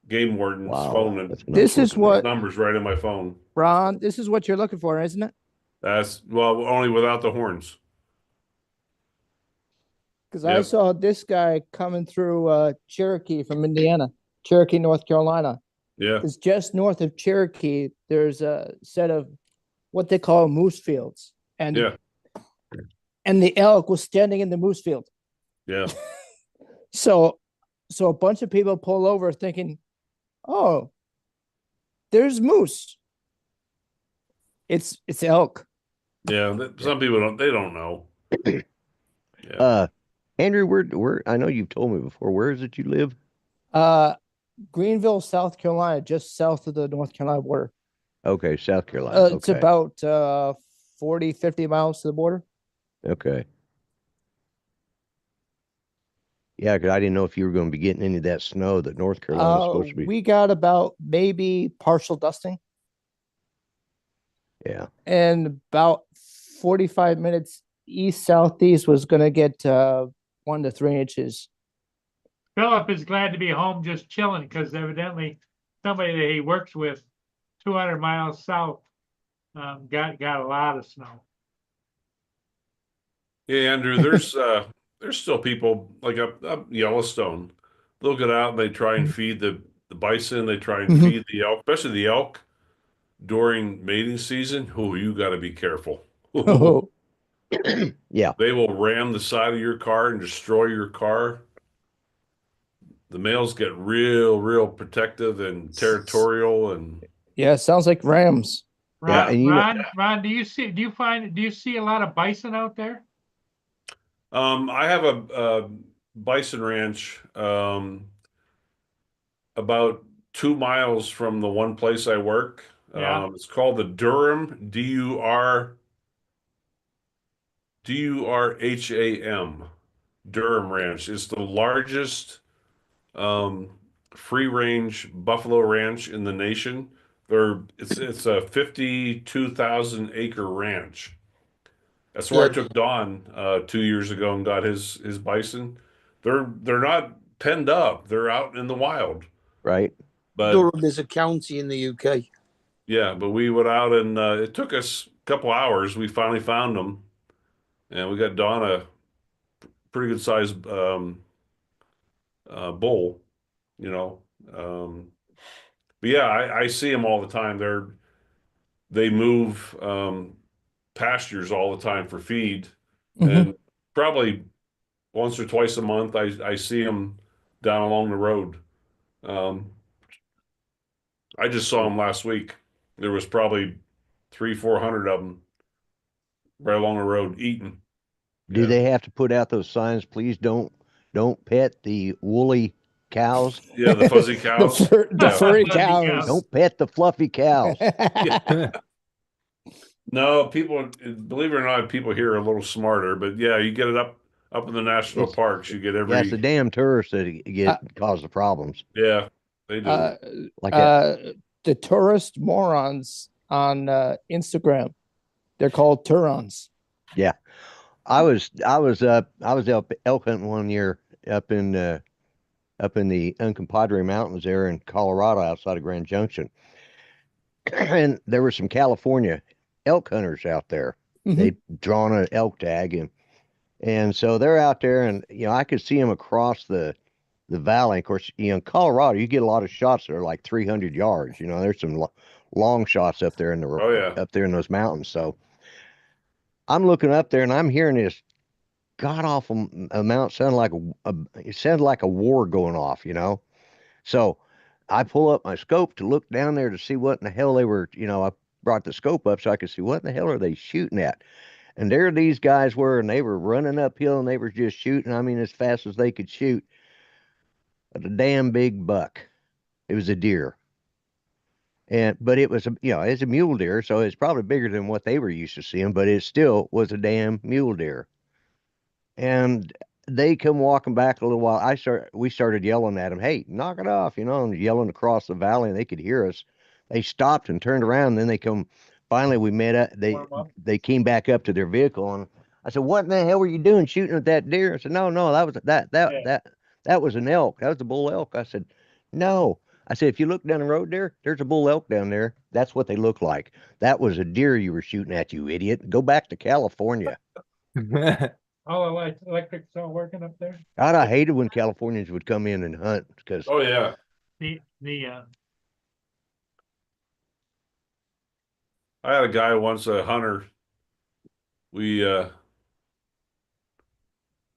game warden's Wow, phone and that's this nuts. is what numbers right in my phone. Ron. This is what you're looking for, isn't it? That's well, only without the horns. Because I Yep. saw this guy coming through Cherokee from Indiana, Cherokee, North Carolina. Yeah, It's just north of Cherokee. There's a set of what they call moose fields, and yeah, the elk was standing in the moose field. yeah. So a bunch of people pull over thinking, "Oh, there's moose." It's elk. Yeah, some people don't know. Yeah. Andrew, where I know you've told me before, where is it you live? Greenville, South Carolina, just south of the North Carolina border. Okay, South Carolina. It's Okay. about 40, 50 miles to the border. Okay. Yeah, because I didn't know if you were going to be getting any of that snow that North Carolina's supposed to be. We got about maybe partial dusting Yeah. and about 45 minutes east southeast was going to get 1 to 3 inches. Philip is glad to be home just chilling because evidently somebody that he works with 200 miles south got a lot of snow. Yeah, Andrew, there's still people like up Yellowstone. They'll get out and they try and feed the bison. They try and Mhm. feed the elk, especially the elk during mating season. Oh, you got to be careful. Oh, Yeah. They will ram the side of your car and destroy your car. The males get real protective and territorial, and yeah, sounds like rams. Ron, and you know- Ron, do you see a lot of bison out there? I have a bison ranch about 2 miles from the one place I work. Yeah. It's called the Durham, Durham, Durham Ranch. It's the largest free range buffalo ranch in the nation. It's a 52,000 acre ranch. That's where I Yeah. took Don 2 years ago and got his bison. They're not penned up. They're out in the wild. Right. But Durham is a county in the UK. yeah, but we went out and it took us a couple hours. We finally found them, and we got Don a pretty good sized bull, you know. But yeah, I see them all the time. They move pastures all the time for feed, Mhm. and probably once or twice a month I see them down along the road. I just saw them last week. There was probably 300-400 of them right along the road eating. Do Yeah. they have to put out those signs? Please don't pet the woolly cows. Yeah, the fuzzy cows. The Yeah. furry Fuzzy cows. cows. Don't pet the fluffy cows. No, people, believe it or not, people here are a little smarter. But yeah, you get it up in the national It's- parks, you get Yeah, it's the every damn tourists that cause the problems. yeah, they do. Like that. The tourist morons on Instagram. They're called Turons. I was up elk hunting one year up in up in the Uncompahgre Mountains there in Colorado outside of Grand Junction. And there were some California elk hunters out there. Mhm. They'd drawn an elk tag, and so they're out there, and I could see them across the valley. Of course, in Colorado, you get a lot of shots that are like 300 yards. There's some long shots up there in the Oh, yeah. up there in those mountains. So I'm looking up there and I'm hearing this god awful amount sound like it sounded like a war going off, So I pull up my scope to look down there to see what in the hell they were. I brought the scope up so I could see what in the hell are they shooting at. And there these guys were, and they were running uphill and they were just shooting. I mean, as fast as they could shoot at a damn big buck. It was a deer. But it was it's a mule deer, so it's probably bigger than what they were used to seeing, but it still was a damn mule deer. And they come walking back a little while. We started yelling at them, "Hey, knock it off," and yelling across the valley, and they could hear us. They stopped and turned around, and then they come. Finally, we met up. They came back up to their vehicle, and I said, "What in the hell were you doing shooting at that deer?" I said, "No, that was that was an elk. That was a bull elk." I said, "No." I said, "If you look down the road there's a bull elk down there. That's what they look like. That was a deer you were shooting at, you idiot. Go back to California." All the electric's all working up there. God, I hated when Californians would come in and hunt because Oh, yeah. The I had a guy once, a hunter. We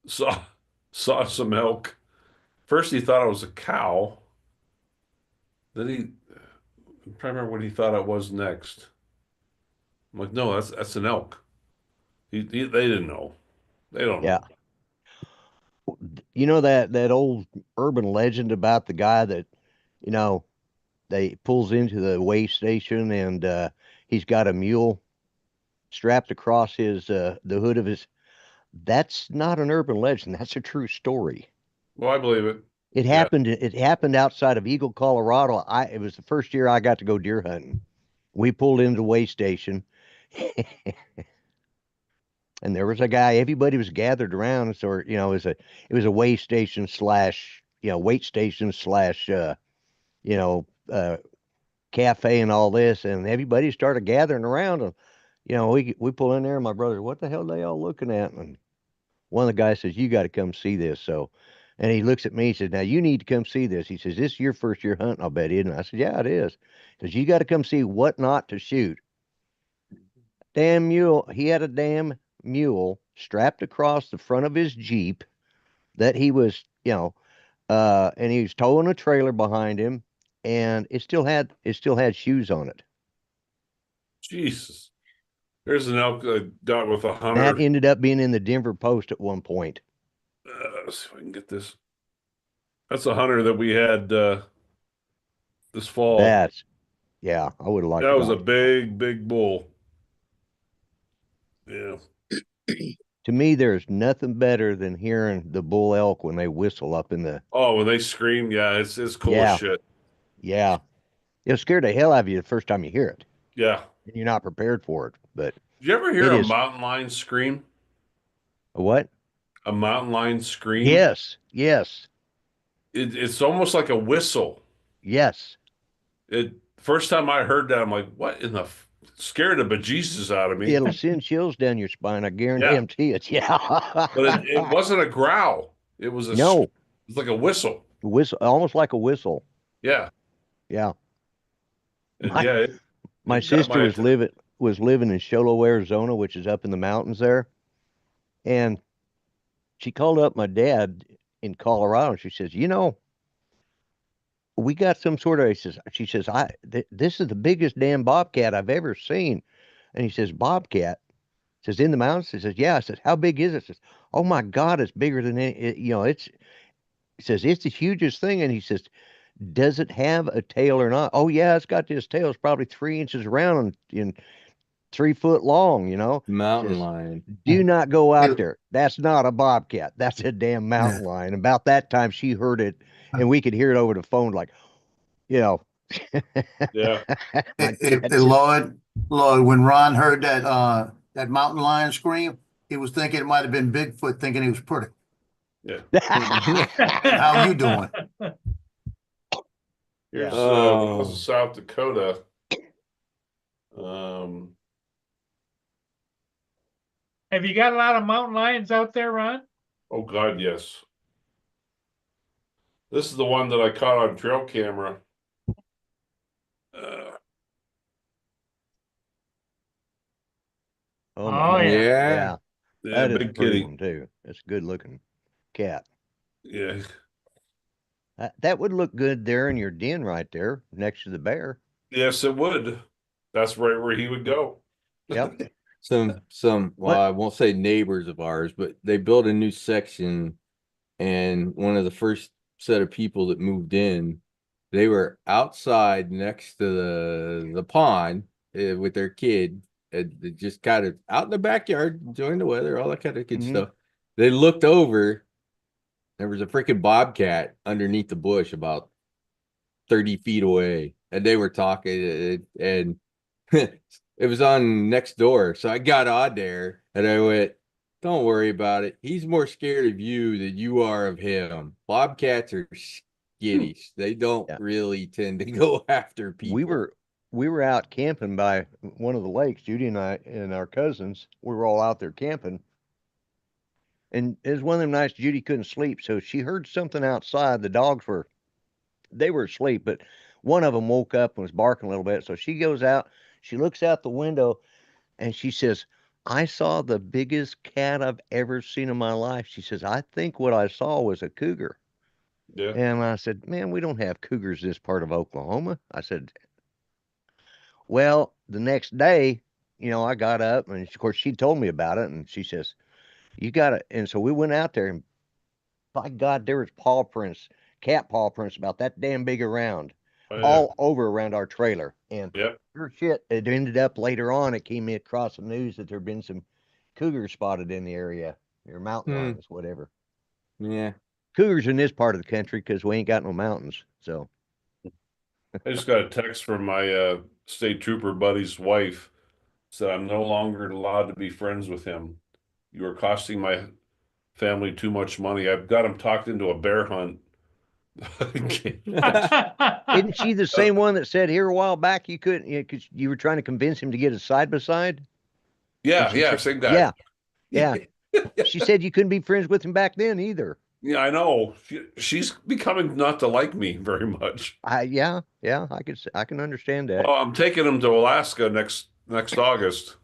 saw some elk. First he thought it was a cow. Then I'm trying to remember what he thought it was next. I'm like, no, that's an elk. They didn't know. They don't know. Yeah. That old urban legend about the guy that, they pulls into the weigh station and he's got a mule strapped across his the hood of his. That's not an urban legend. That's a true story. Well, I believe it. It happened. It happened outside of Eagle, Colorado. It was the first year I got to go deer hunting. We pulled into the weigh station, and there was a guy. Everybody was gathered around. So it was a weigh station slash weight station slash cafe and all this, and everybody started gathering around. And we pull in there, and my brother, "What the hell are they all looking at?" And one of the guys says, "You got to come see this." And he looks at me, he says, "Now you need to come see this." He says, "This is your first year hunting, I'll bet, isn't it?" I said, "Yeah, it is." He says, "You got to come see what not to shoot." Damn mule. He had a damn mule strapped across the front of his Jeep that he was, and he was towing a trailer behind him, and it still had shoes on it. Jesus. There's an elk got with a hunter. That ended up being in the Denver Post at one point. Let's see if I can get this. That's a hunter that we had this fall. I would have liked that was a big bull. Yeah. To me, there's nothing better than hearing the bull elk when they whistle up in the. Oh, when they scream, yeah, it's cool as shit. Yeah, it'll scare the hell out of you the first time you hear it. Yeah, and you're not prepared for it. But did you ever hear a mountain lion scream? A what? A mountain lion scream? Yes. It's almost like a whistle. Yes. First time I heard that, I'm like, what in the scared the bejesus out of me. It'll send chills down your spine. I guarantee it. Yeah. But it wasn't a growl. It was it's like a whistle. Whistle, almost like a whistle. Yeah. Yeah. And my sister was living in Sholo, Arizona, which is up in the mountains there. And she called up my dad in Colorado. And she says, we got some sort of, she says, this is the biggest damn bobcat I've ever seen. And he says, "Bobcat?" Says, "In the mountains?" He says, "Yeah." I says, "How big is it?" Says, "Oh my God, it's bigger than any, he says, "It's the hugest thing." And he says, "Does it have a tail or not?" "Oh yeah, it's got this tail. It's probably 3 inches around and 3 foot long, Mountain lion. Do not go out there. That's not a bobcat. That's a damn mountain lion." About that time she heard it, and we could hear it over the phone, like, Yeah. Lloyd, when Ron heard that mountain lion scream, he was thinking it might have been Bigfoot, thinking he was pretty. Yeah. How you doing? Here's Oh. this is South Dakota. Have you got a lot of mountain lions out there, Ron? Oh God, yes. This is the one that I caught on trail camera. Oh, Oh, my God. yeah. Yeah. Yeah, That is a big pretty kitty. one too. It's a good looking cat. Yeah, That would look good there in your den right there next to the bear. yes, it would. That's right where he would go. Yep. Well, What? I won't say neighbors of ours, but they built a new section, and one of the first set of people that moved in, they were outside next to the pond with their kid, and they just kind of out in the backyard enjoying the weather, all that kind of good Mhm. stuff. They looked over, there was a freaking bobcat underneath the bush about 30 feet away, and they were talking, and it was on next door. So I got on there and I went, don't worry about it. He's more scared of you than you are of him. Bobcats are skittish. They don't Yeah. really tend to go after people. We were out camping by one of the lakes. Judy and I and our cousins, we were all out there camping. And it was one of them nights Judy couldn't sleep, so she heard something outside. The dogs were asleep, but one of them woke up and was barking a little bit. So she goes out, she looks out the window, and she says, I saw the biggest cat I've ever seen in my life. She says, I think what I saw was a cougar. Yeah. And I said, man, we don't have cougars this part of Oklahoma. I said, well, the next day, I got up, and of course she told me about it, and she says, you got it. And so we went out there, and by God, there was cat paw prints about that damn big around, Oh, yeah. all over around our trailer. And Yep. sure shit, it ended up later on, it came across the news that there'd been some cougars spotted in the area, or mountain lions, whatever. Yeah. Cougars in this part of the country because we ain't got no mountains. So I just got a text from my state trooper buddy's wife. Said I'm no longer allowed to be friends with him. You are costing my family too much money. I've got him talked into a bear hunt. isn't she the same one that said here a while back you couldn't, because you were trying to convince him to get a side by side? Yeah, she yeah, said- same guy. Yeah. She said you couldn't be friends with him back then either. Yeah, I know. She's becoming not to like me very much. Yeah, I can understand that. Well, I'm taking him to Alaska next August.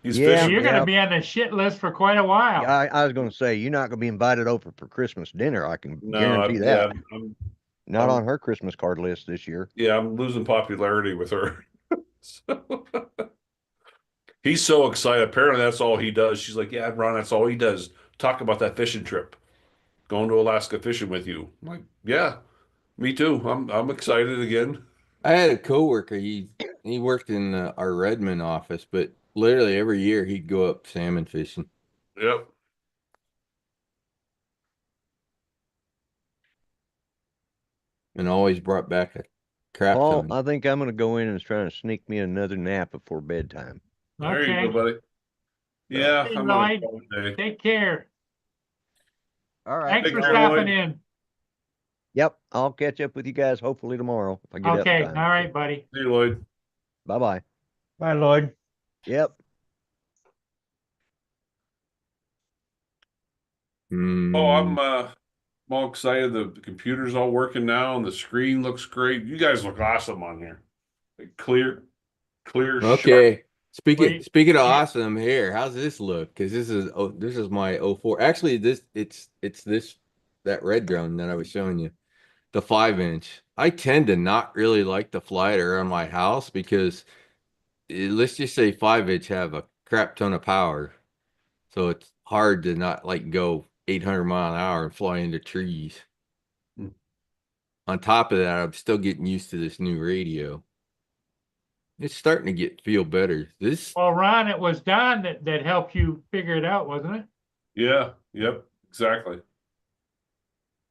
He's Yeah. fishing. You're going to be on the shit list for quite a while. I was going to say you're not going to be invited over for Christmas dinner. I can No, guarantee that. Yeah, Not on her Christmas card list this year. yeah, I'm losing popularity with her. So, he's so excited. Apparently, that's all he does. She's like, "Yeah, Ron, that's all he does. Talk about that fishing trip, going to Alaska fishing with you." I'm like, "Yeah, me too. I'm excited again." I had a coworker. He worked in our Redmond office, but literally every year he'd go up salmon fishing. Yep. And always brought back a crap Paul, ton. I think I'm going to go in and try to sneak me another nap before bedtime. There you Okay. go, buddy. Yeah, Hey, I'm Lloyd. on a day. Take care. All right. Thanks Take for care, stopping Lloyd. in. Yep. I'll catch up with you guys hopefully tomorrow if I get Okay. up All time. right, buddy. See you, Lloyd. Bye-bye. Bye, Lloyd. Yep. Oh, I'm all excited. The computer's all working now, and the screen looks great. You guys look awesome on here. Like clear, sharp. Okay. Wait. Speaking of awesome here, how's this look? Because this is my 04. Actually, it's that red drone that I was showing you, the 5-inch. I tend to not really like to fly it around my house because let's just say 5-inch have a crap ton of power, so it's hard to not like go 800 mile an hour and fly into trees. Mm. On top of that, I'm still getting used to this new radio. It's starting to feel better. This Well, Ron, it was Don that helped you figure it out, wasn't it? Yeah. Yep. Exactly.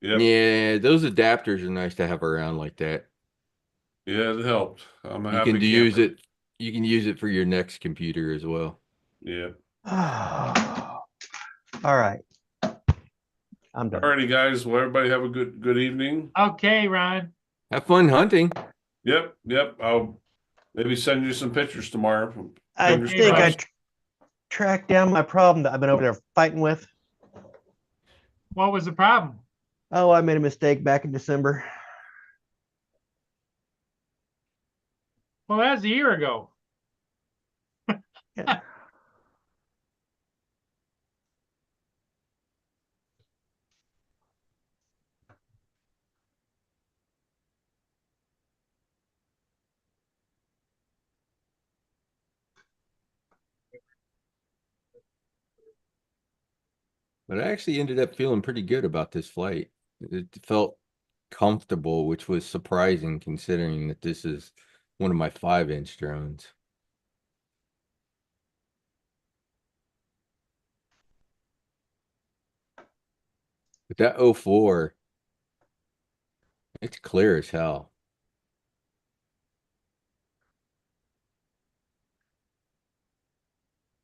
Yep. Yeah, those adapters are nice to have around like that. Yeah, it helped. I'm a You happy can use camper. it. You can use it for your next computer as well. Yeah. All right. I'm done. Alrighty, guys. Well, everybody have a good evening. Okay, Ron. Have fun hunting. Yep. I'll maybe send you some pictures tomorrow. I Fingers think I crossed. tracked down my problem that I've been over there fighting with. What was the problem? Oh, I made a mistake back in December. Well, that's a year ago. Yeah. But I actually ended up feeling pretty good about this flight. It felt comfortable, which was surprising considering that this is one of my 5-inch drones. But that 04, it's clear as hell.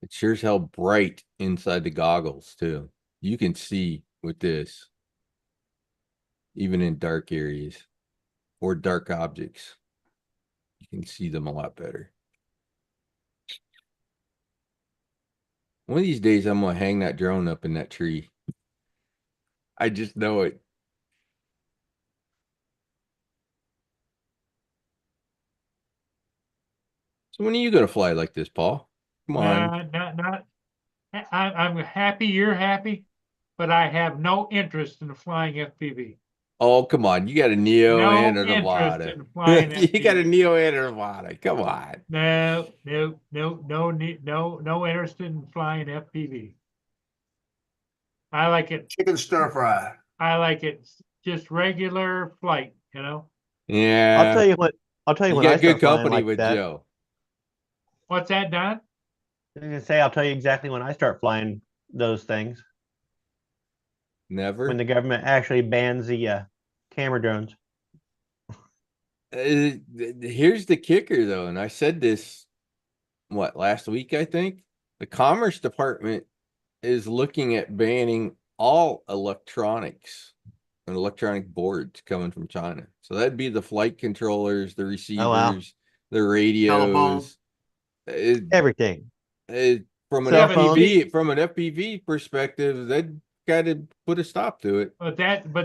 It sure as hell bright inside the goggles too. You can see with this, even in dark areas or dark objects, you can see them a lot better. One of these days, I'm gonna hang that drone up in that tree. I just know it. So when are you gonna fly like this, Paul? Come on. Not. I'm happy you're happy, but I have no interest in flying FPV. Oh, come on. You got a Neo No and a interest Nevada. in flying You got a FPV. Neo and a Nevada. Come on. No interest in flying FPV. I like it. Chicken stir fry. I like it just regular flight, you know? Yeah. I'll tell you what. I'll tell you You when I got good start flying company like with that. Joe. What's that, Don? I was gonna say I'll tell you exactly when I start flying those things. Never. When the government actually bans the camera drones. Here's the kicker, though, and I said this, last week, I think? The Commerce Department is looking at banning all electronics and electronic boards coming from China. So that'd be the flight controllers, the receivers, the radios. Everything. From an Cell FPV, from an FPV perspective, they'd got to put a stop to it. But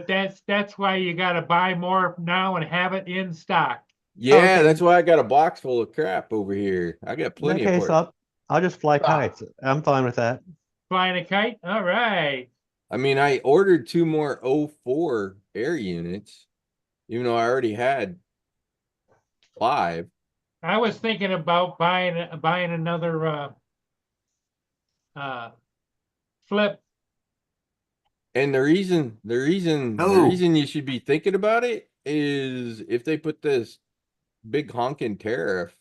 that's why you got to buy more now and have it in stock. Yeah, okay. that's why I got a box full of crap over here. I got plenty Okay, of so I'll just fly kites. I'm fine with that. Flying a kite? All right. I mean, I ordered 2 more 04 air units, even though I already had 5. I was thinking about buying another flip. And the reason you should be thinking about it is if they put this big honking tariff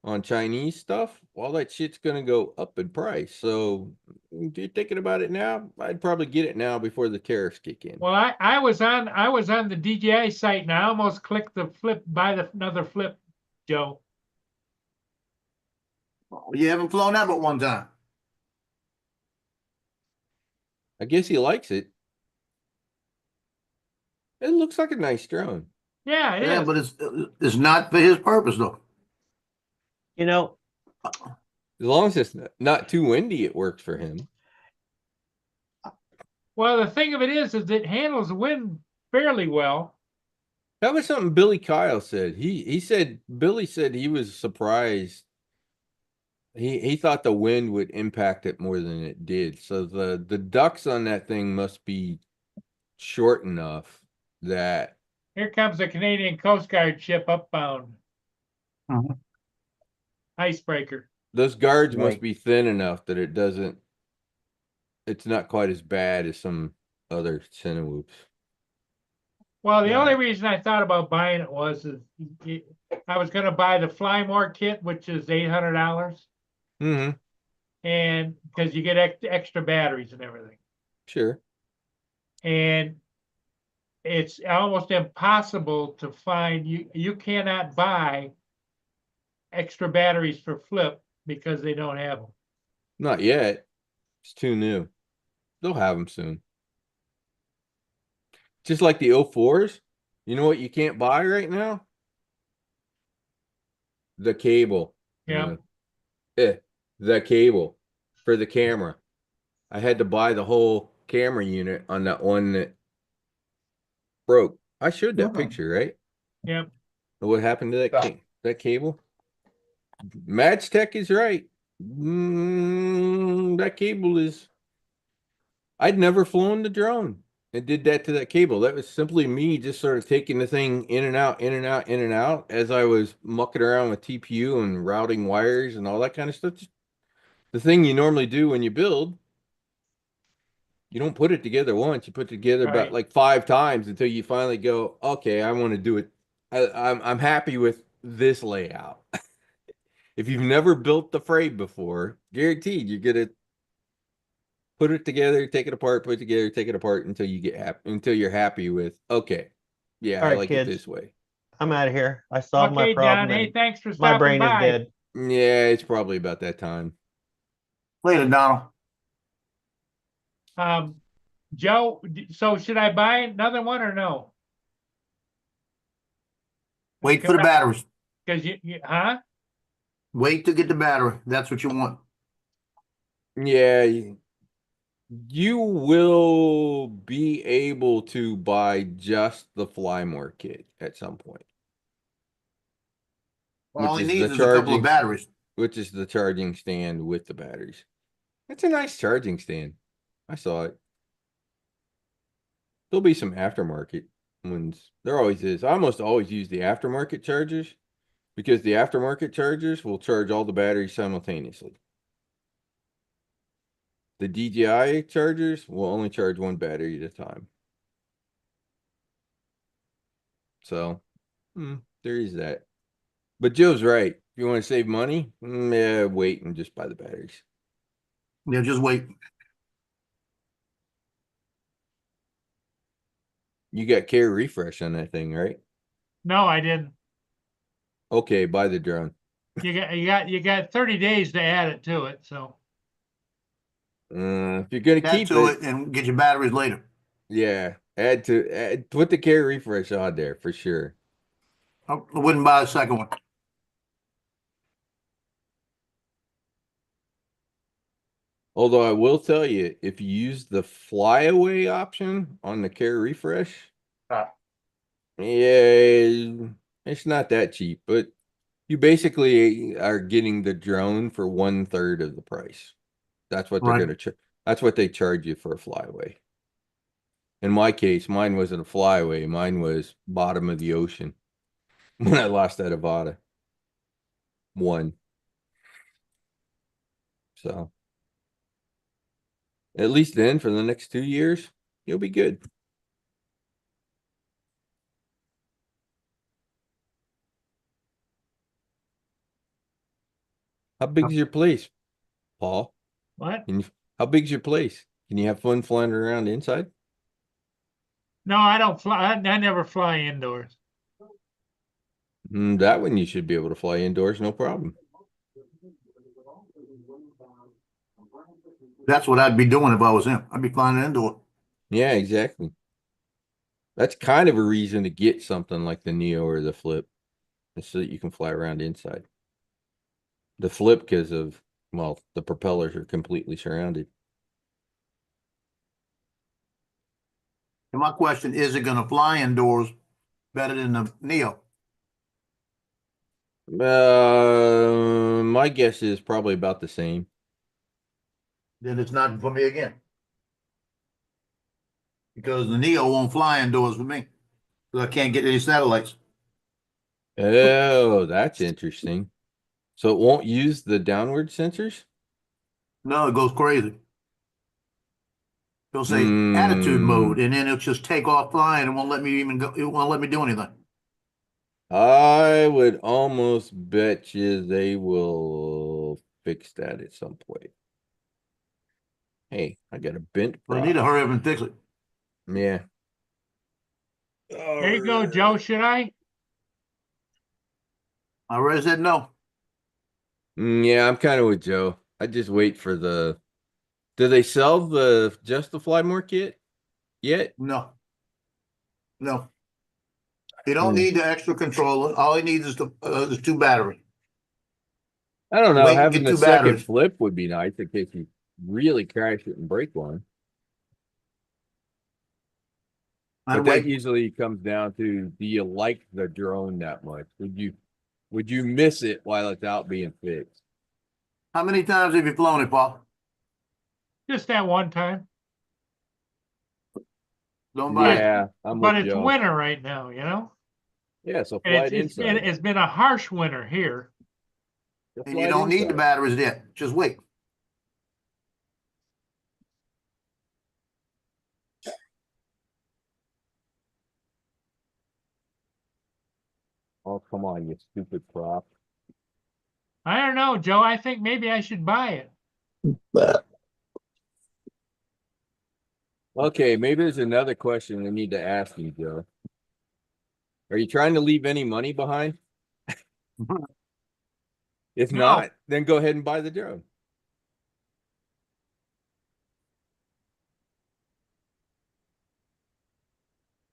on Chinese stuff, all that shit's gonna go up in price. So if you're thinking about it now, I'd probably get it now before the tariffs kick in. Well, I was on the DJI site and I almost clicked the flip, another flip, Joe. You haven't flown that but one time. I guess he likes it. It looks like a nice drone. Yeah, it Yeah, is. but it's not for his purpose though. You know, As long as it's not too windy, it works for him. Well, the thing of it is it handles the wind fairly well. That was something Billy Kyle said. Billy said he was surprised. He thought the wind would impact it more than it did. So the ducts on that thing must be short enough that Here comes a Canadian Coast Guard ship upbound. Icebreaker. those guards must Right. be thin enough that it's not quite as bad as some other Cinewhoops. Well, the only reason I thought about buying it was I was going to buy the Fly More kit, which is $800, Mm-hmm. and because you get extra batteries and everything, Sure. and it's almost impossible to find. You cannot buy extra batteries for Flip because they don't have them. Not yet. It's too new. They'll have them soon. just like the 04s. You know what you can't buy right now? The cable. Yeah. The cable for the camera. I had to buy the whole camera unit on that one that broke. I showed that picture, right? Yep. What happened to that cable? Match Tech is right. That cable is. I'd never flown the drone and did that to that cable. That was simply me just sort of taking the thing in and out, in and out, in and out as I was mucking around with TPU and routing wires and all that kind of stuff. Just the thing you normally do when you build. You don't put it together once, you put it together about Right. like 5 times until you finally go, okay, I want to do it. I'm happy with this layout. If you've never built the frame before, guaranteed you're gonna put it together, take it apart, put it together, take it apart until you get happy, until you're happy with, okay, yeah, All I right, like it kids. this way. I'm out of here. I solved my Okay, problem. John. Hey, and thanks for my stopping brain is by. dead. Yeah, it's probably about that time. Later, Donald. Joe, so should I buy another one or no? Wait for the batteries. Because huh? Wait to get the battery. That's what you want. Yeah, you will be able to buy just the Flymore kit at some point. All he Which is needs the is a couple of charging- batteries. Which is the charging stand with the batteries. It's a nice charging stand. I saw it. There'll be some aftermarket ones. There always is. I almost always use the aftermarket chargers because the aftermarket chargers will charge all the batteries simultaneously. The DJI chargers will only charge one battery at a time. So, there is that. But Joe's right. If you want to save money, yeah, wait and just buy the batteries. Yeah, just wait. You got care refresh on that thing, right? No, I didn't. Okay, buy the drone. You got 30 days to add it to it. So If you're gonna Add keep to it, it and get your batteries later. yeah, put the care refresh on there for sure. I wouldn't buy a second one. Although I will tell you, if you use the flyaway option on the care refresh, Ah. yeah, it's not that cheap, but you basically are getting the drone for 1/3 of the price. That's what they're Right. gonna that's what they charge you for a flyaway. In my case, mine wasn't a flyaway, mine was bottom of the ocean when I lost that Avata. One. So at least then for the next 2 years, you'll be good. How big is your place, Paul? what? How big's your place? Can you have fun flying around inside? No, I don't fly. I never fly indoors. That one you should be able to fly indoors, no problem. That's what I'd be doing if I was him. I'd be flying indoor. Yeah, exactly. That's kind of a reason to get something like the Neo or the Flip, so that you can fly around inside. The Flip, because of, well, the propellers are completely surrounded. And my question, is it gonna fly indoors better than the Neo? My guess is probably about the same. Then it's not for me again. Because the Neo won't fly indoors with me. Because I can't get any satellites. Oh, that's interesting. So it won't use the downward sensors? No, it goes crazy. It'll say attitude Hmm. mode, and then it'll just take off flying and won't let me even go. It won't let me do anything. I would almost bet you they will fix that at some point. Hey, I got a bent We need to prop. hurry up and fix it. Yeah. There you go, Joe. Should I? I already said no. Yeah, I'm kind of with Joe. I just wait for the. Do they sell just the Flymore kit yet? No. No. You don't Hmm. need the extra controller. All he needs is the two battery. I don't know. Wait, Having get the two second batteries. flip would be nice in case you really crash it and break one. I'd But that wait. usually comes down to, do you like the drone that much? Would you miss it while it's out being fixed? How many times have you flown it, Paul? Just that one time. Don't buy it. Yeah, I'm But with it's Joe. winter right now, you know? Yeah, so And fly it's it it's been inside. it's been a harsh winter here. So And fly you it don't need the inside. batteries there. Just wait. Oh, come on, you stupid prop. I don't know, Joe. I think maybe I should buy it. But Okay, maybe there's another question we need to ask you, Joe. Are you trying to leave any money behind? If No. not, then go ahead and buy the drone.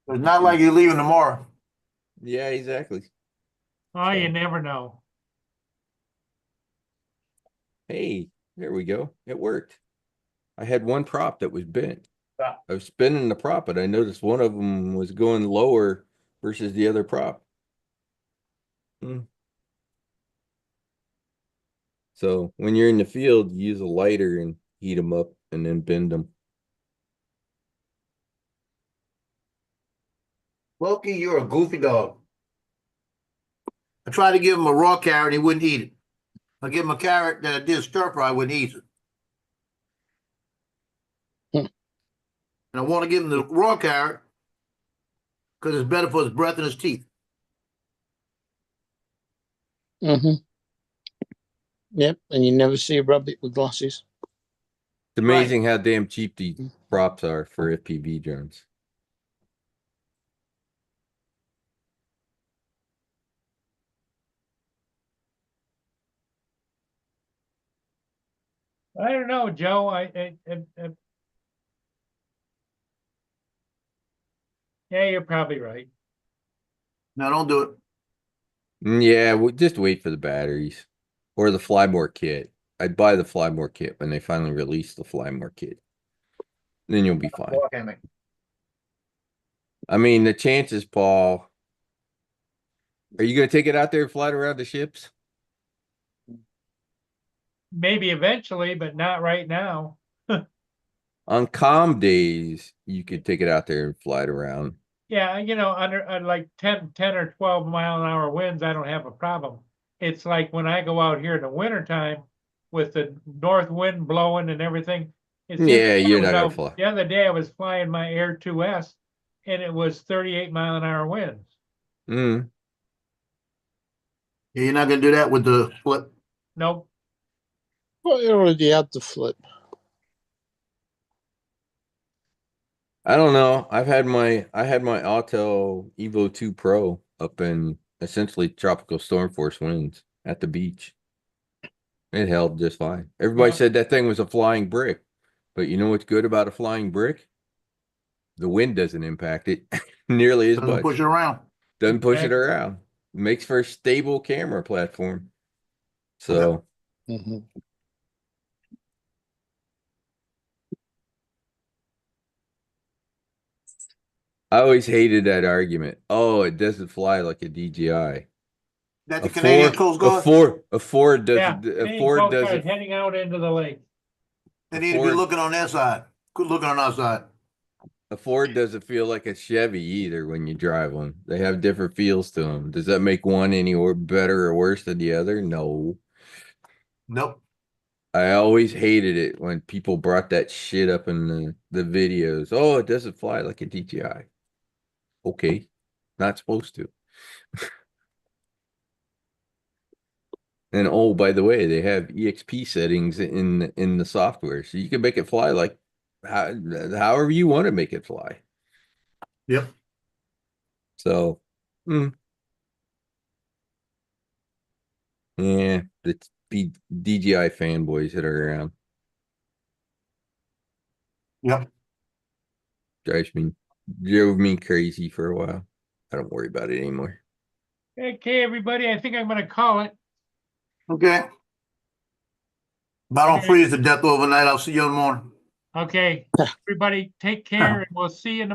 It's not like you're leaving tomorrow. Yeah, exactly. Oh, you So- never know. Hey, there we go. It worked. I had one prop that was bent. Ah. I was spinning the prop, but I noticed one of them was going lower versus the other prop. So when you're in the field, you use a lighter and heat them up and then bend them. Loki, you're a goofy dog. I tried to give him a raw carrot, he wouldn't eat it. I give him a carrot that I did stir fry, wouldn't eat it. Hmm. And I want to give him the raw carrot because it's better for his breath and his teeth. Yep, and you never see a rabbit with glasses. It's amazing how damn cheap these props are for FPV drones. I don't know, Joe. Yeah, you're probably right. No, don't do it. Yeah, just wait for the batteries or the Flymore kit. I'd buy the Flymore kit when they finally release the Flymore kit. Then you'll be fine. Walk at me. I mean, the chances, Paul. Are you going to take it out there and fly it around the ships? Maybe eventually, but not right now. On calm days, you could take it out there and fly it around. Yeah, you know, under like 10 or 12 mile an hour winds, I don't have a problem. It's like when I go out here in the wintertime with the north wind blowing and everything. It's the Yeah, other day I you're was not gonna out- fly. The other day I was flying my Air 2S and it was 38 mile an hour winds. Mm. Yeah, you're not gonna do that with the flip. Nope. Well, you already had the flip. I don't know. I had my Autel Evo 2 Pro up in essentially tropical storm force winds at the beach. It held just fine. Everybody Yeah. said that thing was a flying brick, but you know what's good about a flying brick? The wind doesn't impact it nearly as Doesn't much. push it around. Doesn't push it Exactly. around. Makes for a stable camera platform. So Mhm. I always hated that argument. Oh, it doesn't fly like a DJI. That the Canadian Coast Guard. A Ford Yeah. doesn't. A Canadian Ford Coast Guard doesn't. heading out into the lake. They a need to be Ford- looking on their side. Good looking on our side. A Ford doesn't feel like a Chevy either when you drive one. They have different feels to them. Does that make one any or better or worse than the other? No. Nope. I always hated it when people brought that shit up in the videos. Oh, it doesn't fly like a DJI. Okay, not supposed to. And oh, by the way, they have EXP settings in the software, so you can make it fly like however you want to make it fly. Yep. So, yeah, the DJI fanboys that are around. Yep. Drives me drove me crazy for a while. I don't worry about it anymore. Okay, everybody, I think I'm gonna call it. Okay. If I don't freeze to death overnight, I'll see you in the morning. Okay, everybody, take care and we'll see you in the morning.